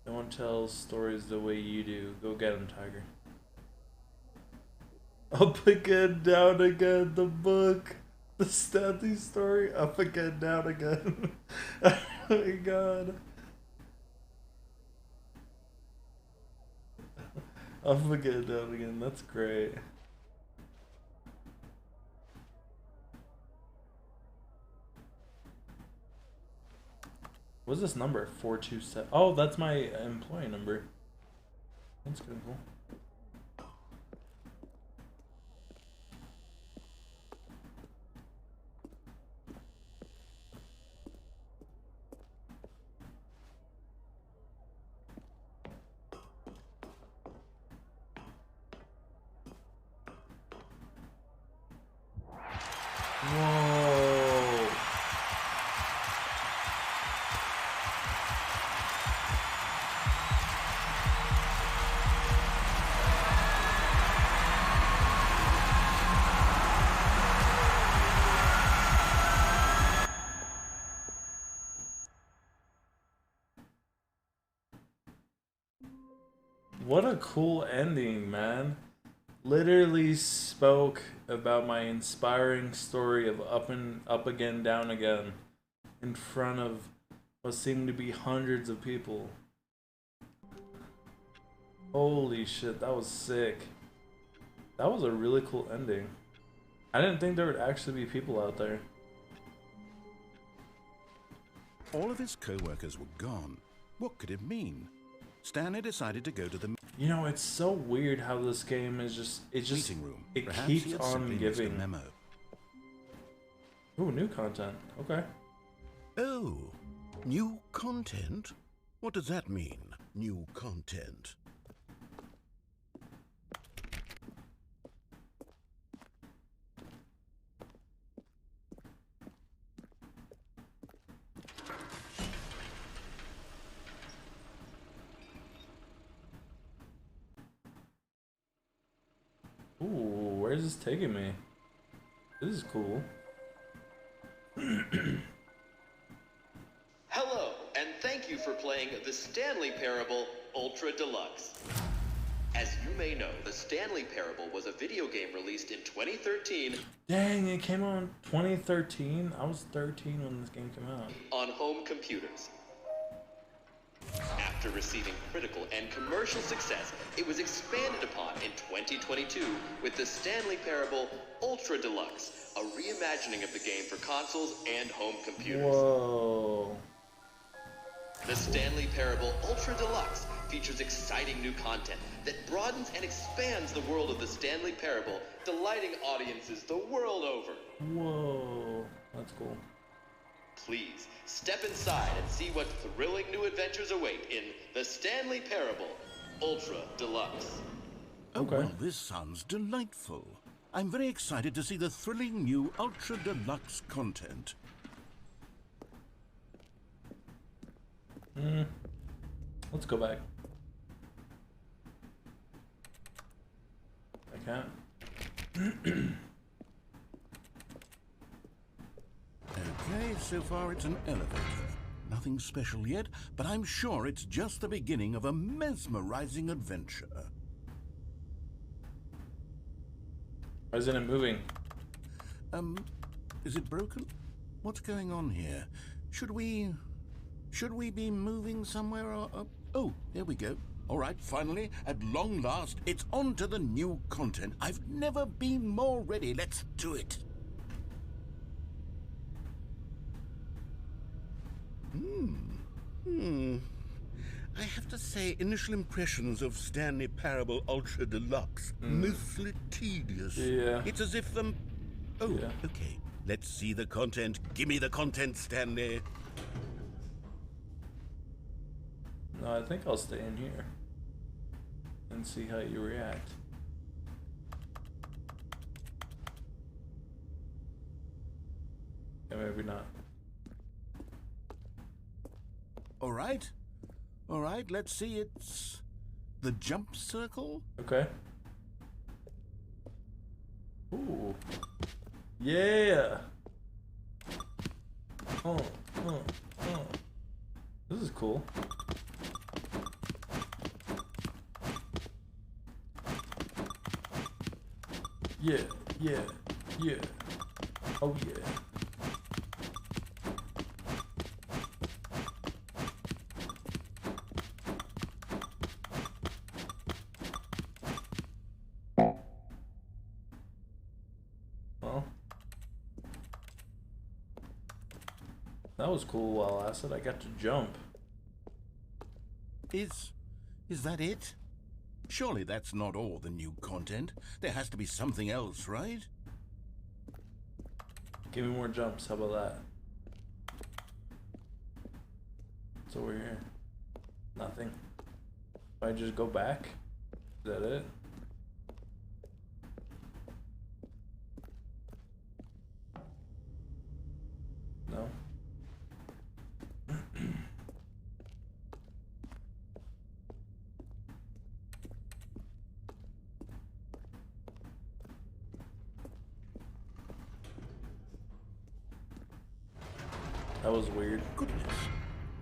No one tells stories the way you do. Go get him, Tiger. Up again, down again, the book. The Stanley story. Up again, down again. Oh my god. Up again, down again. That's great. What's this number? 427. Oh, that's my employee number. That's kind of cool. What a cool ending, man. Literally spoke about my inspiring story of up again, down again in front of what seemed to be hundreds of people. Holy shit, that was sick. That was a really cool ending. I didn't think there would actually be people out there. All of his co-workers were gone. What could it mean? Stanley decided to go to the You know, it's so weird how this game is meeting room. it Perhaps keeps he had on simply missed a giving. memo. Ooh, new content. Okay. Oh, new content? What does that mean, new content? Ooh, where's this taking me? This is cool. Hello, and thank you for playing the Stanley Parable Ultra Deluxe. As you may know, the Stanley Parable was a video game released in 2013 Dang, it came out in 2013? I was 13 when this game came out. on home computers. After receiving critical and commercial success, it was expanded upon in 2022 with the Stanley Parable Ultra Deluxe, a reimagining of the game for consoles and home computers. Whoa. The Stanley Parable Ultra Deluxe features exciting new content that broadens and expands the world of the Stanley Parable, delighting audiences the world over. Whoa. That's cool. Please, step inside and see what thrilling new adventures await in the Stanley Parable Ultra Deluxe. Okay. Oh, well, this sounds delightful. I'm very excited to see the thrilling new Ultra Deluxe content. Let's go back. I can't. Okay, so far it's an elevator. Nothing special yet, but I'm sure it's just the beginning of a mesmerizing adventure. Why isn't it moving? Is it broken? What's going on here? Should we be moving somewhere or... oh, there we go. All right, finally, at long last, it's on to the new content. I've never been more ready. Let's do it. I have to say, initial impressions of Stanley Parable Ultra Deluxe, mostly tedious. Yeah. It's as if oh, Yeah. okay. Let's see the content. Give me the content, Stanley. No, I think I'll stay in here and see how you react. Yeah, maybe not. All right. All right, let's see. It's the jump circle. Okay. Ooh. Yeah. Oh. This is cool. Yeah. Oh yeah. Well, that was cool while I said I got to jump. Is that it? Surely that's not all the new content. There has to be something else, right? Give me more jumps, how about that? What's over here? Nothing. If I just go back? Is that it? No? That was weird. Goodness.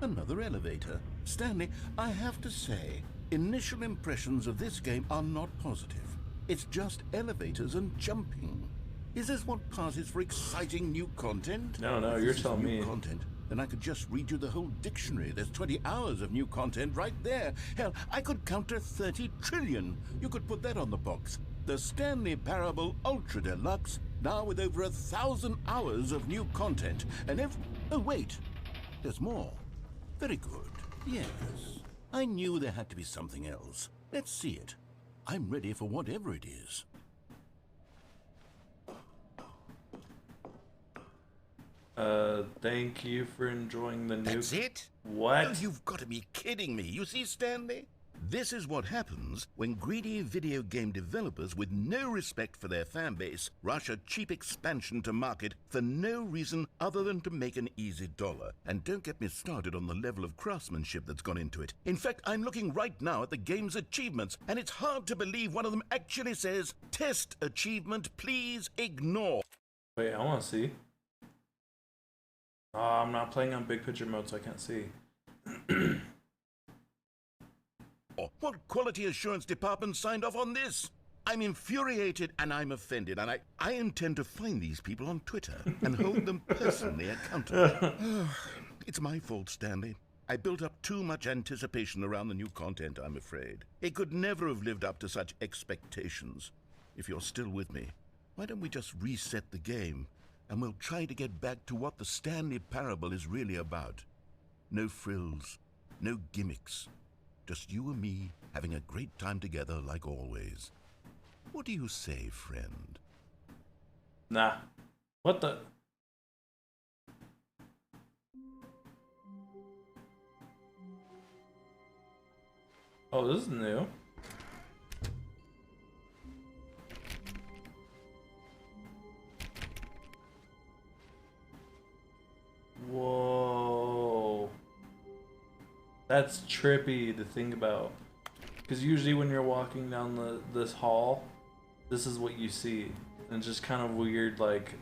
Another elevator. Stanley, I have to say, Initial impressions of this game are not positive. It's just elevators and jumping. Is this what passes for exciting new content? No, If you're this is telling new me. content, then I could just read you the whole dictionary. There's 20 hours of new content right there. Hell, I could count to 30 trillion. You could put that on the box. The Stanley Parable Ultra Deluxe, now with over 1,000 hours of new content. And oh, wait. There's more. Very good. Yes. I knew there had to be something else. Let's see it. I'm ready for whatever it is. Thank you for enjoying the new... That's it? What? Oh, you've got to be kidding me. You see, Stanley? This is what happens when greedy video game developers with no respect for their fan base rush a cheap expansion to market for no reason other than to make an easy dollar. And don't get me started on the level of craftsmanship that's gone into it. In fact, I'm looking right now at the game's achievements, and it's hard to believe one of them actually says, "Test achievement, please ignore." Wait, I want to see. I'm not playing on big picture mode, so I can't see. What quality assurance department signed off on this? I'm infuriated and I'm offended, and I intend to find these people on Twitter and hold them personally accountable. It's my fault, Stanley. I built up too much anticipation around the new content, I'm afraid. It could never have lived up to such expectations. If you're still with me, why don't we just reset the game, and we'll try to get back to what the Stanley Parable is really about. No frills, no gimmicks. Just you and me having a great time together like always. What do you say, friend? Nah. What the... Oh, this is new. Whoa. That's trippy to think about. Because usually when you're walking down this hall, this is what you see. And it's just kind of weird, like,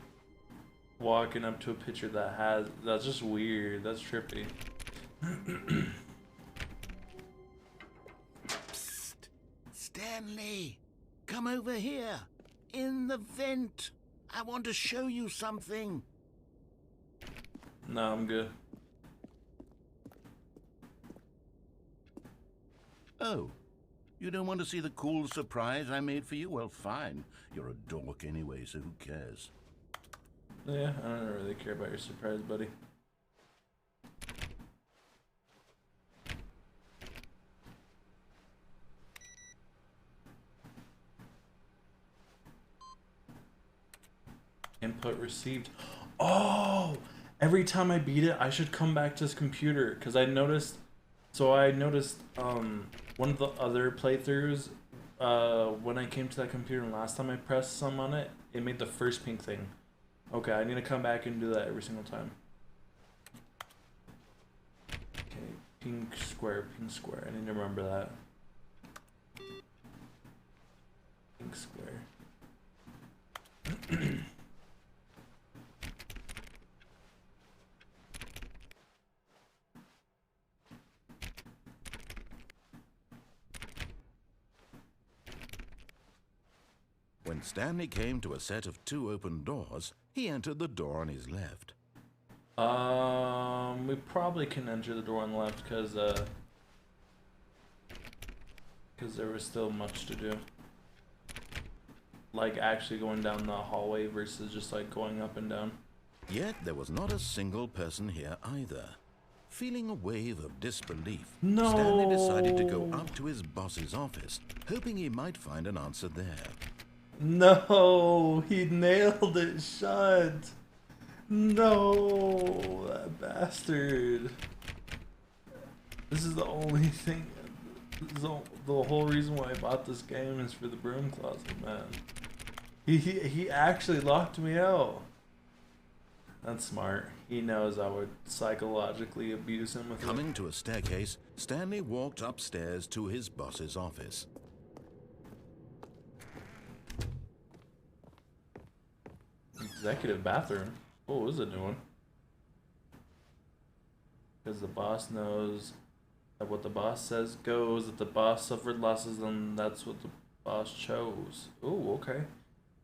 walking up to a picture that has... That's just weird. That's trippy. Psst. Stanley, come over here. In the vent. I want to show you something. No, I'm good. Oh, you don't want to see the cool surprise I made for you? Well, fine. You're a dork anyway, so who cares? Yeah, I don't really care about your surprise, buddy. Input received. Oh! Every time I beat it, I should come back to this computer, because I noticed... So I noticed one of the other playthroughs, when I came to that computer and last time I pressed some on it, it made the first pink thing. Okay, I need to come back and do that every single time. Okay, pink square, pink square. I need to remember that. Pink square. When Stanley came to a set of 2 open doors, he entered the door on his left. We probably can enter the door on the left because there was still much to do. Like actually going down the hallway versus just like going up and down. Yet there was not a single person here either. Feeling a wave of disbelief, No. Stanley decided to go up to his boss's office, hoping he might find an answer there. No, he nailed it shut. No, that bastard. This is the only thing. The whole reason why I bought this game is for the broom closet, man. He actually locked me out. That's smart. He knows I would psychologically abuse him with Coming to a staircase, Stanley walked upstairs to his boss's office. Executive bathroom. Oh, this is a new one. Because the boss knows That what the boss says goes. If the boss suffered losses, then that's what the boss chose. Ooh, okay.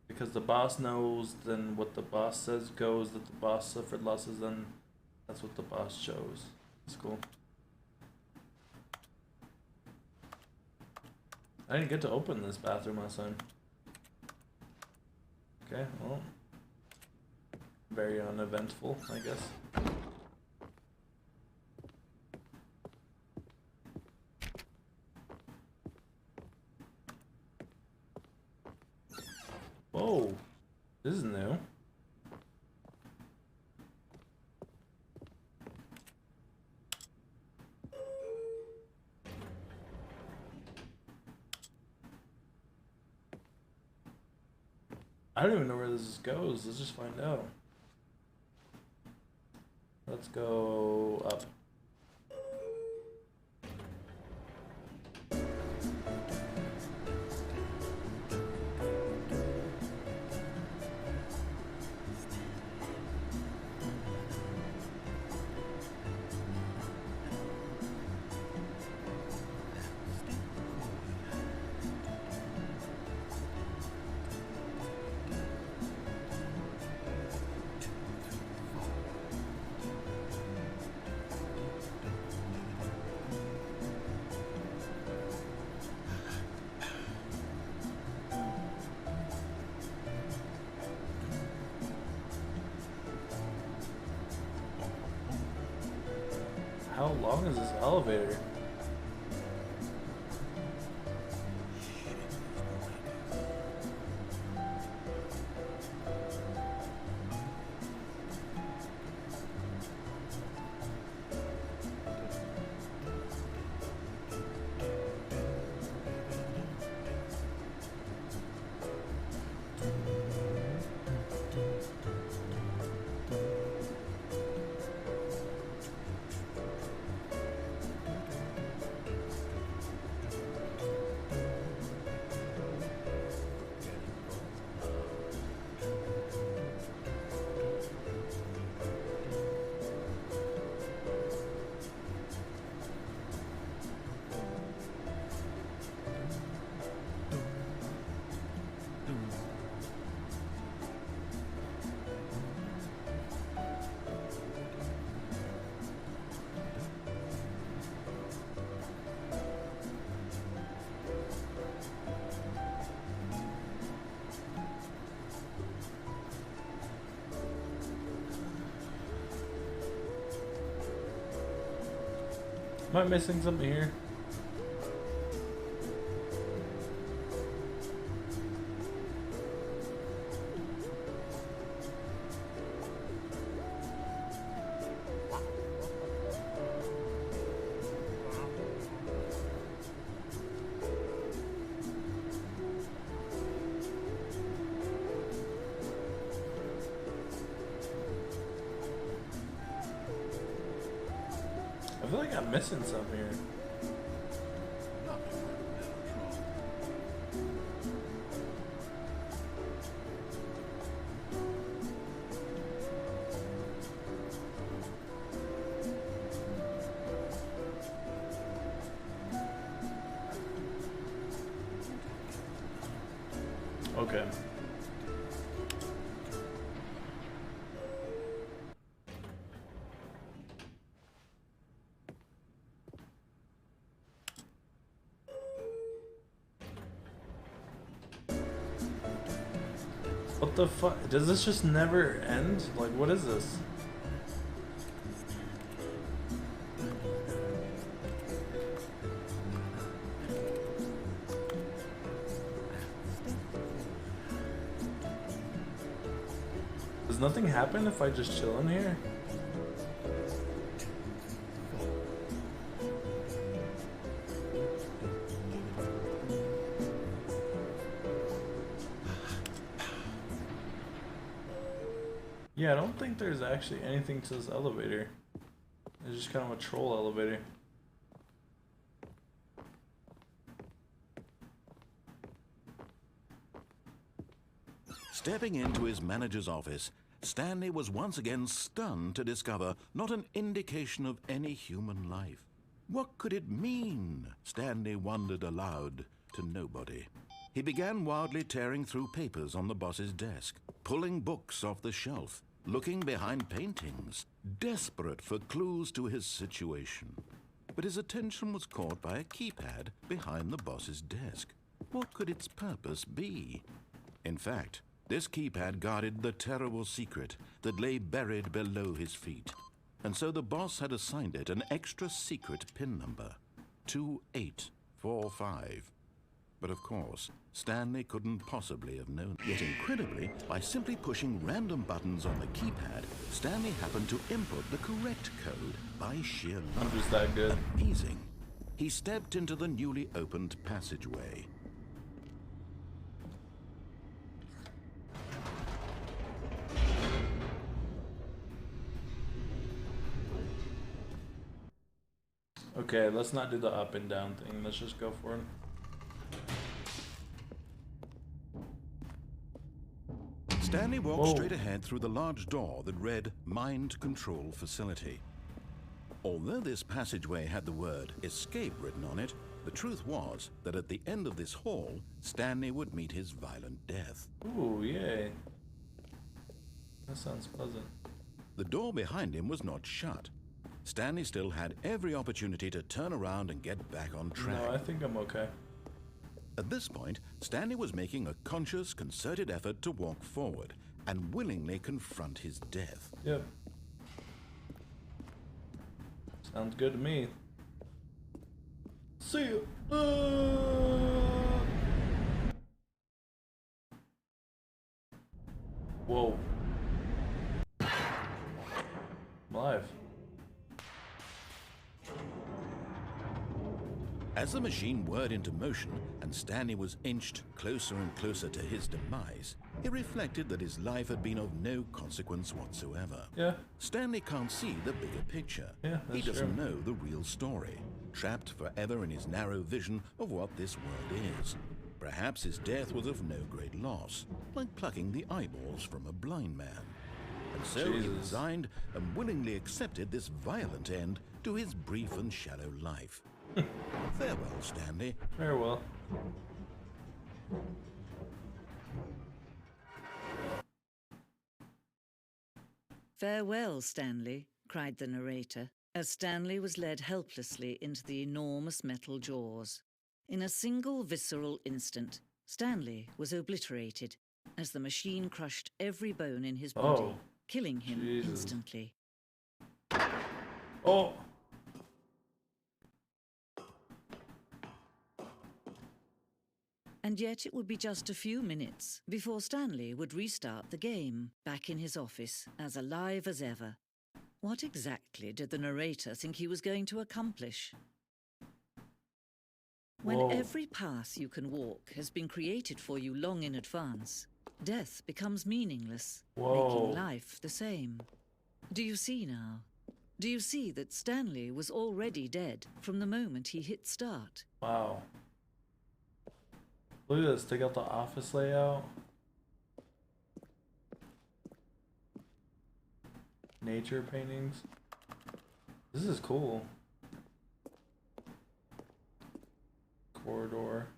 Because the boss knows, then what the boss says goes. That the boss suffered losses, then that's what the boss chose. That's cool. I didn't get to open this bathroom last time. Okay, well. Very uneventful, I guess. Whoa, this is new. I don't even know where this goes. Let's just find out. Let's go up. How long is this elevator? Am I missing something here? I feel like I'm missing some here. Okay. What the fuck? Does this just never end? Like, what is this? Does nothing happen if I just chill in here? Yeah, I don't think there's actually anything to this elevator. It's just kind of a troll elevator. Stepping into his manager's office, Stanley was once again stunned to discover not an indication of any human life. What could it mean? Stanley wondered aloud to nobody. He began wildly tearing through papers on the boss's desk, pulling books off the shelf, looking behind paintings, desperate for clues to his situation. But his attention was caught by a keypad behind the boss's desk. What could its purpose be? In fact, this keypad guarded the terrible secret that lay buried below his feet. And so the boss had assigned it an extra secret PIN number, 2845. But of course, Stanley couldn't possibly have known. Yet incredibly, by simply pushing random buttons on the keypad, Stanley happened to input the correct code by sheer luck. I'm just that good. Amazing. He stepped into the newly opened passageway. Okay, let's not do the up and down thing. Let's just go for it. Stanley walked Whoa. straight ahead through the large door that read Mind Control Facility. Although this passageway had the word escape written on it, the truth was that at the end of this hall, Stanley would meet his violent death. Ooh, yay. That sounds pleasant. The door behind him was not shut. Stanley still had every opportunity to turn around and get back on track. No, I think I'm okay. At this point, Stanley was making a conscious, concerted effort to walk forward and willingly confront his death. Yep. Sounds good to me. See you. Whoa. I'm alive. As the machine whirred into motion and Stanley was inched closer and closer to his demise, he reflected that his life had been of no consequence whatsoever. Yeah. Stanley can't see the bigger picture. Yeah, he that's doesn't true. know the real story, trapped forever in his narrow vision of what this world is. Perhaps his death was of no great loss, like plucking the eyeballs from a blind man. And so he Jesus. resigned and willingly accepted this violent end to his brief and shallow life. Farewell, Stanley. Farewell. "Farewell, Stanley," cried the narrator, as Stanley was led helplessly into the enormous metal jaws. In a single visceral instant, Stanley was obliterated as the machine crushed every bone in his body, Oh. killing him Jesus. instantly. Oh! And yet it would be just a few minutes before Stanley would restart the game, back in his office, as alive as ever. What exactly did the narrator think he was going to accomplish? When Whoa. every path you can walk has been created for you long in advance, death becomes meaningless, Whoa. making life the same. Do you see now? Do you see that Stanley was already dead from the moment he hit start? Wow. Look at this. Take out the office layout. Nature paintings. This is cool. Corridor.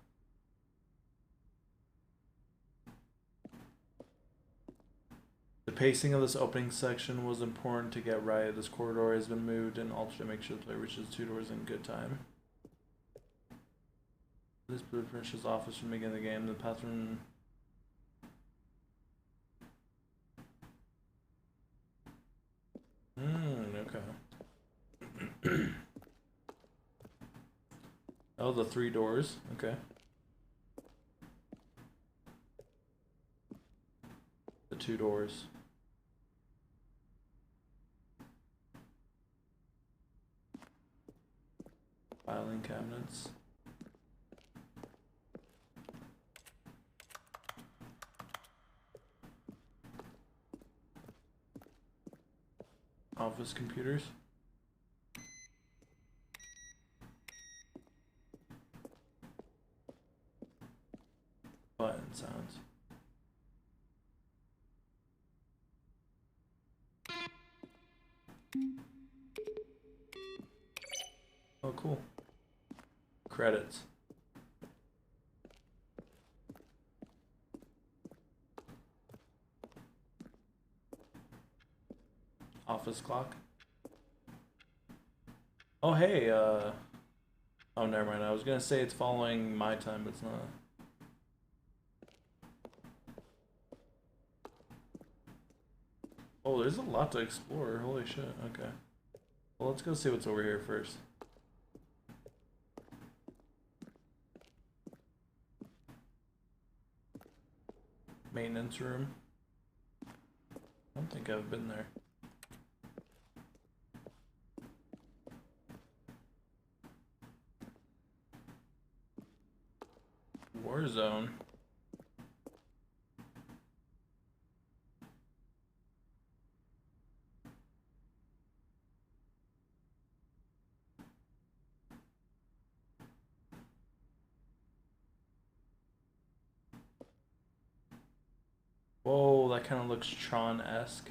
The pacing of this opening section was important to get right. This corridor has been moved and altered to make sure the player reaches 2 doors in good time. This blueprint shows office from the beginning of the game. The path from... okay. Oh, the 3 doors. Okay. The 2 doors. Filing cabinets. Office computers. Button sounds. Oh, cool. Credits. Office clock. Oh, hey, oh, never mind. I was gonna say it's following my time, but it's not. Oh, there's a lot to explore. Holy shit. Okay. Well, let's go see what's over here first. Maintenance room. I don't think I've been there. Warzone. Whoa, that kind of looks Tron-esque.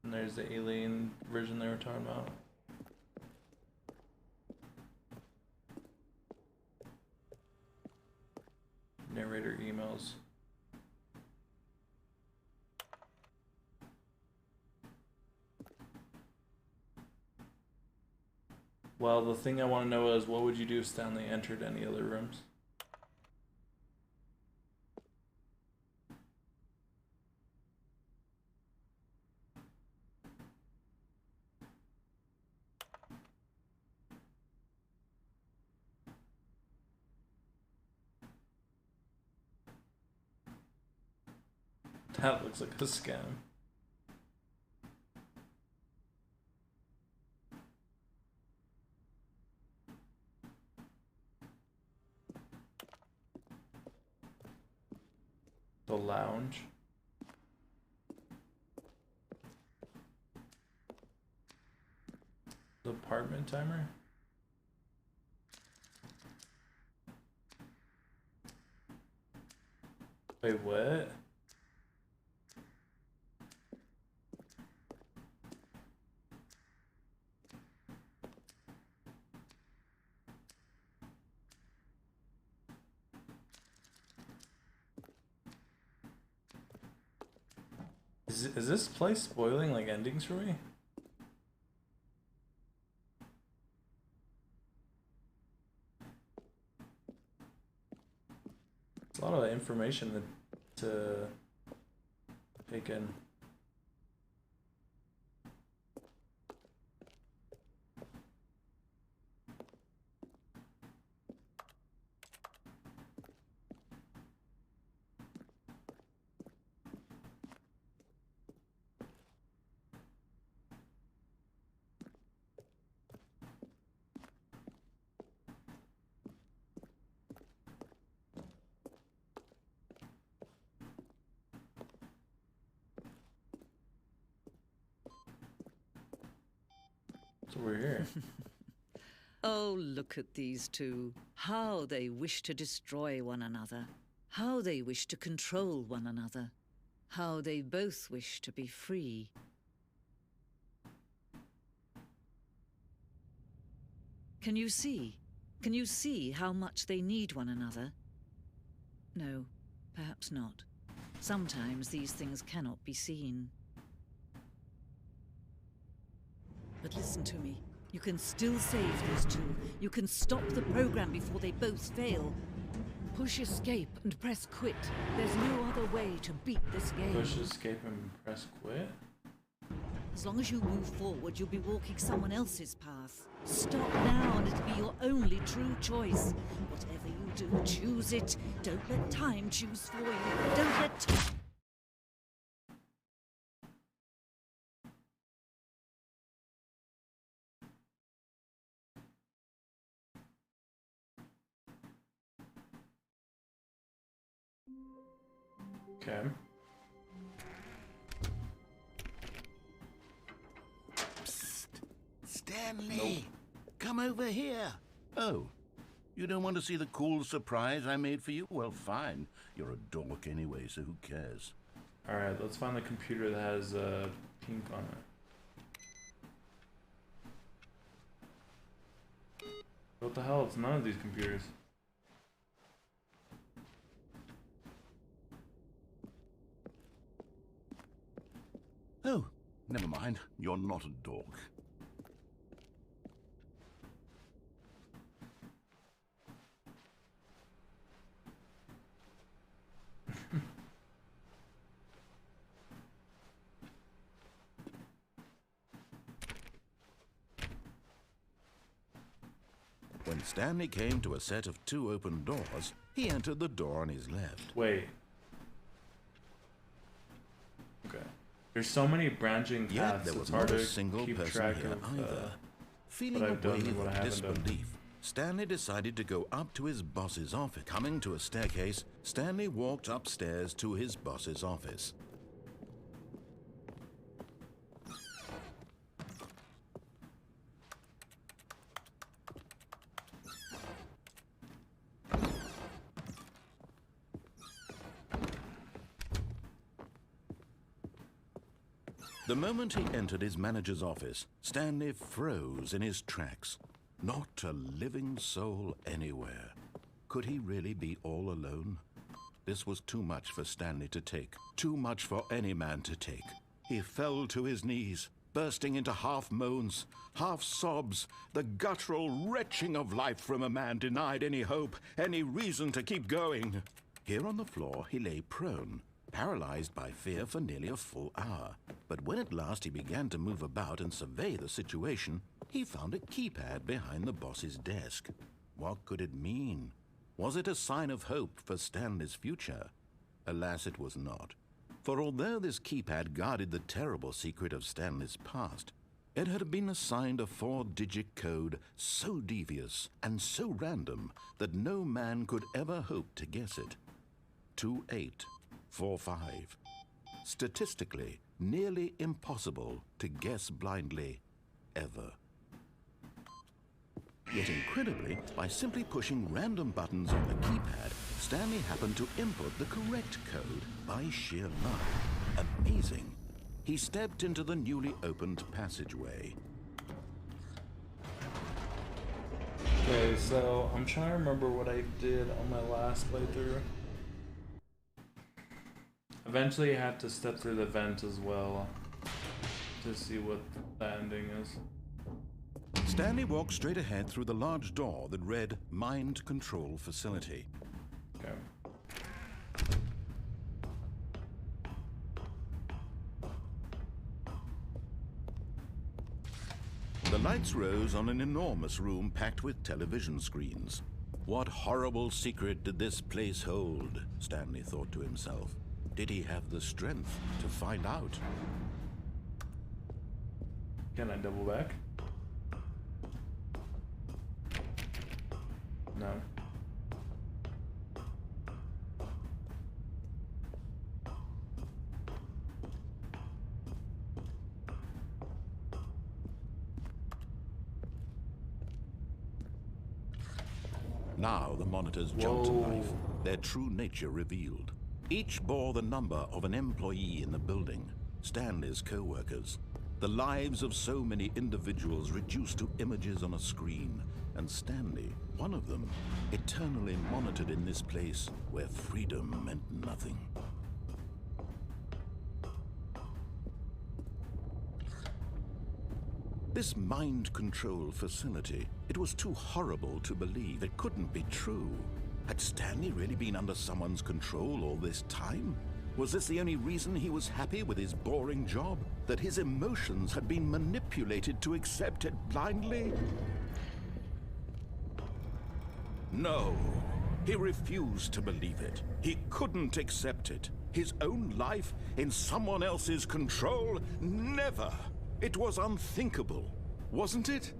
And there's the alien version they were talking about. Narrator emails. Well, the thing I want to know is, what would you do if Stanley entered any other rooms? That looks like a scam. The lounge. The apartment timer. Wait, what? Is this place spoiling like endings for me? It's a lot of information to take in. So we're here. Oh, look at these two. How they wish to destroy one another. How they wish to control one another. How they both wish to be free. Can you see? Can you see how much they need one another? No, perhaps not. Sometimes these things cannot be seen. But listen to me. You can still save these two. You can stop the program before they both fail. Push escape and press quit. There's no other way to beat this game. Push escape and press quit? As long as you move forward, you'll be walking someone else's path. Stop now and it'll be your only true choice. Whatever you do, choose it. Don't let time choose for you. Don't let... Okay. Psst. Stanley, Nope. come over here. Oh, you don't want to see the cool surprise I made for you? Well, fine. You're a dork anyway, so who cares? Alright, let's find the computer that has pink on it. What the hell? It's none of these computers. Oh, never mind. You're not a dog. When Stanley came to a set of 2 open doors, he entered the door on his left. Wait. Okay. There's so many branching Yet paths. there It's was hard not a to single keep person track here of either. Feeling what a I've done wave and what I of haven't done. disbelief, Stanley decided to go up to his boss's office. Coming to a staircase, Stanley walked upstairs to his boss's office. The moment he entered his manager's office, Stanley froze in his tracks. Not a living soul anywhere. Could he really be all alone? This was too much for Stanley to take, too much for any man to take. He fell to his knees, bursting into half moans, half sobs, the guttural retching of life from a man denied any hope, any reason to keep going. Here on the floor, he lay prone, paralyzed by fear for nearly a full hour. But when at last he began to move about and survey the situation, he found a keypad behind the boss's desk. What could it mean? Was it a sign of hope for Stanley's future? Alas, it was not. For although this keypad guarded the terrible secret of Stanley's past, it had been assigned a 4-digit code so devious and so random that no man could ever hope to guess it. 2845. Statistically, nearly impossible to guess blindly, ever. Yet incredibly, by simply pushing random buttons on the keypad, Stanley happened to input the correct code by sheer luck. Amazing. He stepped into the newly opened passageway. Okay, so I'm trying to remember what I did on my last playthrough. Eventually I had to step through the vent as well to see what the ending is. Stanley walked straight ahead through the large door that read Mind Control Facility. Okay. The lights rose on an enormous room packed with television screens. What horrible secret did this place hold? Stanley thought to himself. Did he have the strength to find out? Can I double back? No. Now the monitors jumped to Whoa. life, their true nature revealed. Each bore the number of an employee in the building, Stanley's co-workers. The lives of so many individuals reduced to images on a screen, and Stanley, one of them, eternally monitored in this place where freedom meant nothing. This mind control facility, it was too horrible to believe. It couldn't be true. Had Stanley really been under someone's control all this time? Was this the only reason he was happy with his boring job? That his emotions had been manipulated to accept it blindly? No, he refused to believe it. He couldn't accept it. His own life in someone else's control? Never! It was unthinkable, wasn't it?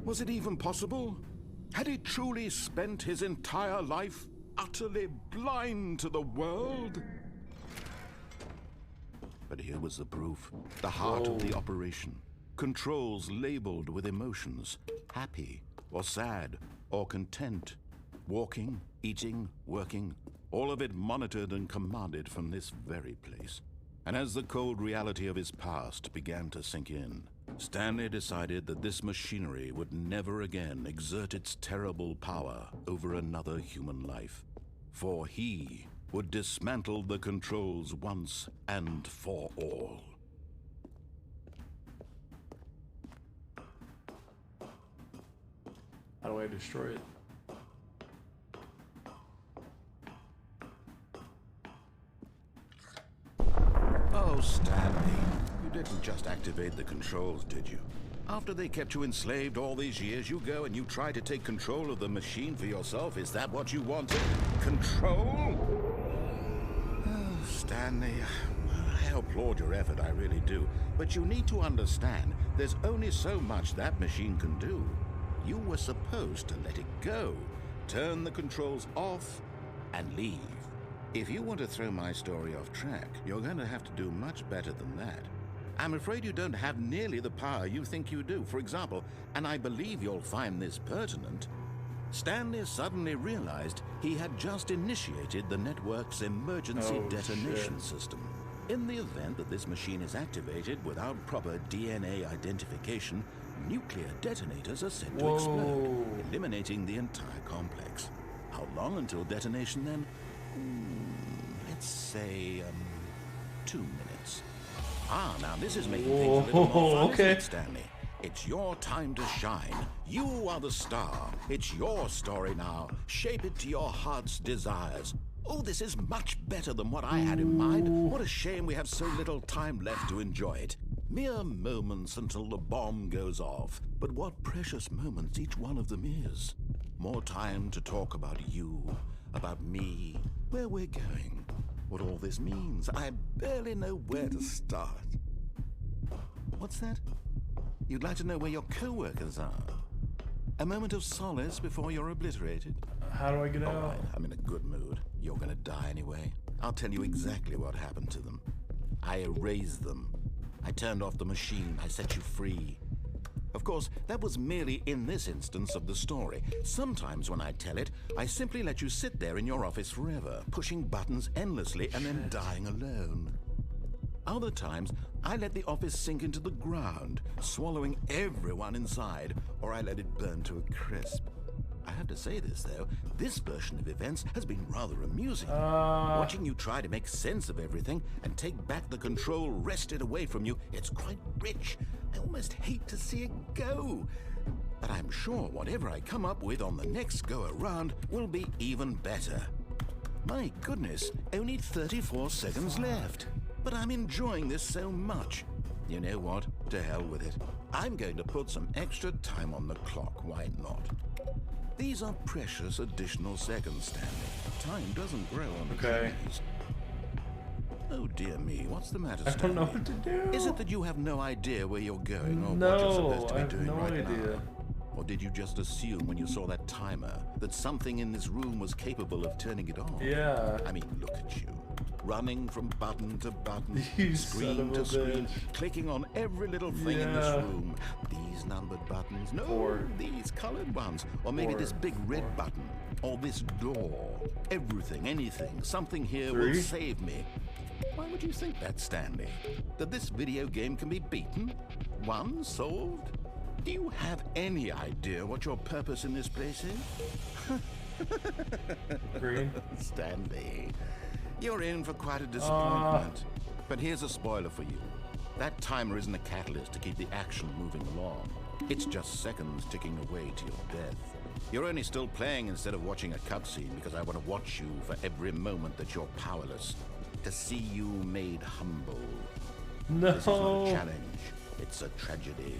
Was it even possible? Had he truly spent his entire life utterly blind to the world? But here was the proof, the heart of the operation. Controls labeled with emotions, happy or sad or content. Walking, eating, working, all of it monitored and commanded from this very place. And as the cold reality of his past began to sink in, Stanley decided that this machinery would never again exert its terrible power over another human life, for he would dismantle the controls once and for all. How do I destroy it? Oh, Stanley, you didn't just activate the controls, did you? After they kept you enslaved all these years, you go and you try to take control of the machine for yourself? Is that what you wanted? Control? Oh, Stanley, I applaud your effort, I really do. But you need to understand, there's only so much that machine can do. You were supposed to let it go, turn the controls off, and leave. If you want to throw my story off track, you're going to have to do much better than that. I'm afraid you don't have nearly the power you think you do. For example, and I believe you'll find this pertinent, Stanley suddenly realized he had just initiated the network's emergency detonation system. In the event that this machine is activated without proper DNA identification, nuclear detonators are set to explode, eliminating the entire complex. How long until detonation then? Let's say, 2 minutes. Now this is making things a little more fun, isn't it, Stanley? It's your time to shine. You are the star. It's your story now. Shape it to your heart's desires. Oh, this is much better than what I had in mind. What a shame we have so little time left to enjoy it. Mere moments until the bomb goes off. But what precious moments each one of them is. More time to talk about you, about me, where we're going, what all this means. I barely know where to start. What's that? You'd like to know where your co-workers are? A moment of solace before you're obliterated? How do I get out? All right, I'm in a good mood. You're gonna die anyway. I'll tell you exactly what happened to them. I erased them. I turned off the machine. I set you free. Of course, that was merely in this instance of the story. Sometimes when I tell it, I simply let you sit there in your office forever, pushing buttons endlessly and then dying alone. Other times, I let the office sink into the ground, swallowing everyone inside, or I let it burn to a crisp. I have to say this, though, this version of events has been rather amusing. Watching you try to make sense of everything and take back the control wrested away from you, it's quite rich. I almost hate to see it go. But I'm sure whatever I come up with on the next go-around will be even better. My goodness, only 34 seconds left. But I'm enjoying this so much. You know what? To hell with it. I'm going to put some extra time on the clock, why not? These are precious additional seconds, Stanley. Time doesn't grow on trees. Oh dear me, what's the matter, Stanley? I don't know what to do. Is it that you have no idea where you're going or No, what you're supposed to I be have doing no right idea. now? Or did you just assume when you saw that timer that something in this room was capable of turning it on? Yeah. I mean, look at you. Running from button to button, You screen son of to a screen, bitch. clicking on every little thing in this Yeah. room. These numbered buttons, no, Four. these colored ones. Or maybe Four. this big red Four. button. Or this door. Everything, anything, something here will Three. save me. Why would you think that, Stanley? That this video game can be beaten? Won? Solved? Do you have any idea what your purpose in this place is? Green. Stanley, you're in for quite a disappointment. But here's a spoiler for you. That timer isn't a catalyst to keep the action moving along. It's just seconds ticking away to your death. You're only still playing instead of watching a cutscene because I want to watch you for every moment that you're powerless. To see you made humble. No. This is not a challenge. It's a tragedy.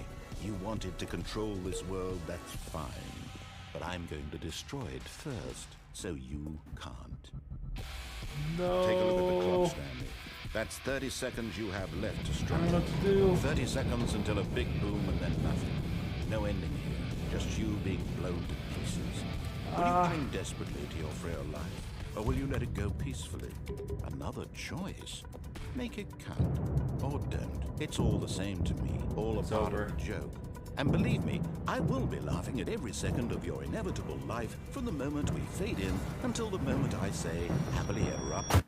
You wanted to control this world, that's fine. But I'm going to destroy it first, so you can't. No. Take a look at the clock, Stanley. That's 30 seconds you have left to I struggle. don't know what to do. 30 seconds until a big boom and then nothing. No ending here, just you being blown to pieces. Will you cling desperately to your frail life, or will you let it go peacefully? Another choice. Make it count, or don't. It's all the same to me, all a part over. of the joke. And believe me, I will be laughing at every second of your inevitable life from the moment we fade in until the moment I say, happily ever after.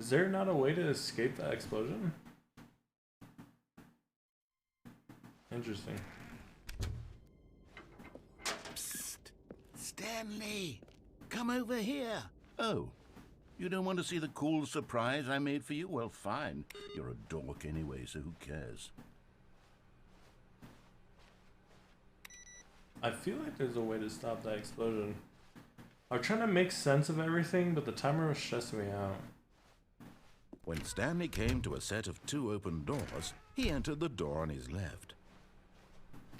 Is there not a way to escape that explosion? Interesting. Psst! Stanley! Come over here! Oh, you don't want to see the cool surprise I made for you? Well, fine. You're a dork anyway, so who cares? I feel like there's a way to stop that explosion. I'm trying to make sense of everything, but the timer was stressing me out. When Stanley came to a set of 2 open doors, he entered the door on his left.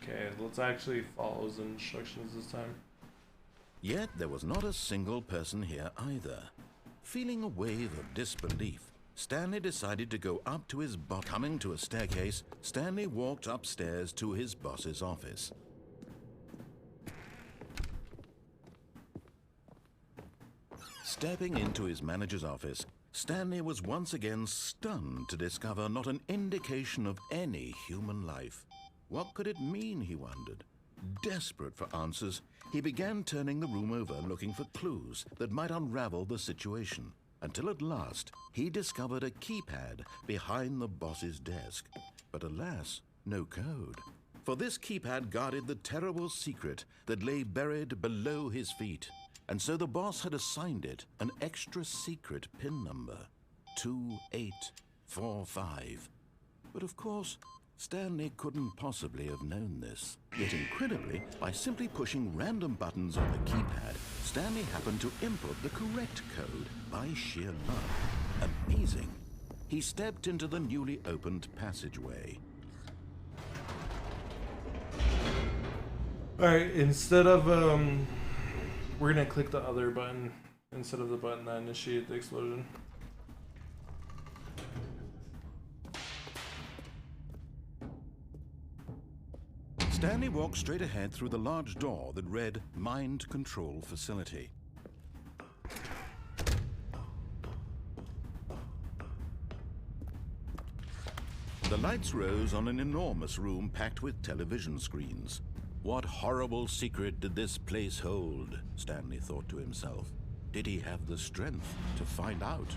Okay, let's actually follow the instructions this time. Yet there was not a single person here either. Feeling a wave of disbelief, Stanley decided to go up to his boss. Coming to a staircase, Stanley walked upstairs to his boss's office. Stepping into his manager's office, Stanley was once again stunned to discover not an indication of any human life. What could it mean, he wondered. Desperate for answers, he began turning the room over looking for clues that might unravel the situation, until at last he discovered a keypad behind the boss's desk. But alas, no code. For this keypad guarded the terrible secret that lay buried below his feet. And so the boss had assigned it an extra secret PIN number, 2845. But of course, Stanley couldn't possibly have known this. Yet incredibly, by simply pushing random buttons on the keypad, Stanley happened to input the correct code by sheer luck. Amazing. He stepped into the newly opened passageway. Alright, instead of, we're gonna click the other button instead of the button that initiated the explosion. Stanley walked straight ahead through the large door that read Mind Control Facility. The lights rose on an enormous room packed with television screens. What horrible secret did this place hold? Stanley thought to himself. Did he have the strength to find out?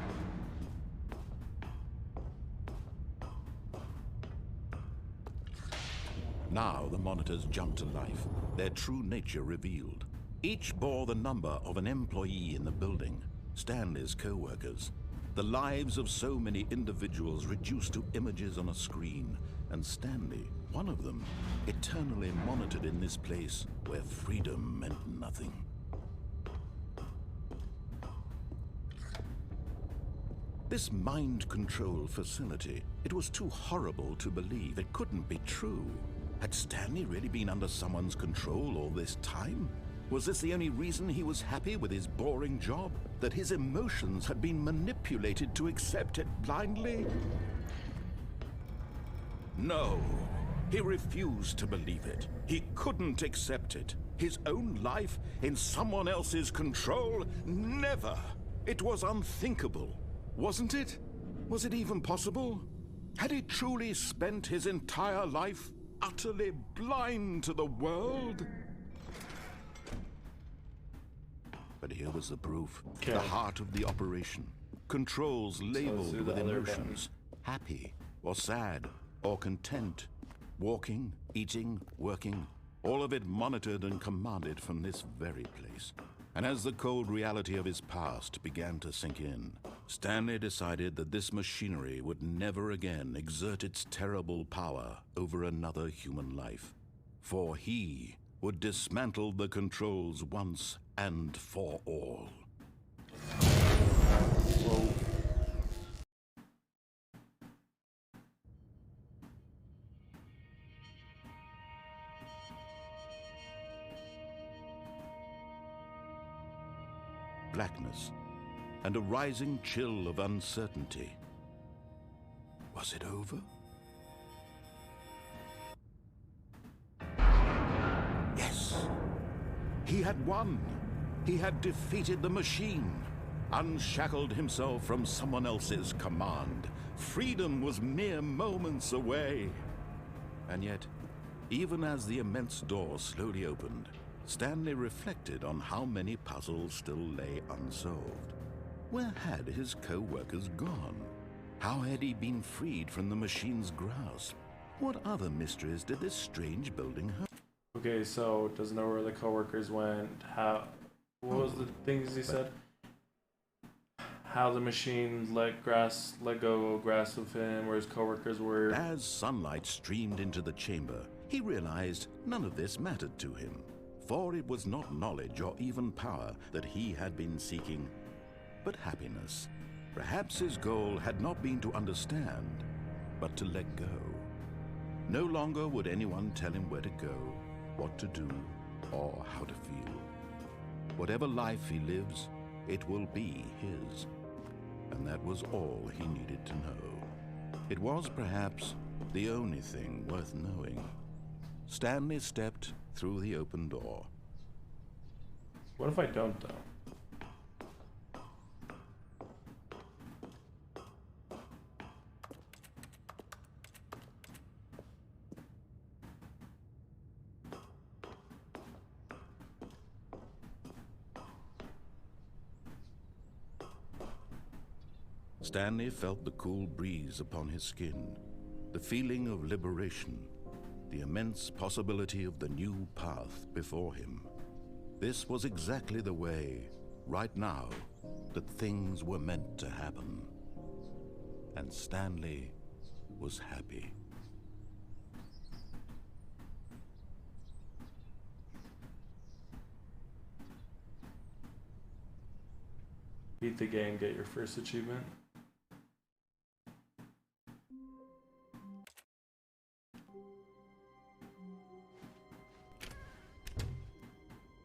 Now the monitors jumped to life, their true nature revealed. Each bore the number of an employee in the building, Stanley's co-workers. The lives of so many individuals reduced to images on a screen, and Stanley, one of them, eternally monitored in this place where freedom meant nothing. This mind control facility, it was too horrible to believe. It couldn't be true. Had Stanley really been under someone's control all this time? Was this the only reason he was happy with his boring job? That his emotions had been manipulated to accept it blindly? No, he refused to believe it. He couldn't accept it. His own life in someone else's control? Never! It was unthinkable. Wasn't it? Was it even possible? Had he truly spent his entire life utterly blind to the world? But here was the proof. Okay. The heart of the operation. Controls labeled with emotions. Happy, or sad, or content. Walking, eating, working. All of it monitored and commanded from this very place. And as the cold reality of his past began to sink in, Stanley decided that this machinery would never again exert its terrible power over another human life. For he would dismantle the controls once and for all. Whoa. Blackness and a rising chill of uncertainty. Was it over? Yes! He had won! He had defeated the machine, unshackled himself from someone else's command. Freedom was mere moments away. And yet, even as the immense door slowly opened, Stanley reflected on how many puzzles still lay unsolved. Where had his co-workers gone? How had he been freed from the machine's grasp? What other mysteries did this strange building hold? Okay, so doesn't know where the coworkers went. What was the things he said? How the machine let go of grasp of him, where his coworkers were. As sunlight streamed into the chamber, he realized none of this mattered to him, for it was not knowledge or even power that he had been seeking, but happiness. Perhaps his goal had not been to understand, but to let go. No longer would anyone tell him where to go, what to do, or how to feel. Whatever life he lives, it will be his. And that was all he needed to know. It was perhaps the only thing worth knowing. Stanley stepped through the open door. What if I don't, though? Stanley felt the cool breeze upon his skin, the feeling of liberation, the immense possibility of the new path before him. This was exactly the way, right now, that things were meant to happen. And Stanley was happy. Beat the game, get your first achievement.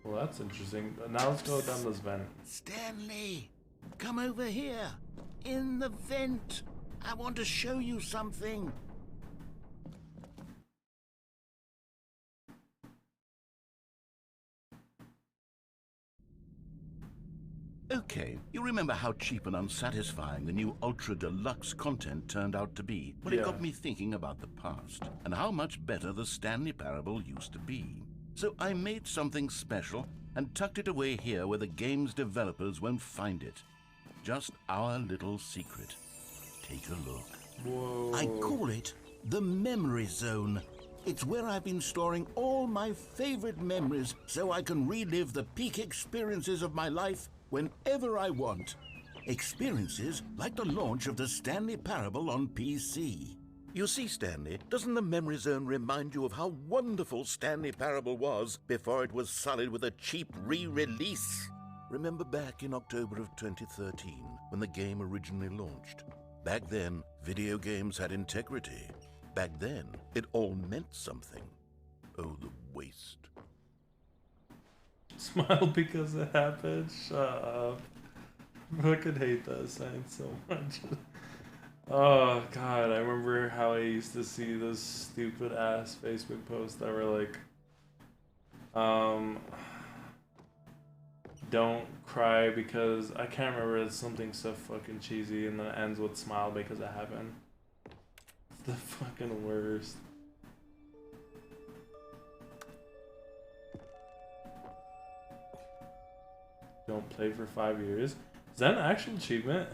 Well, that's interesting. Now let's go down this vent. Stanley, come over here. In the vent. I want to show you something. Okay, you remember how cheap and unsatisfying the new Ultra Deluxe content turned out to be? Well, it got me thinking about the past and how much better the Stanley Parable used to be. So I made something special and tucked it away here where the game's developers won't find it. Just our little secret. Take a look. Whoa. I call it the Memory Zone. It's where I've been storing all my favorite memories so I can relive the peak experiences of my life whenever I want. Experiences like the launch of the Stanley Parable on PC. You see, Stanley, doesn't the Memory Zone remind you of how wonderful Stanley Parable was before it was sullied with a cheap re-release? Remember back in October of 2013, when the game originally launched? Back then, video games had integrity. Back then, it all meant something. Oh, the waste. Smile because it happened? Shut up. I fucking hate that sign so much. Oh god, I remember how I used to see those stupid ass Facebook posts that were like, don't cry because I can't remember, it's something so fucking cheesy and then it ends with smile because it happened. It's the fucking worst. Don't play for 5 years. Is that an actual achievement?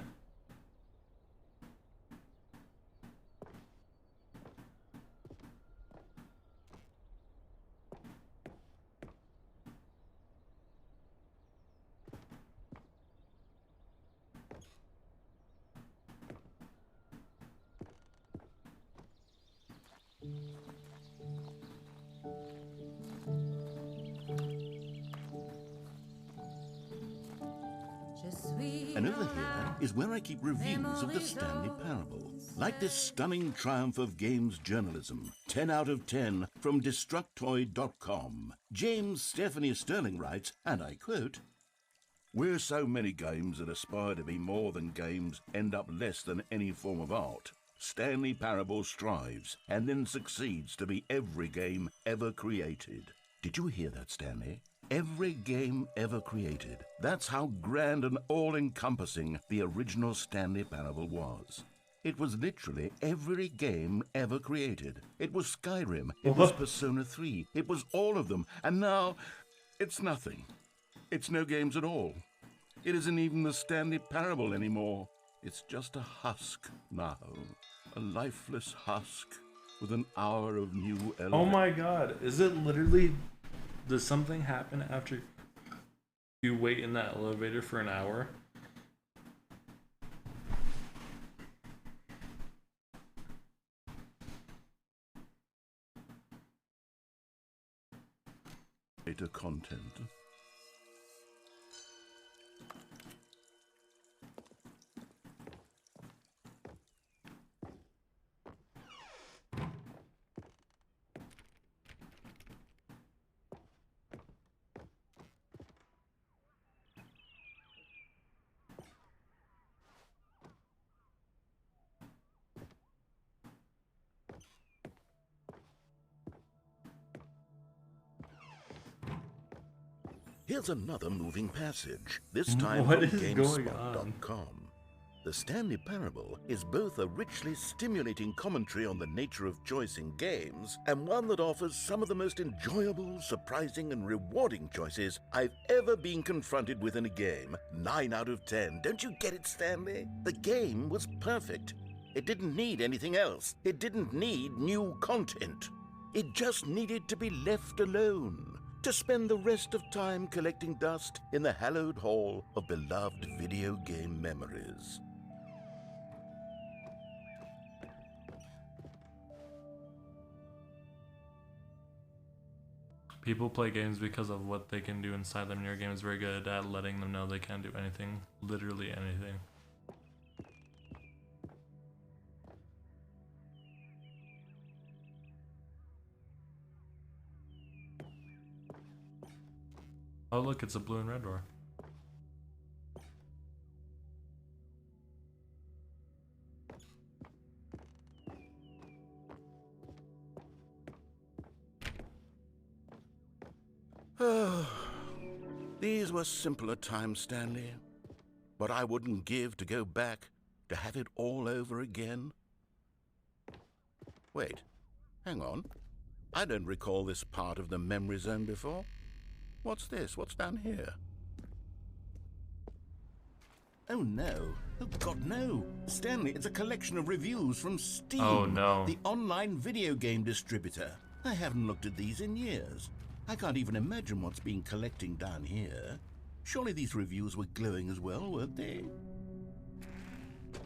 And over here is where I keep reviews of the Stanley Parable. Like this stunning triumph of games journalism, 10 out of 10 from Destructoid.com. James Stephanie Sterling writes, and I quote, "Where so many games that aspire to be more than games end up less than any form of art, Stanley Parable strives and then succeeds to be every game ever created." Did you hear that, Stanley? Every game ever created. That's how grand and all-encompassing the original Stanley Parable was. It was literally every game ever created. It was Skyrim. It was Persona 3. It was all of them. And now, it's nothing. It's no games at all. It isn't even the Stanley Parable anymore. It's just a husk now. A lifeless husk with an hour of new elevation. Oh my god, is it literally... Does something happen after you wait in that elevator for an hour? Data content. Here's another moving passage, this time What from is going on? GameSpot.com. The Stanley Parable is both a richly stimulating commentary on the nature of choice in games, and one that offers some of the most enjoyable, surprising, and rewarding choices I've ever been confronted with in a game. 9 out of 10. Don't you get it, Stanley? The game was perfect. It didn't need anything else. It didn't need new content. It just needed to be left alone, to spend the rest of time collecting dust in the hallowed hall of beloved video game memories. People play games because of what they can do inside them. Your game is very good at letting them know they can't do anything. Literally anything. Oh look, it's a blue and red door. These were simpler times, Stanley. But I wouldn't give to go back to have it all over again. Wait, hang on. I don't recall this part of the memory zone before. What's this? What's down here? Oh no. Oh God, no. Stanley, it's a collection of reviews from Steam. Oh, no. The online video game distributor. I haven't looked at these in years. I can't even imagine what's been collecting down here. Surely these reviews were glowing as well, weren't they?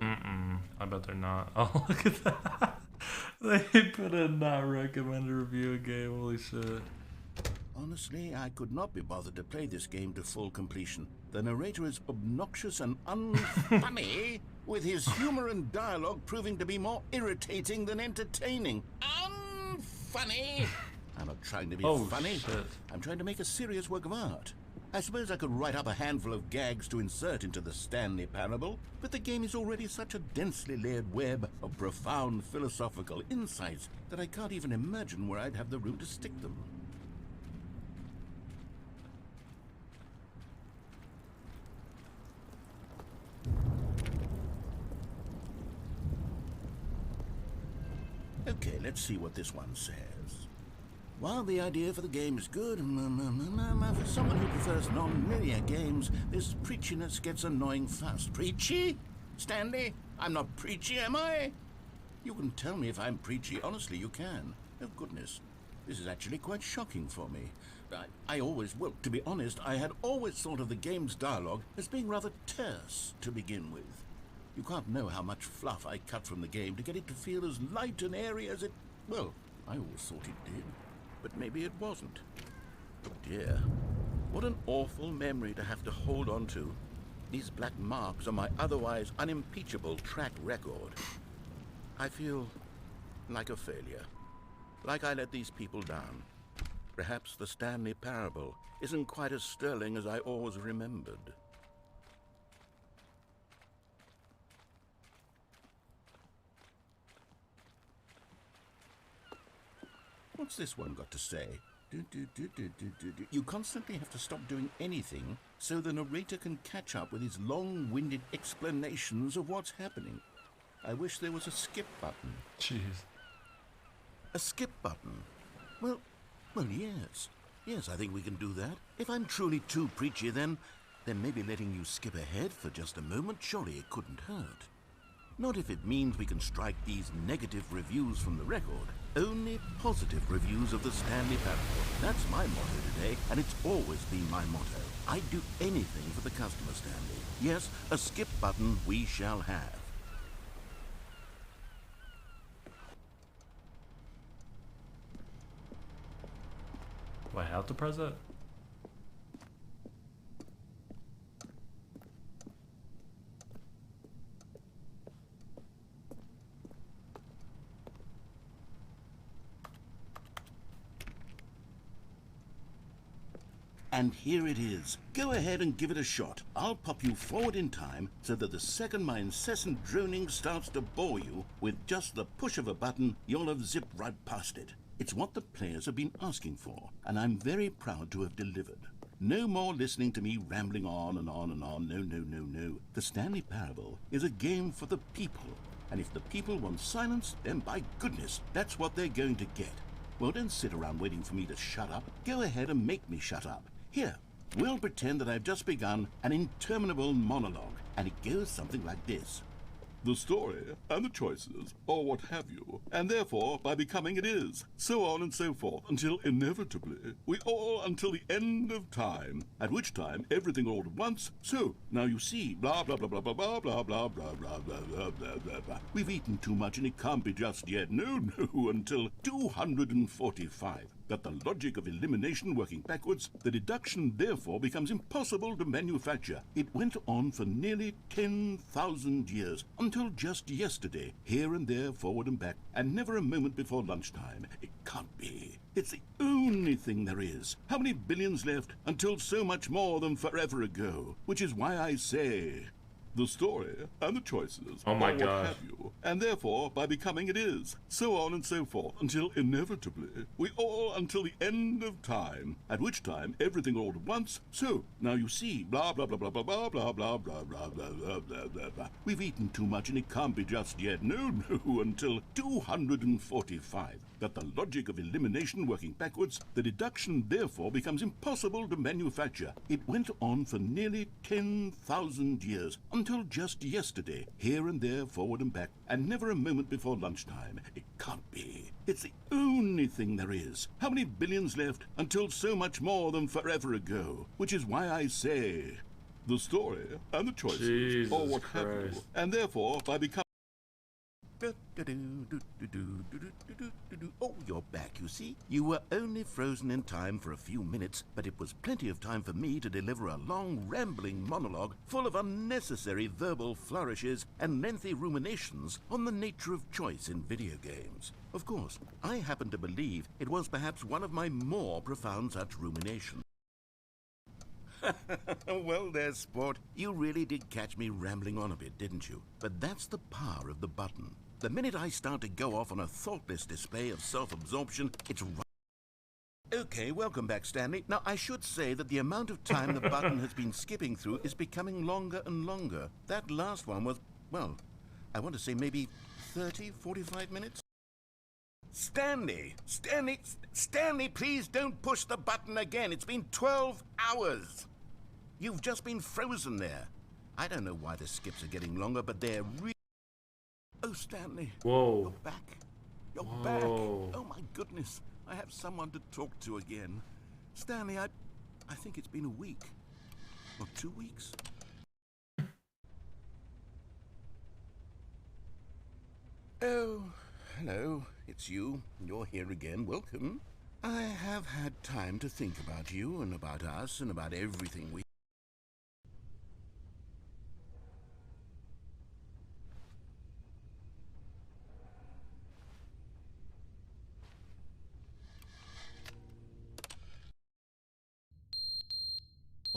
I bet they're not. Oh, look at that. They put a not recommended review a game. Holy shit. Honestly, I could not be bothered to play this game to full completion. The narrator is obnoxious and unfunny, with his humor and dialogue proving to be more irritating than entertaining. Unfunny! I'm not trying to be funny. Shit. I'm trying to make a serious work of art. I suppose I could write up a handful of gags to insert into the Stanley Parable, but the game is already such a densely layered web of profound philosophical insights that I can't even imagine where I'd have the room to stick them. Okay, let's see what this one says. While the idea for the game is good, for someone who prefers non-linear games, this preachiness gets annoying fast. Preachy? Stanley, I'm not preachy, am I? You can tell me if I'm preachy. Honestly, you can. Oh, goodness. This is actually quite shocking for me. Well, to be honest, I had always thought of the game's dialogue as being rather terse to begin with. You can't know how much fluff I cut from the game to get it to feel as light and airy as it... Well, I always thought it did. But maybe it wasn't. Oh dear. What an awful memory to have to hold on to. These black marks on my otherwise unimpeachable track record. I feel like a failure. Like I let these people down. Perhaps the Stanley Parable isn't quite as sterling as I always remembered. What's this one got to say? You constantly have to stop doing anything so the narrator can catch up with his long-winded explanations of what's happening. I wish there was a skip button. Jeez. A skip button? Well, yes. Yes, I think we can do that. If I'm truly too preachy, then then maybe letting you skip ahead for just a moment, surely it couldn't hurt. Not if it means we can strike these negative reviews from the record. Only positive reviews of the Stanley Parable. That's my motto today, and it's always been my motto. I'd do anything for the customer, Stanley. Yes, a skip button we shall have. Do I have to press it? And here it is. Go ahead and give it a shot. I'll pop you forward in time so that the second my incessant droning starts to bore you, with just the push of a button, you'll have zipped right past it. It's what the players have been asking for, and I'm very proud to have delivered. No more listening to me rambling on and on and on. No, no, no, no. The Stanley Parable is a game for the people, and if the people want silence, then by goodness, that's what they're going to get. Well, don't sit around waiting for me to shut up. Go ahead and make me shut up. Here, we'll pretend that I've just begun an interminable monologue, and it goes something like this. The story and the choices, or what have you, and therefore by becoming it is, so on and so forth, until inevitably we all until the end of time, at which time everything all at once, so now you see, blah blah blah blah blah blah blah blah blah blah blah blah blah blah blah. We've eaten too much and it can't be just yet, no, until 245. Got the logic of elimination working backwards, the deduction therefore becomes impossible to manufacture. It went on for nearly 10,000 years, until just yesterday, here and there, forward and back, and never a moment before lunchtime. It can't be. It's the only thing there is. How many billions left until so much more than forever ago? Which is why I say, the story and the choices, oh my or what gosh, have you, and therefore by becoming it is, so on and so forth, until inevitably we all until the end of time, at which time everything all at once, so now you see, blah blah blah blah blah blah blah blah blah blah blah blah blah blah blah. We've eaten too much and it can't be just yet, no, until 245. Got the logic of elimination working backwards, the deduction therefore becomes impossible to manufacture. It went on for nearly 10,000 years, until just yesterday, here and there, forward and back, and never a moment before lunchtime. It can't be. It's the only thing there is. How many billions left until so much more than forever ago? Which is why I say, the story and the choices, Jesus or what have you, Christ. and therefore by becoming... Oh, you're back, you see. You were only frozen in time for a few minutes, but it was plenty of time for me to deliver a long, rambling monologue full of unnecessary verbal flourishes and lengthy ruminations on the nature of choice in video games. Of course, I happen to believe it was perhaps one of my more profound such ruminations. Well there, sport. You really did catch me rambling on a bit, didn't you? But that's the power of the button. The minute I start to go off on a thoughtless display of self-absorption, it's right. Okay, welcome back, Stanley. Now, I should say that the amount of time the button has been skipping through is becoming longer and longer. That last one was, well, I want to say maybe 30, 45 minutes? Stanley, please don't push the button again. It's been 12 hours. You've just been frozen there. I don't know why the skips are getting longer, but they're really... Oh, Stanley. Whoa. You're back. You're Whoa. back. Oh, my goodness. I have someone to talk to again. Stanley, I think it's been a week. Or 2 weeks. Oh, hello. It's you. You're here again. Welcome. I have had time to think about you and about us and about everything we...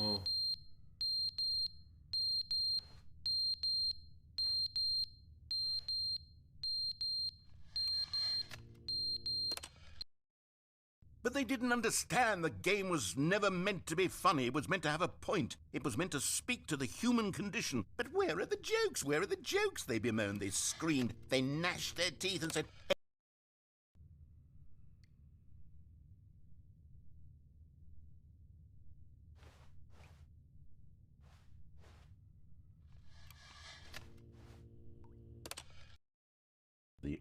Oh. But they didn't understand the game was never meant to be funny. It was meant to have a point. It was meant to speak to the human condition. But where are the jokes? Where are the jokes? They bemoaned, they screamed, they gnashed their teeth and said...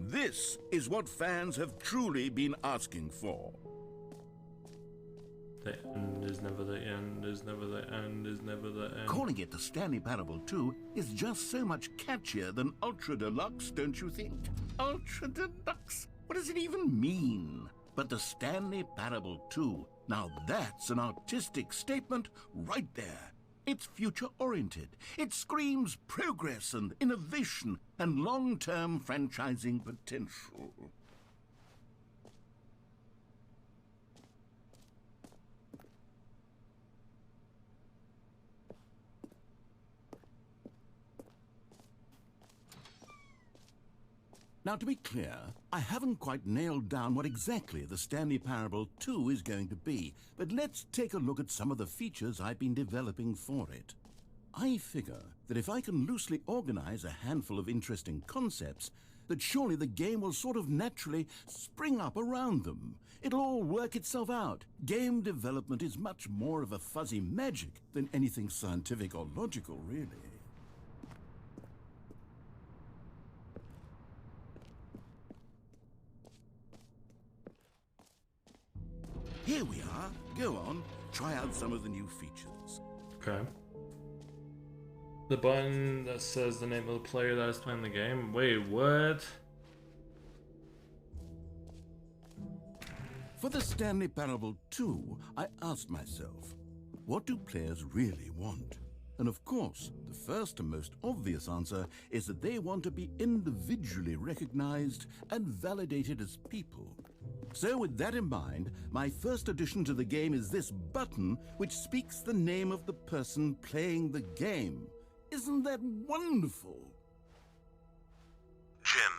This is what fans have truly been asking for. The end is never the end, is never the end, is never the end. Calling it the Stanley Parable 2 is just so much catchier than Ultra Deluxe, don't you think? Ultra Deluxe? What does it even mean? But the Stanley Parable 2, now that's an artistic statement right there. It's future-oriented. It screams progress and innovation and long-term franchising potential. Now, to be clear, I haven't quite nailed down what exactly the Stanley Parable 2 is going to be, but let's take a look at some of the features I've been developing for it. I figure that if I can loosely organize a handful of interesting concepts, that surely the game will sort of naturally spring up around them. It'll all work itself out. Game development is much more of a fuzzy magic than anything scientific or logical, really. Here we are. Go on, try out some of the new features. Okay. The button that says the name of the player that is playing the game. Wait, what? For the Stanley Parable 2, I asked myself, what do players really want? And of course, the first and most obvious answer is that they want to be individually recognized and validated as people. So with that in mind, my first addition to the game is this button which speaks the name of the person playing the game. Isn't that wonderful? Jim.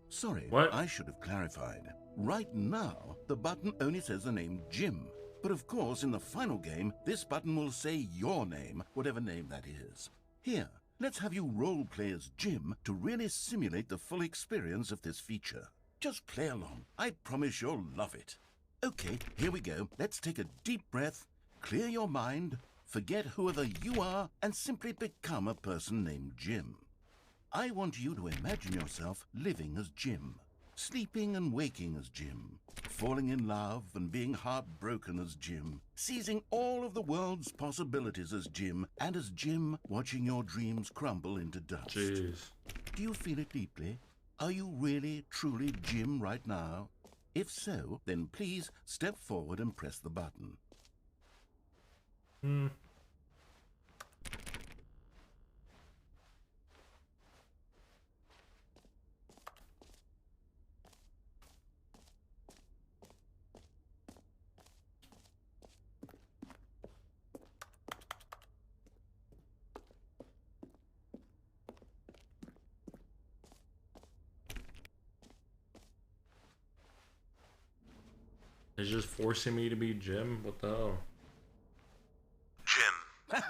Sorry, What? I should have clarified. Right now, the button only says the name Jim. But of course, in the final game, this button will say your name, whatever name that is. Here, let's have you role-play as Jim to really simulate the full experience of this feature. Just play along. I promise you'll love it. Okay, here we go. Let's take a deep breath, clear your mind, forget whoever you are, and simply become a person named Jim. I want you to imagine yourself living as Jim, sleeping and waking as Jim, falling in love and being heartbroken as Jim, seizing all of the world's possibilities as Jim, and as Jim watching your dreams crumble into dust. Jeez. Do you feel it deeply? Are you really, truly Jim right now? If so, then please step forward and press the button. It's just forcing me to be Jim? What the hell? Jim.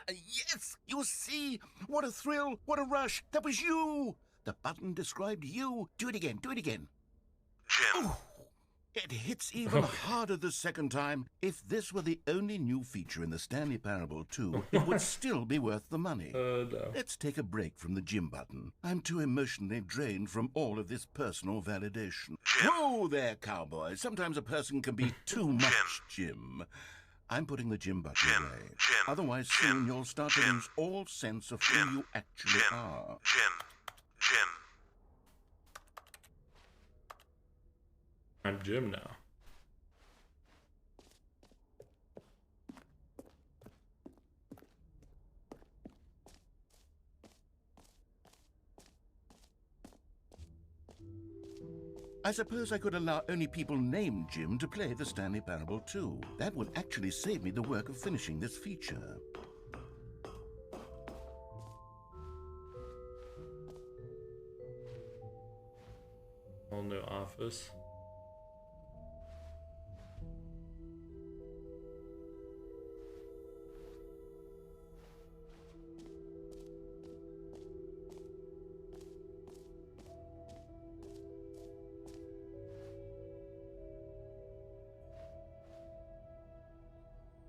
Yes, you see? What a thrill, what a rush. That was you. The button described you. Do it again, do it again. Jim. Oh, it hits even harder the second time. If this were the only new feature in the Stanley Parable 2, it would still be worth the money. No. Let's take a break from the Jim button. I'm too emotionally drained from all of this personal validation. Jim. Whoa there, cowboy. Sometimes a person can be too much Jim. I'm putting the Jim button Jim. away. Jim. Otherwise, Jim. soon you'll start to Jim. lose all sense of Jim. who you actually Jim. are. Jim. I'm Jim now. I suppose I could allow only people named Jim to play the Stanley Parable 2. That would actually save me the work of finishing this feature. Whole new office.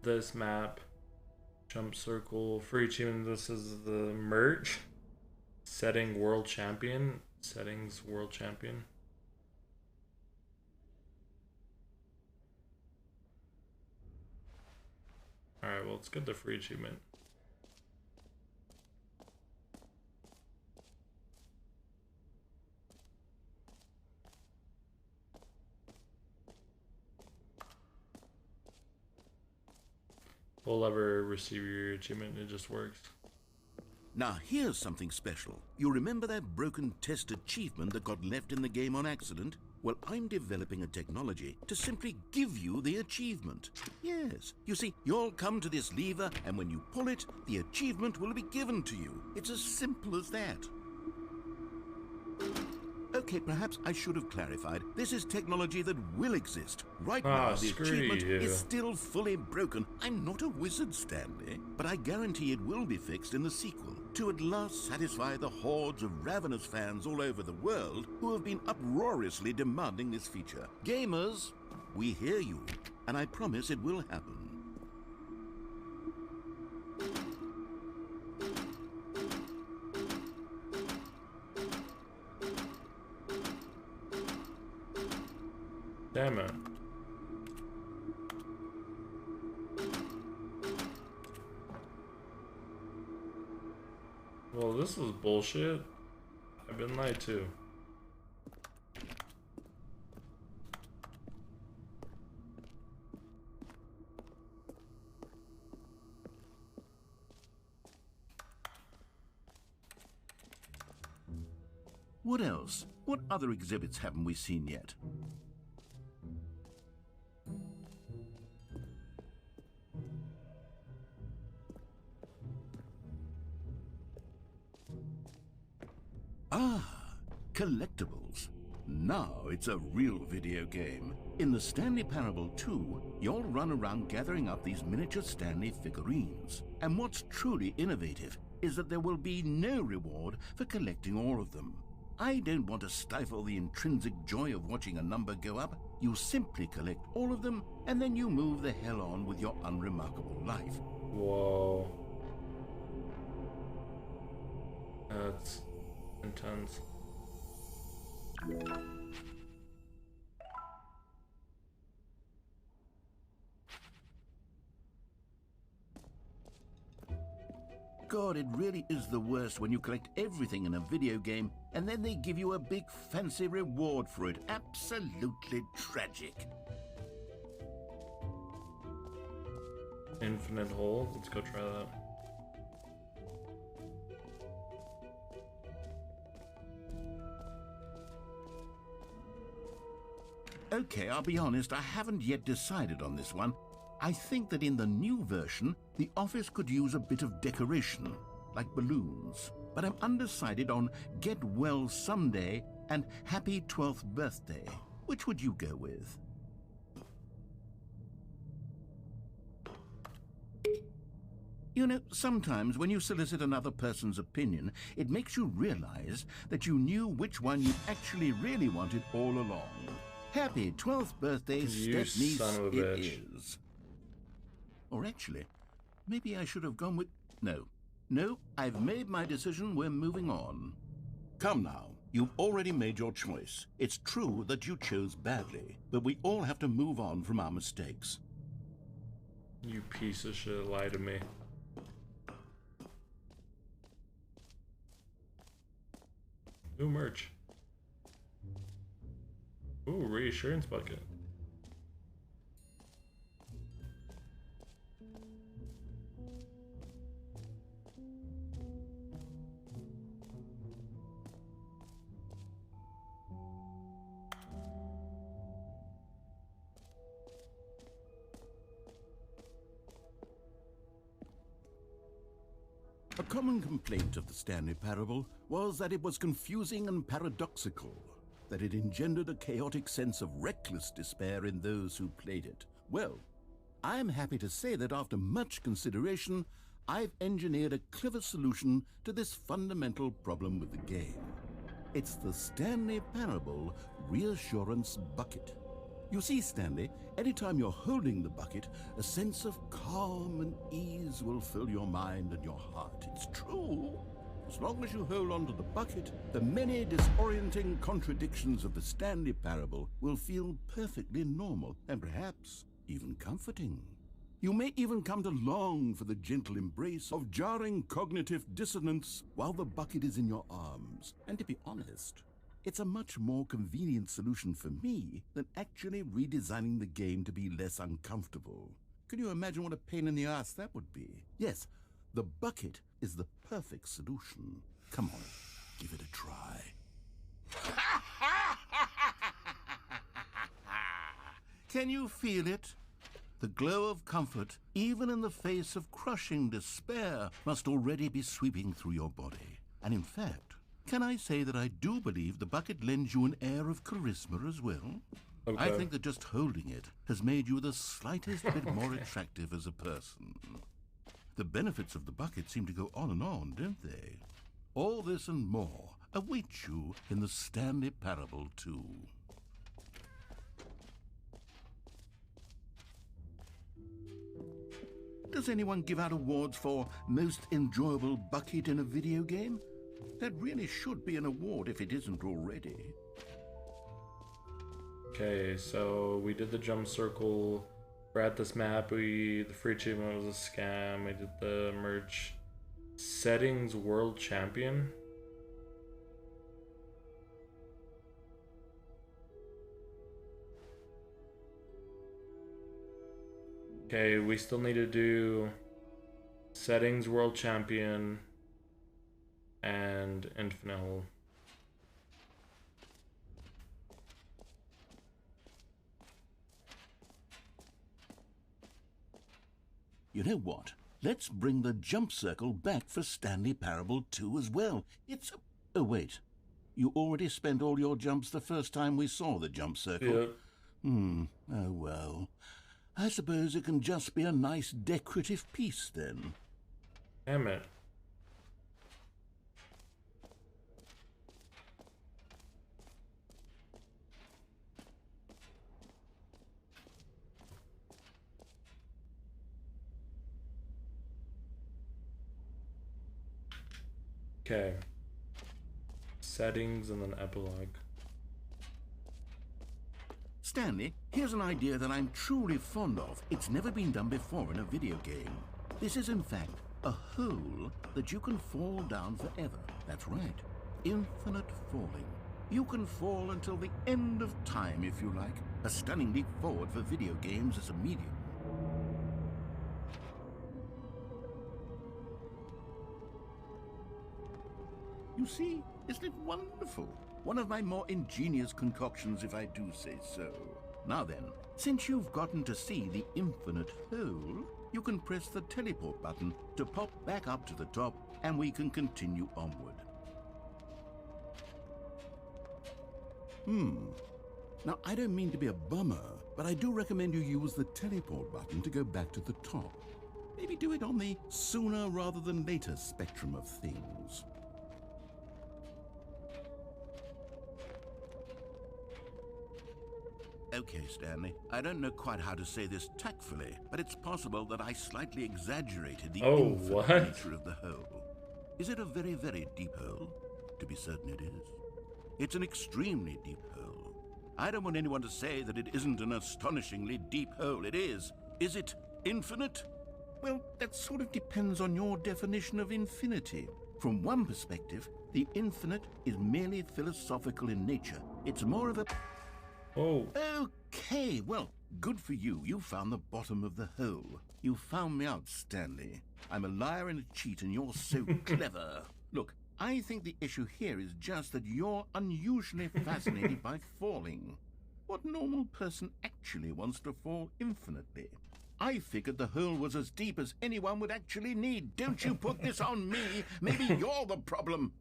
This map, jump circle, free achievement. This is the merge, setting world champion. Settings, world champion. Alright, well, let's get the free achievement. We'll ever receive your achievement, it just works. Now, here's something special. You remember that broken test achievement that got left in the game on accident? Well, I'm developing a technology to simply give you the achievement. Yes, you see, you'll come to this lever, and when you pull it, the achievement will be given to you. It's as simple as that. Okay, perhaps I should have clarified. This is technology that will exist. Right now, the achievement is still fully broken. I'm not a wizard, Stanley, but I guarantee it will be fixed in the sequel to at last satisfy the hordes of ravenous fans all over the world who have been uproariously demanding this feature. Gamers, we hear you, and I promise it will happen. Damn it. Well, this is bullshit. I've been lied to. What else? What other exhibits haven't we seen yet? Ah, collectibles. Now it's a real video game. In the Stanley Parable 2, you'll run around gathering up these miniature Stanley figurines. And what's truly innovative is that there will be no reward for collecting all of them. I don't want to stifle the intrinsic joy of watching a number go up. You simply collect all of them, and then you move the hell on with your unremarkable life. Whoa. That's intense. God, it really is the worst when you collect everything in a video game and then they give you a big fancy reward for it. Absolutely tragic. Infinite hole. Let's go try that. Okay, I'll be honest, I haven't yet decided on this one. I think that in the new version, the office could use a bit of decoration, like balloons. But I'm undecided on Get Well Someday and Happy 12th Birthday. Which would you go with? You know, sometimes when you solicit another person's opinion, it makes you realize that you knew which one you actually really wanted all along. Happy 12th birthday, You Stepniece, son of a it bitch. is. Or actually, maybe I should have gone with... No, I've made my decision, we're moving on. Come now, you've already made your choice. It's true that you chose badly, but we all have to move on from our mistakes. You piece of shit, lie to me. Ooh, merch. Ooh, reassurance bucket. A common complaint of the Stanley Parable was that it was confusing and paradoxical, that it engendered a chaotic sense of reckless despair in those who played it. Well, I'm happy to say that after much consideration, I've engineered a clever solution to this fundamental problem with the game. It's the Stanley Parable Reassurance Bucket. You see, Stanley, anytime you're holding the bucket, a sense of calm and ease will fill your mind and your heart. It's true. As long as you hold on to the bucket, the many disorienting contradictions of the Stanley parable will feel perfectly normal and perhaps even comforting. You may even come to long for the gentle embrace of jarring cognitive dissonance while the bucket is in your arms. And to be honest, it's a much more convenient solution for me than actually redesigning the game to be less uncomfortable. Can you imagine what a pain in the ass that would be? Yes, the bucket is the perfect solution. Come on, give it a try. Can you feel it? The glow of comfort, even in the face of crushing despair, must already be sweeping through your body. And in fact, can I say that I do believe the bucket lends you an air of charisma as well? Okay. I think that just holding it has made you the slightest bit more attractive as a person. The benefits of the bucket seem to go on and on, don't they? All this and more await you in the Stanley Parable 2. Does anyone give out awards for most enjoyable bucket in a video game? That really should be an award if it isn't already. Okay, so we did the jump circle. We're at this map. The free achievement was a scam. We did the merch. Settings World Champion. Okay, we still need to do Settings World Champion and Infinite Hole. You know what? Let's bring the jump circle back for Stanley Parable 2 as well. It's a... Oh, wait. You already spent all your jumps the first time we saw the jump circle? Yeah. Oh, well. I suppose it can just be a nice decorative piece, then. Damn it. Okay. Settings and then epilogue. Stanley, here's an idea that I'm truly fond of. It's never been done before in a video game. This is, in fact, a hole that you can fall down forever. That's right. Infinite falling. You can fall until the end of time, if you like. A stunning leap forward for video games as a medium. You see, isn't it wonderful? One of my more ingenious concoctions, if I do say so. Now then, since you've gotten to see the infinite hole, you can press the teleport button to pop back up to the top, and we can continue onward. Now, I don't mean to be a bummer, but I do recommend you use the teleport button to go back to the top. Maybe do it on the sooner rather than later spectrum of things. Okay, Stanley, I don't know quite how to say this tactfully, but it's possible that I slightly exaggerated the infinite nature of the hole. Is it a very, very deep hole? To be certain it is. It's an extremely deep hole. I don't want anyone to say that it isn't an astonishingly deep hole. It is. Is it infinite? Well, that sort of depends on your definition of infinity. From one perspective, the infinite is merely philosophical in nature. It's more of a... Oh. Okay, well, good for you. You found the bottom of the hole. You found me out, Stanley. I'm a liar and a cheat, and you're so clever. Look, I think the issue here is just that you're unusually fascinated by falling. What normal person actually wants to fall infinitely? I figured the hole was as deep as anyone would actually need. Don't you put this on me. Maybe you're the problem.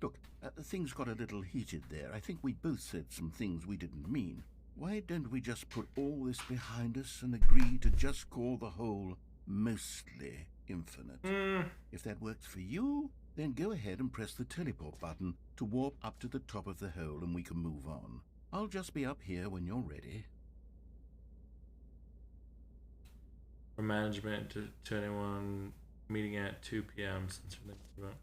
Look, things got a little heated there. I think we both said some things we didn't mean. Why don't we just put all this behind us and agree to just call the hole mostly infinite? If that works for you, then go ahead and press the teleport button to warp up to the top of the hole and we can move on. I'll just be up here when you're ready. From management to anyone meeting at at 2 p.m. since we're thinking about.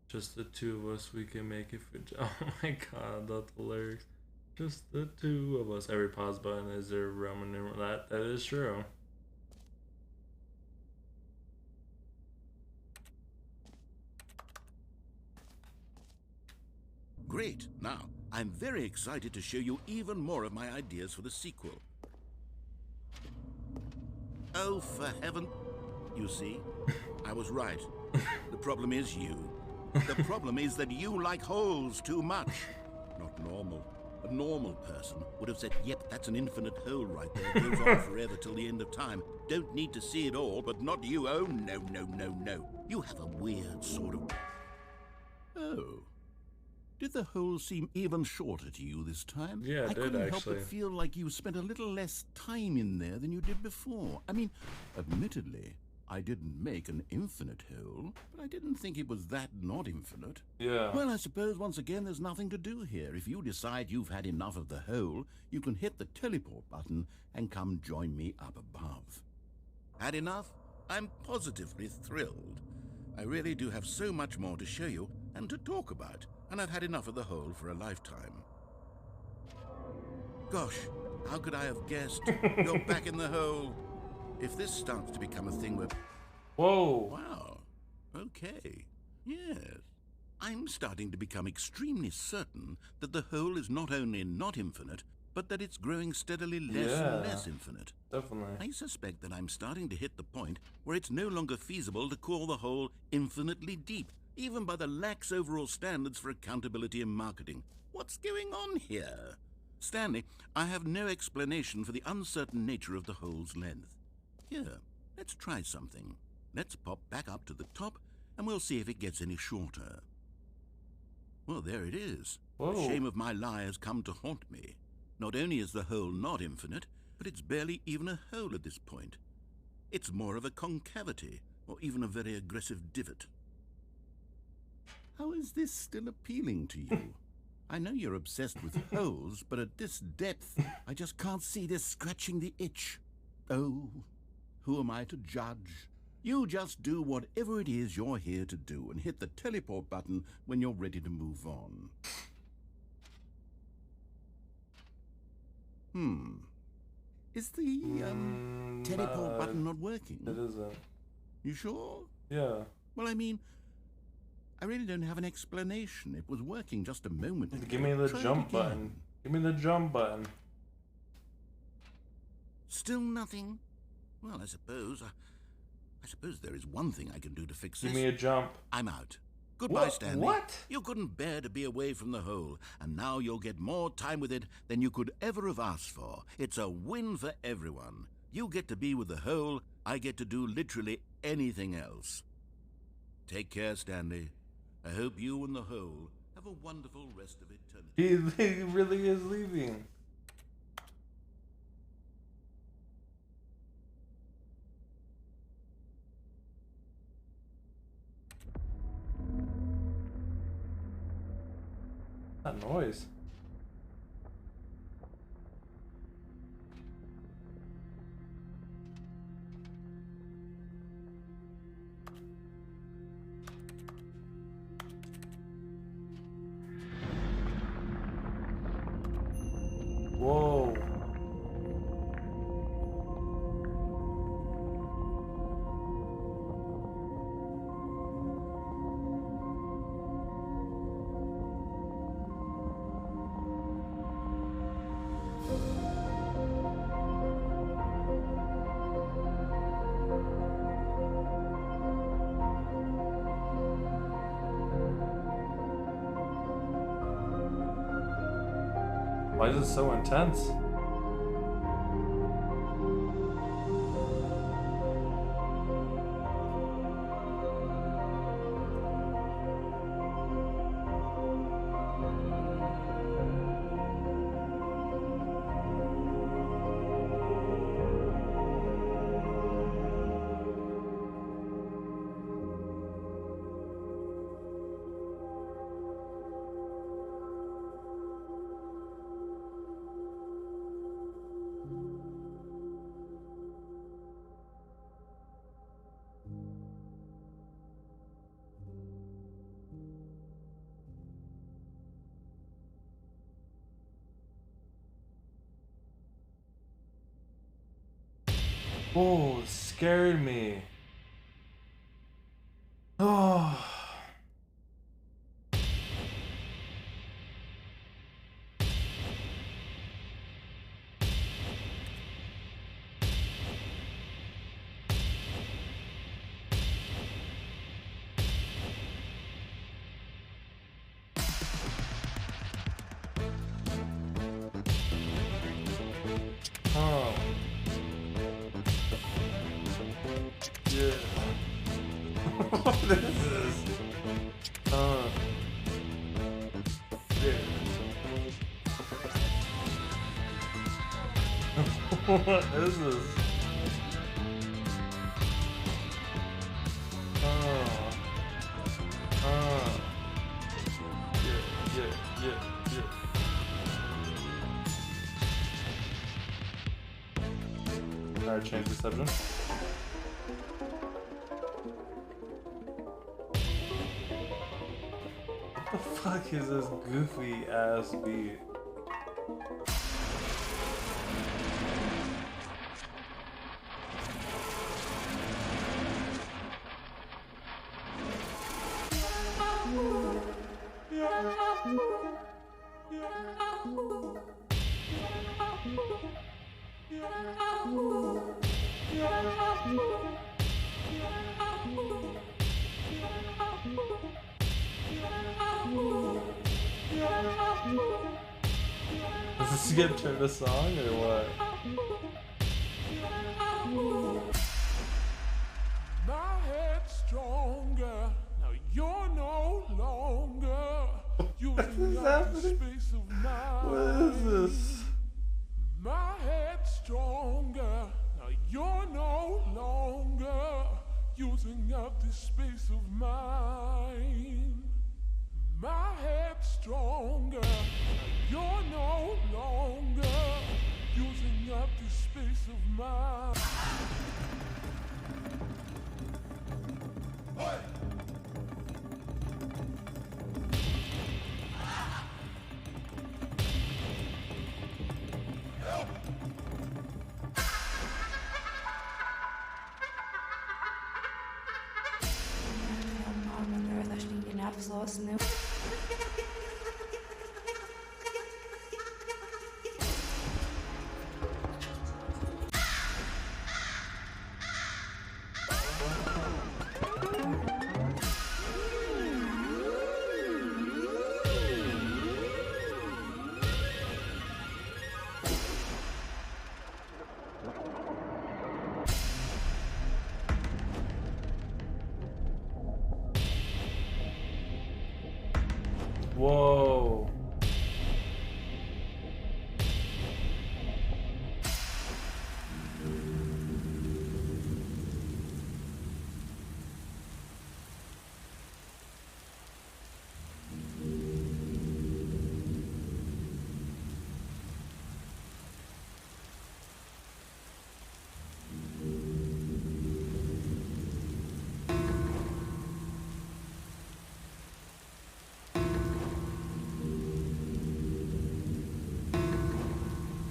Just the two of us, we can make it for. Oh my god, that's hilarious. Just the two of us. Every pause button is there Roman numeral. That is true. Great. Now, I'm very excited to show you even more of my ideas for the sequel. Oh, for heaven... You see? I was right. The problem is you. The problem is that you like holes too much. Not normal. A normal person would have said, yep, that's an infinite hole right there. It goes on forever till the end of time. Don't need to see it all, but not you. Oh, no, no, no, no. You have a weird sort of... Oh. Did the hole seem even shorter to you this time? Yeah, I couldn't help actually. but feel like you spent a little less time in there than you did before. I mean, admittedly, I didn't make an infinite hole, but I didn't think it was that not infinite. Yeah. Well, I suppose once again there's nothing to do here. If you decide you've had enough of the hole, you can hit the teleport button and come join me up above. Had enough? I'm positively thrilled. I really do have so much more to show you and to talk about, and I've had enough of the hole for a lifetime. Gosh, how could I have guessed? You're back in the hole. If this starts to become a thing where... Whoa. Wow. Okay. Yes. I'm starting to become extremely certain that the hole is not only not infinite, but that it's growing steadily less and less infinite. Definitely. I suspect that I'm starting to hit the point where it's no longer feasible to call the hole infinitely deep, even by the lax overall standards for accountability and marketing. What's going on here? Stanley, I have no explanation for the uncertain nature of the hole's length. Here, let's try something. Let's pop back up to the top, and we'll see if it gets any shorter. Well, there it is. Whoa. The shame of my lie has come to haunt me. Not only is the hole not infinite, but it's barely even a hole at this point. It's more of a concavity, or even a very aggressive divot. How is this still appealing to you? I know you're obsessed with holes, but at this depth, I just can't see this scratching the itch. Oh, who am I to judge? You just do whatever it is you're here to do and hit the teleport button when you're ready to move on. Is the teleport button not working? It isn't. You sure? Yeah. Well, I mean, I really don't have an explanation. It was working just a moment ago. Give me the Try it jump again. button. Give me the jump button. Still nothing? Well, I suppose there is one thing I can do to fix this. Give me a jump. I'm out. Goodbye, What? Stanley. What? You couldn't bear to be away from the hole, and now you'll get more time with it than you could ever have asked for. It's a win for everyone. You get to be with the hole, I get to do literally anything else. Take care, Stanley. I hope you and the hole have a wonderful rest of eternity. He really is leaving. That noise. Whoa. Why is it so intense? Oh, it scared me. Oh. Oh. Yeah. What is this? Yeah. What is this? Yeah. Alright, change perception. What the fuck is this goofy ass beat? Does this get turned a song or what? My head's stronger. Now you're no longer using up the space of mind. What is this? My head's stronger. Now you're no longer using up the space of mine. My head's stronger. Now you're no longer using up the space of mine. Whoa.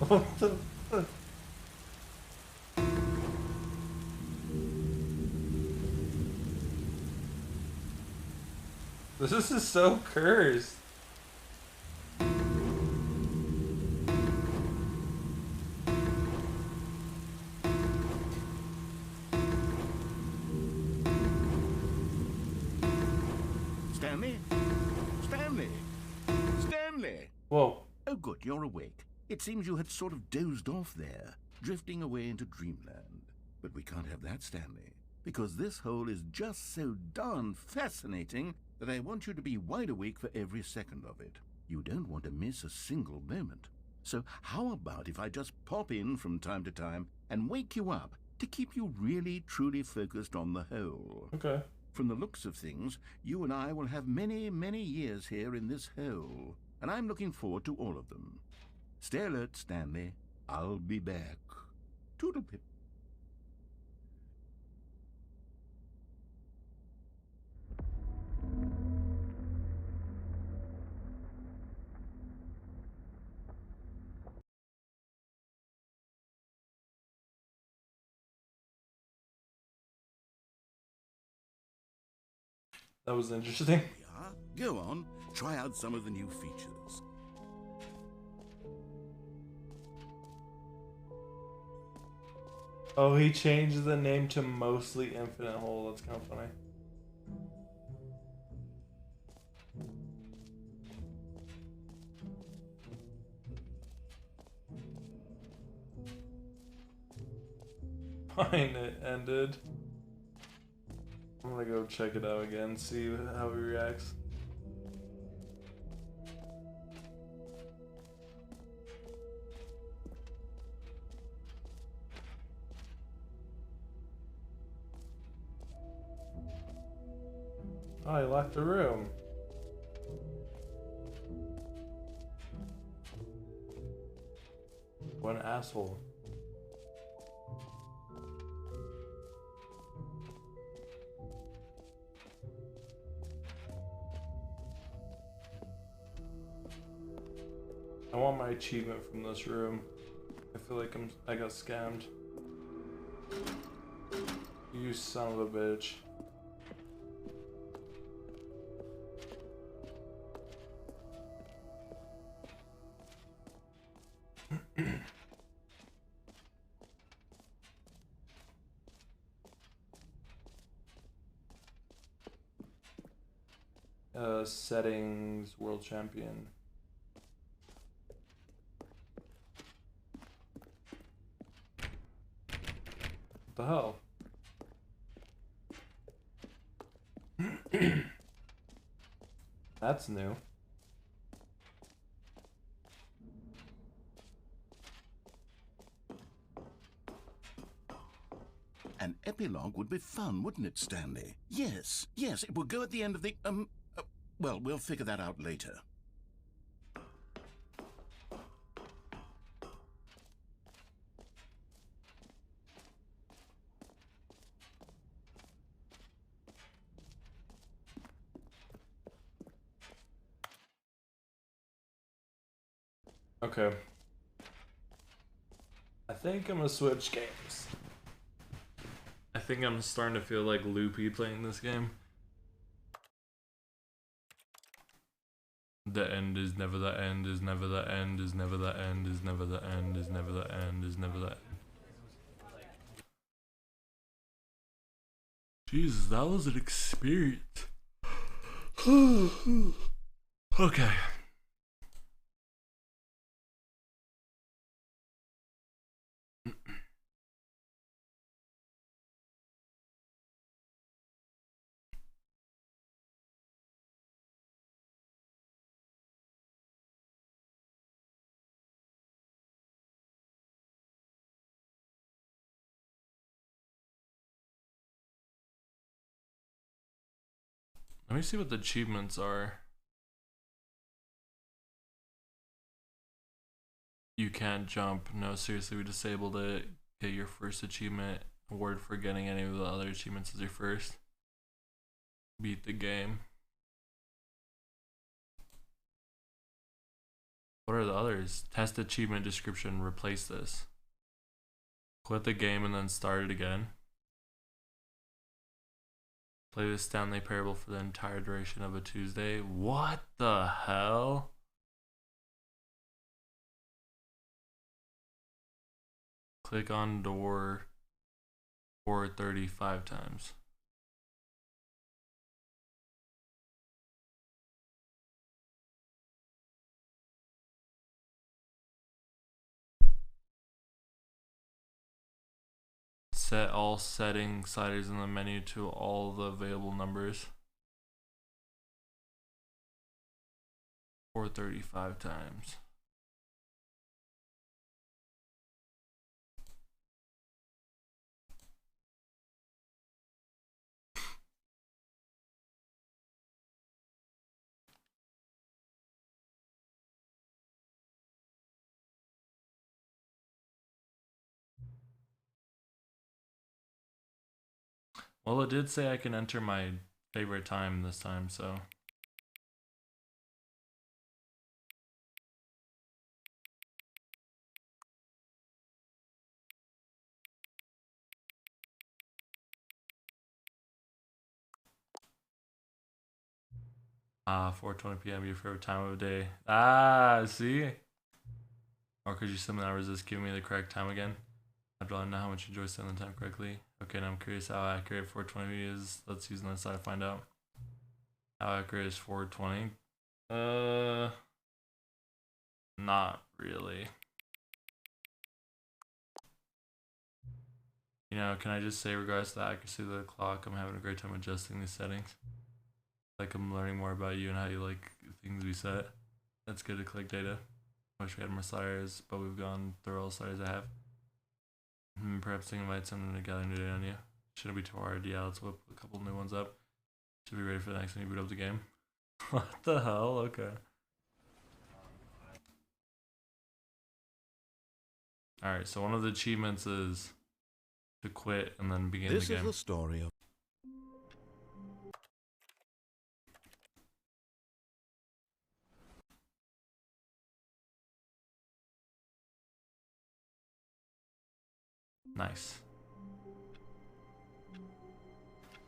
What the fuck? This is so cursed. Stanley? Stanley? Stanley! Whoa. Oh, good, you're awake. It seems you had sort of dozed off there, drifting away into dreamland. But we can't have that, Stanley, because this hole is just so darn fascinating that I want you to be wide awake for every second of it. You don't want to miss a single moment. So how about if I just pop in from time to time and wake you up to keep you really, truly focused on the hole? Okay. From the looks of things, you and I will have many, many years here in this hole, and I'm looking forward to all of them. Stay alert, Stanley. I'll be back. Toodle-pip. That was interesting. We are. Go on, try out some of the new features. Oh, he changed the name to Mostly Infinite Hole. That's kind of funny. Fine, it ended. I'm gonna go check it out again, see how he reacts. Oh, he left the room. What an asshole. I want my achievement from this room. I feel like I got scammed. You son of a bitch. Settings, world champion. What the hell? That's new. An epilogue would be fun, wouldn't it, Stanley? Yes, yes, it will go at the end of the, well, we'll figure that out later. Okay. I think I'm gonna switch games. I think I'm starting to feel like loopy playing this game. The end is never the end, is never the end, is never the end, is never the end, is never the end, is never the end. Jesus, that was an experience. Okay. Let me see what the achievements are. You can't jump. No, seriously, we disabled it. Get your first achievement. Award for getting any of the other achievements as your first. Beat the game. What are the others? Test achievement description. Replace this. Quit the game and then start it again. Play the Stanley Parable for the entire duration of a Tuesday. What the hell? Click on door 435 times. Set all setting sliders in the menu to all the available numbers. 435 times. Well, it did say I can enter my favorite time this time, so. 4:20 p.m. your favorite time of day. Ah, see? Or could you somehow resist giving me the correct time again? After all, I know how much you enjoy setting the time correctly. Okay, now I'm curious how accurate 4:20 is. Let's use the side to find out. How accurate is 4:20? Not really. You know, can I just say, regardless of the accuracy of the clock, I'm having a great time adjusting these settings. Like, I'm learning more about you and how you like things we set. That's good to collect data. I wish we had more sliders, but we've gone through all the sliders I have. Perhaps they invite someone to gather new data on you. Shouldn't be too hard. Yeah, let's whip a couple new ones up. Should be ready for the next time you boot up the game. What the hell? Okay. Alright, so one of the achievements is to quit and then begin the game. This is the story of... Nice.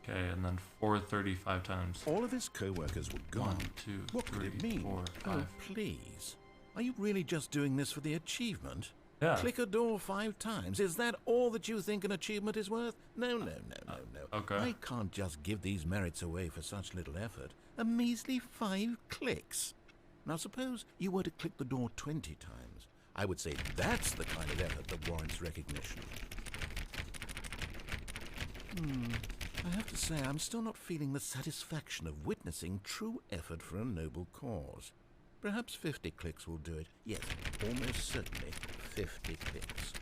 Okay, and then 4:35 times. All of his co-workers were gone. 1, 2, What could 3, it mean? 4, 5. Oh, please. Are you really just doing this for the achievement? Yeah. Click a door 5 times. Is that all that you think an achievement is worth? No. Okay. I can't just give these merits away for such little effort. A measly 5 clicks. Now suppose you were to click the door 20 times. I would say that's the kind of effort that warrants recognition. I have to say, I'm still not feeling the satisfaction of witnessing true effort for a noble cause. Perhaps 50 clicks will do it. Yes, almost certainly 50 clicks.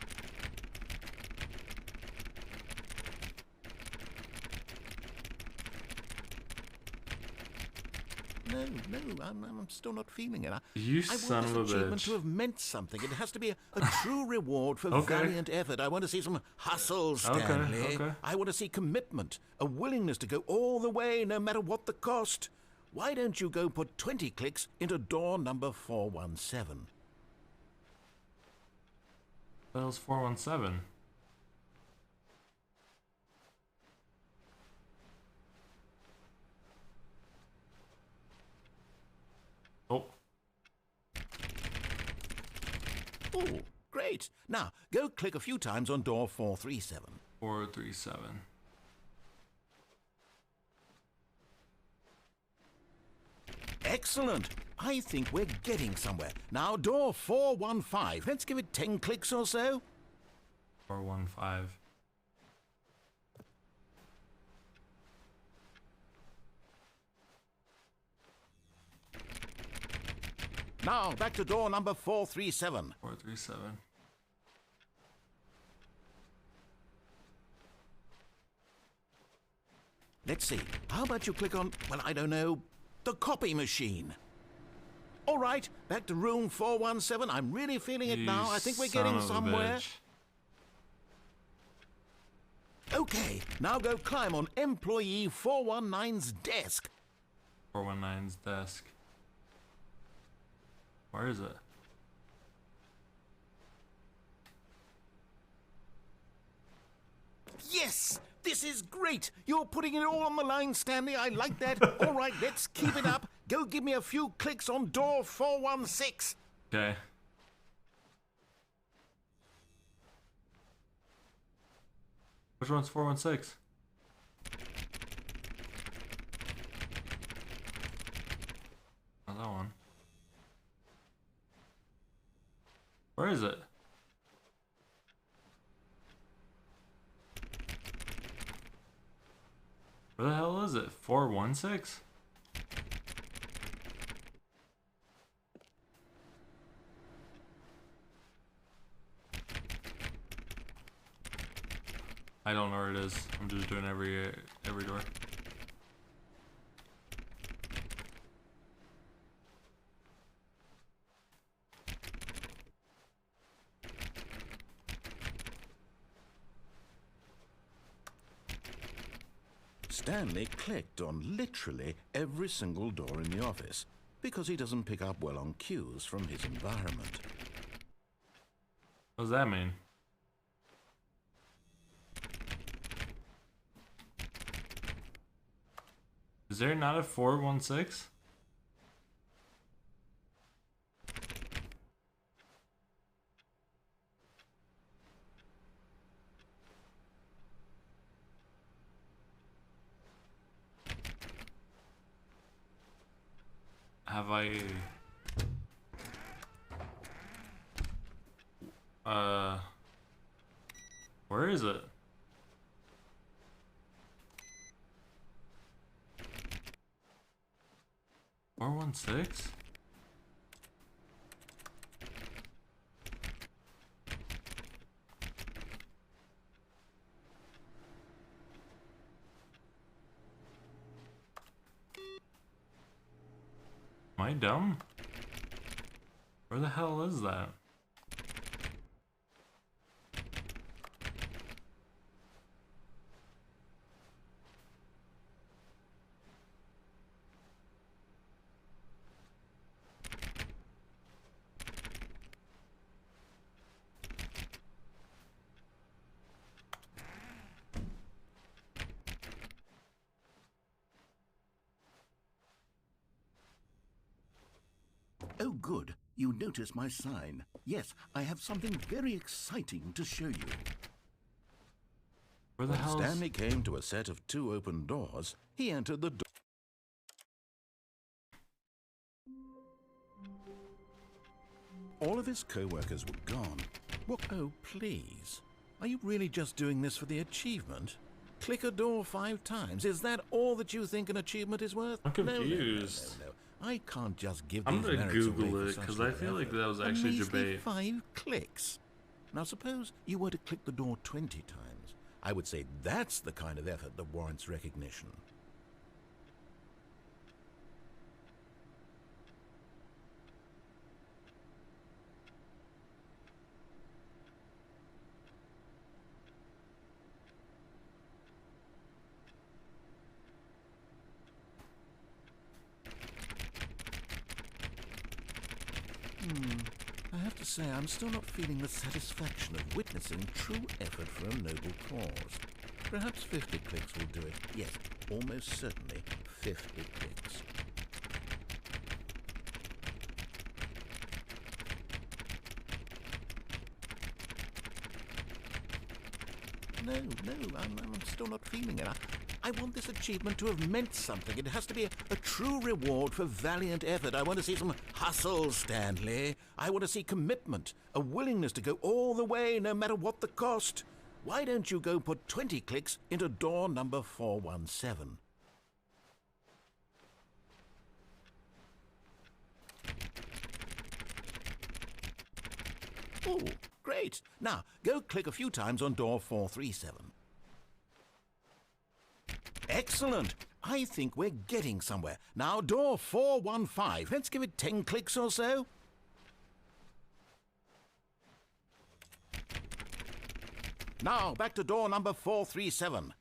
No, I'm still not feeling it. You I son want of this a achievement bitch. to have meant something. It has to be a true reward for Okay. valiant effort. I want to see some hustle, Stanley. Okay. I want to see commitment, a willingness to go all the way, no matter what the cost. Why don't you go put 20 clicks into door number 417? What else 417? Oh. Oh, great. Now, go click a few times on door 437. 437. Excellent. I think we're getting somewhere. Now, door 415. Let's give it 10 clicks or so. 415. Now, back to door number 437. 437. Let's see. How about you click on, well, I don't know, the copy machine? All right, back to room 417. I'm really feeling it now. I think we're getting somewhere. Okay, now go climb on employee 419's desk. 419's desk. Where is it? Yes! This is great! You're putting it all on the line, Stanley. I like that. All right, let's keep it up. Go give me a few clicks on door 416. Okay. Which one's 416? Not that one. Where is it? Where the hell is it? 416? I don't know where it is. I'm just doing every door. Stanley clicked on literally every single door in the office because he doesn't pick up well on cues from his environment. What does that mean? Is there not a 416? Have I... Where is it? $416? Am I dumb? Where the hell is that? Oh, good. You notice my sign. Yes, I have something very exciting to show you. Where the When hell Stanley came to a set of 2 open doors, he entered the door. All of his co-workers were gone. What? Oh, please. Are you really just doing this for the achievement? Click a door 5 times. Is that all that you think an achievement is worth? I'm confused. No. I can't just give I'm these gonna merits Google away for it, such because I little feel like effort. that was A actually measly debate. 5 clicks. Now suppose you were to click the door 20 times. I would say that's the kind of effort that warrants recognition. I have to say, I'm still not feeling the satisfaction of witnessing true effort for a noble cause. Perhaps 50 clicks will do it. Yes, almost certainly 50 clicks. No, I'm still not feeling it. I want this achievement to have meant something. It has to be a true reward for valiant effort. I want to see some hustle, Stanley. I want to see commitment, a willingness to go all the way, no matter what the cost. Why don't you go put 20 clicks into door number 417? Oh, great. Now, go click a few times on door 437. Excellent. I think we're getting somewhere. Now, door 415. Let's give it 10 clicks or so. Now, back to door number 437.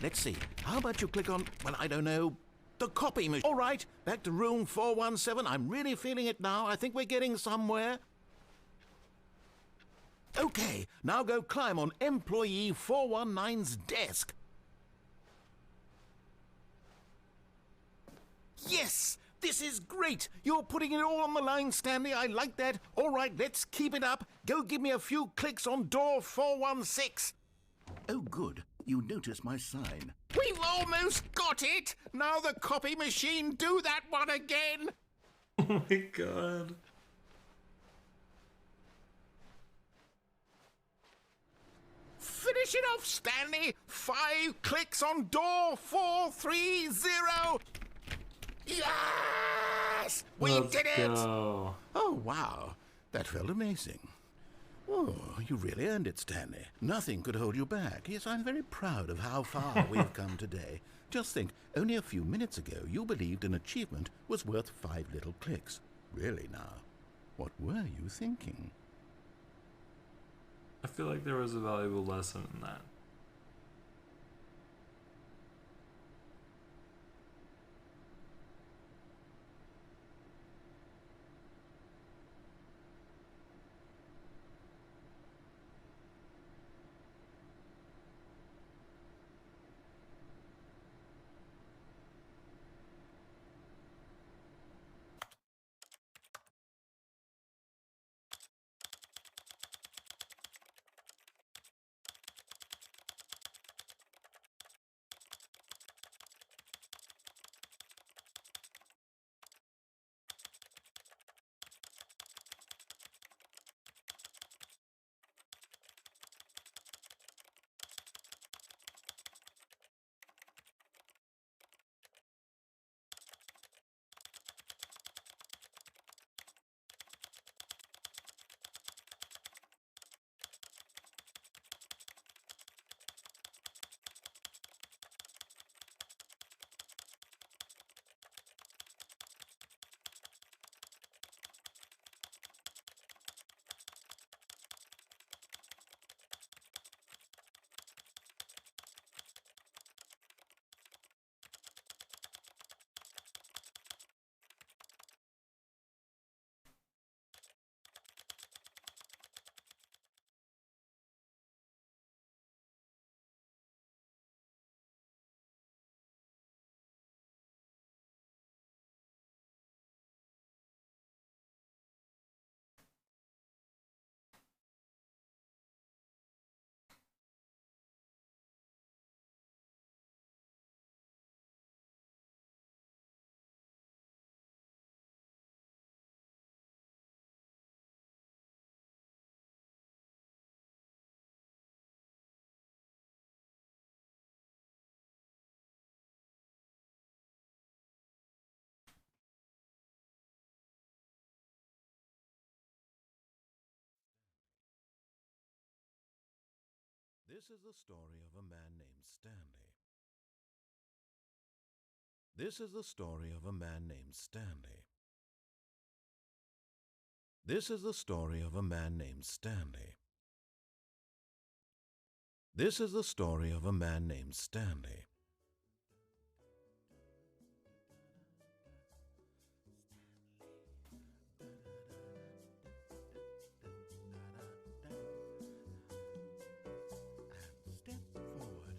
Let's see. How about you click on, well, I don't know, the copy machine. All right, back to room 417. I'm really feeling it now. I think we're getting somewhere. Okay, now go climb on employee 419's desk. Yes! This is great! You're putting it all on the line, Stanley. I like that. All right, let's keep it up. Go give me a few clicks on door 416. Oh, good. You notice my sign. We've almost got it! Now the copy machine, do that one again! Oh my god. Finish it off, Stanley! 5 clicks on door 430! Yes! We Let's did it! go. Oh, wow. That felt amazing. Oh, you really earned it, Stanley. Nothing could hold you back. Yes, I'm very proud of how far we've come today. Just think, only a few minutes ago you believed an achievement was worth 5 little clicks. Really now, what were you thinking? I feel like there was a valuable lesson in that. This is the story of a man named Stanley. This is the story of a man named Stanley. This is the story of a man named Stanley. This is the story of a man named Stanley. Step forward.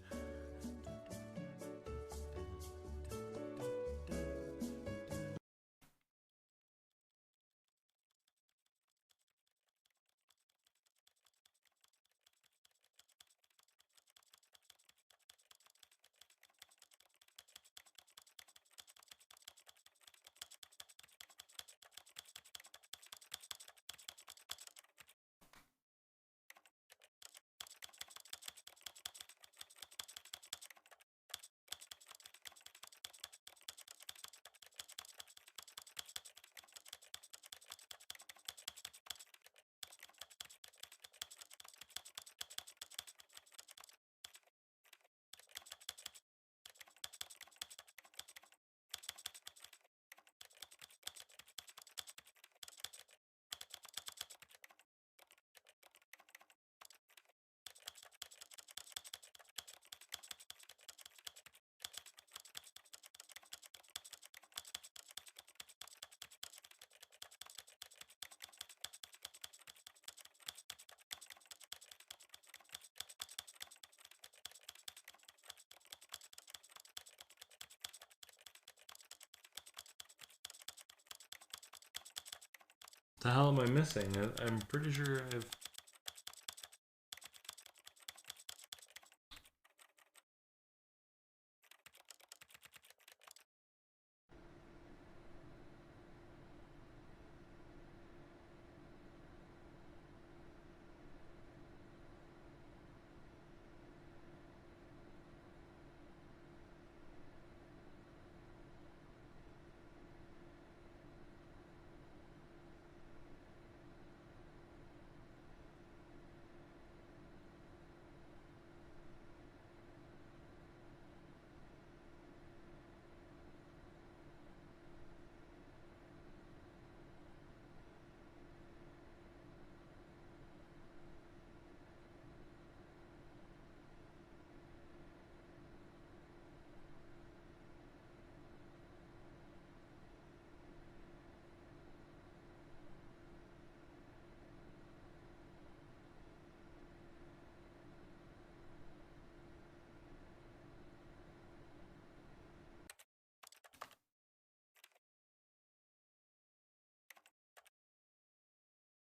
The hell am I missing? I'm pretty sure I've...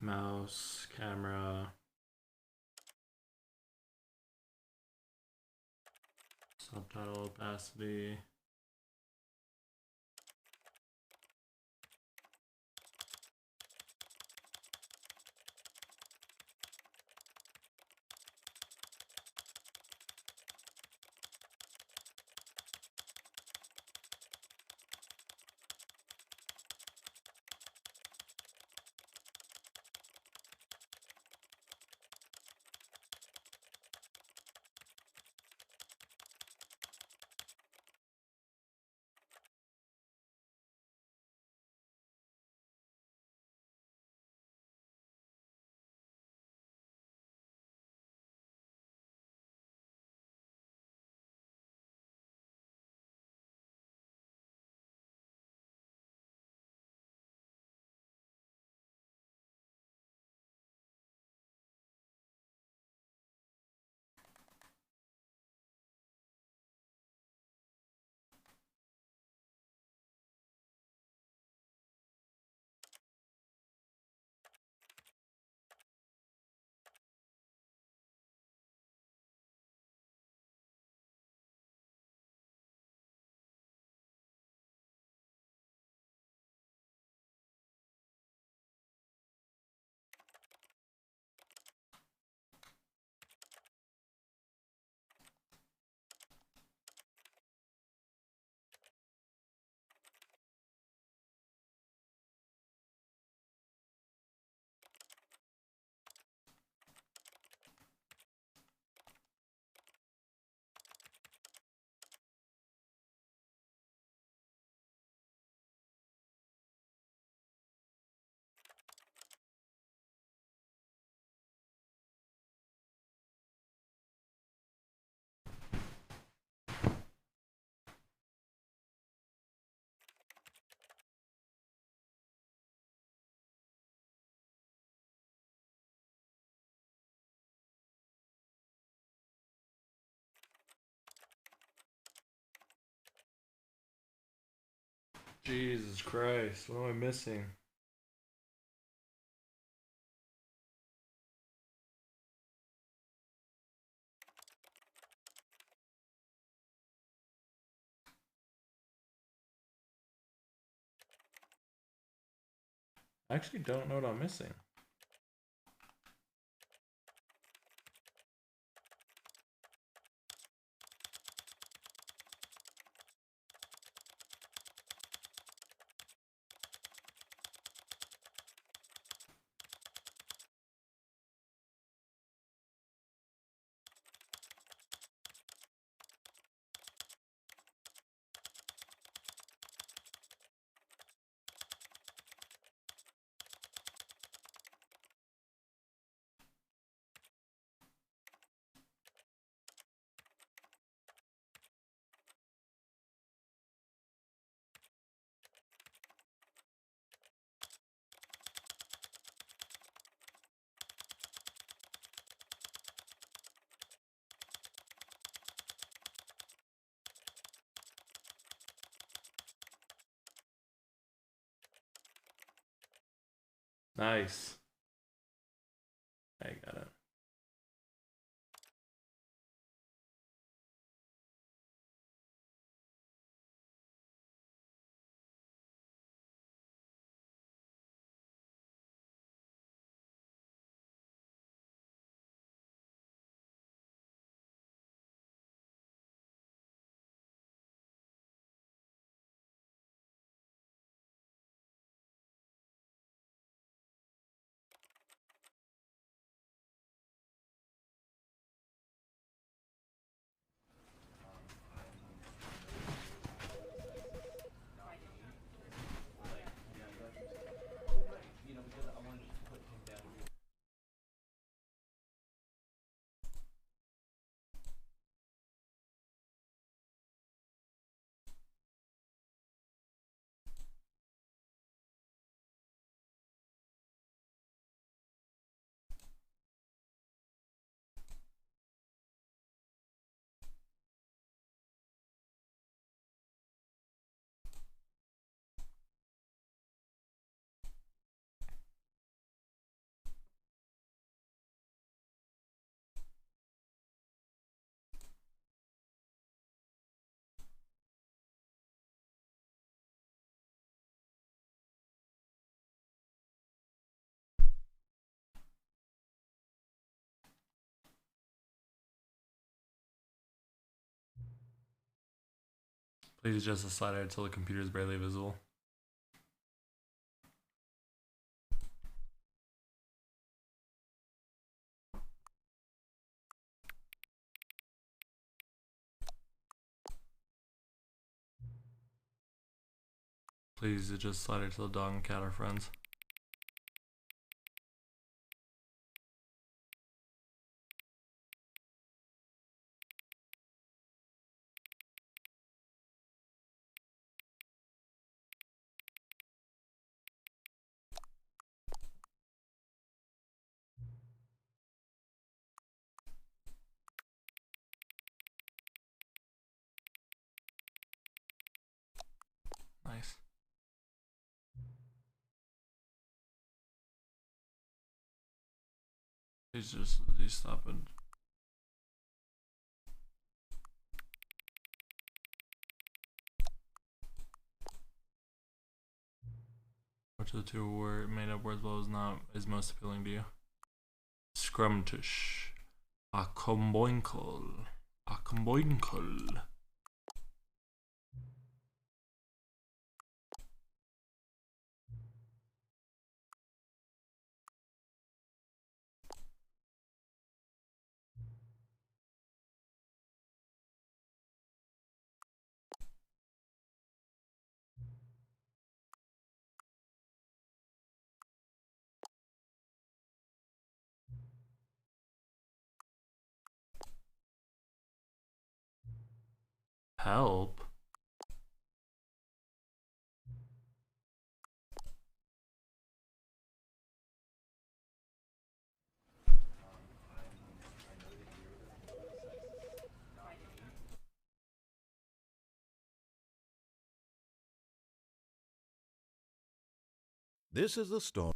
Mouse, camera, subtitle opacity. Jesus Christ, what am I missing? I actually don't know what I'm missing. Nice. I got it. Please adjust the slider until the computer is barely visible. Please adjust slider till the dog and cat are friends. Nice. Please just stop it. Which of the two made up words is most appealing to you? Scrumtish. A comboinkle. A comboinkle. Help? This is the story.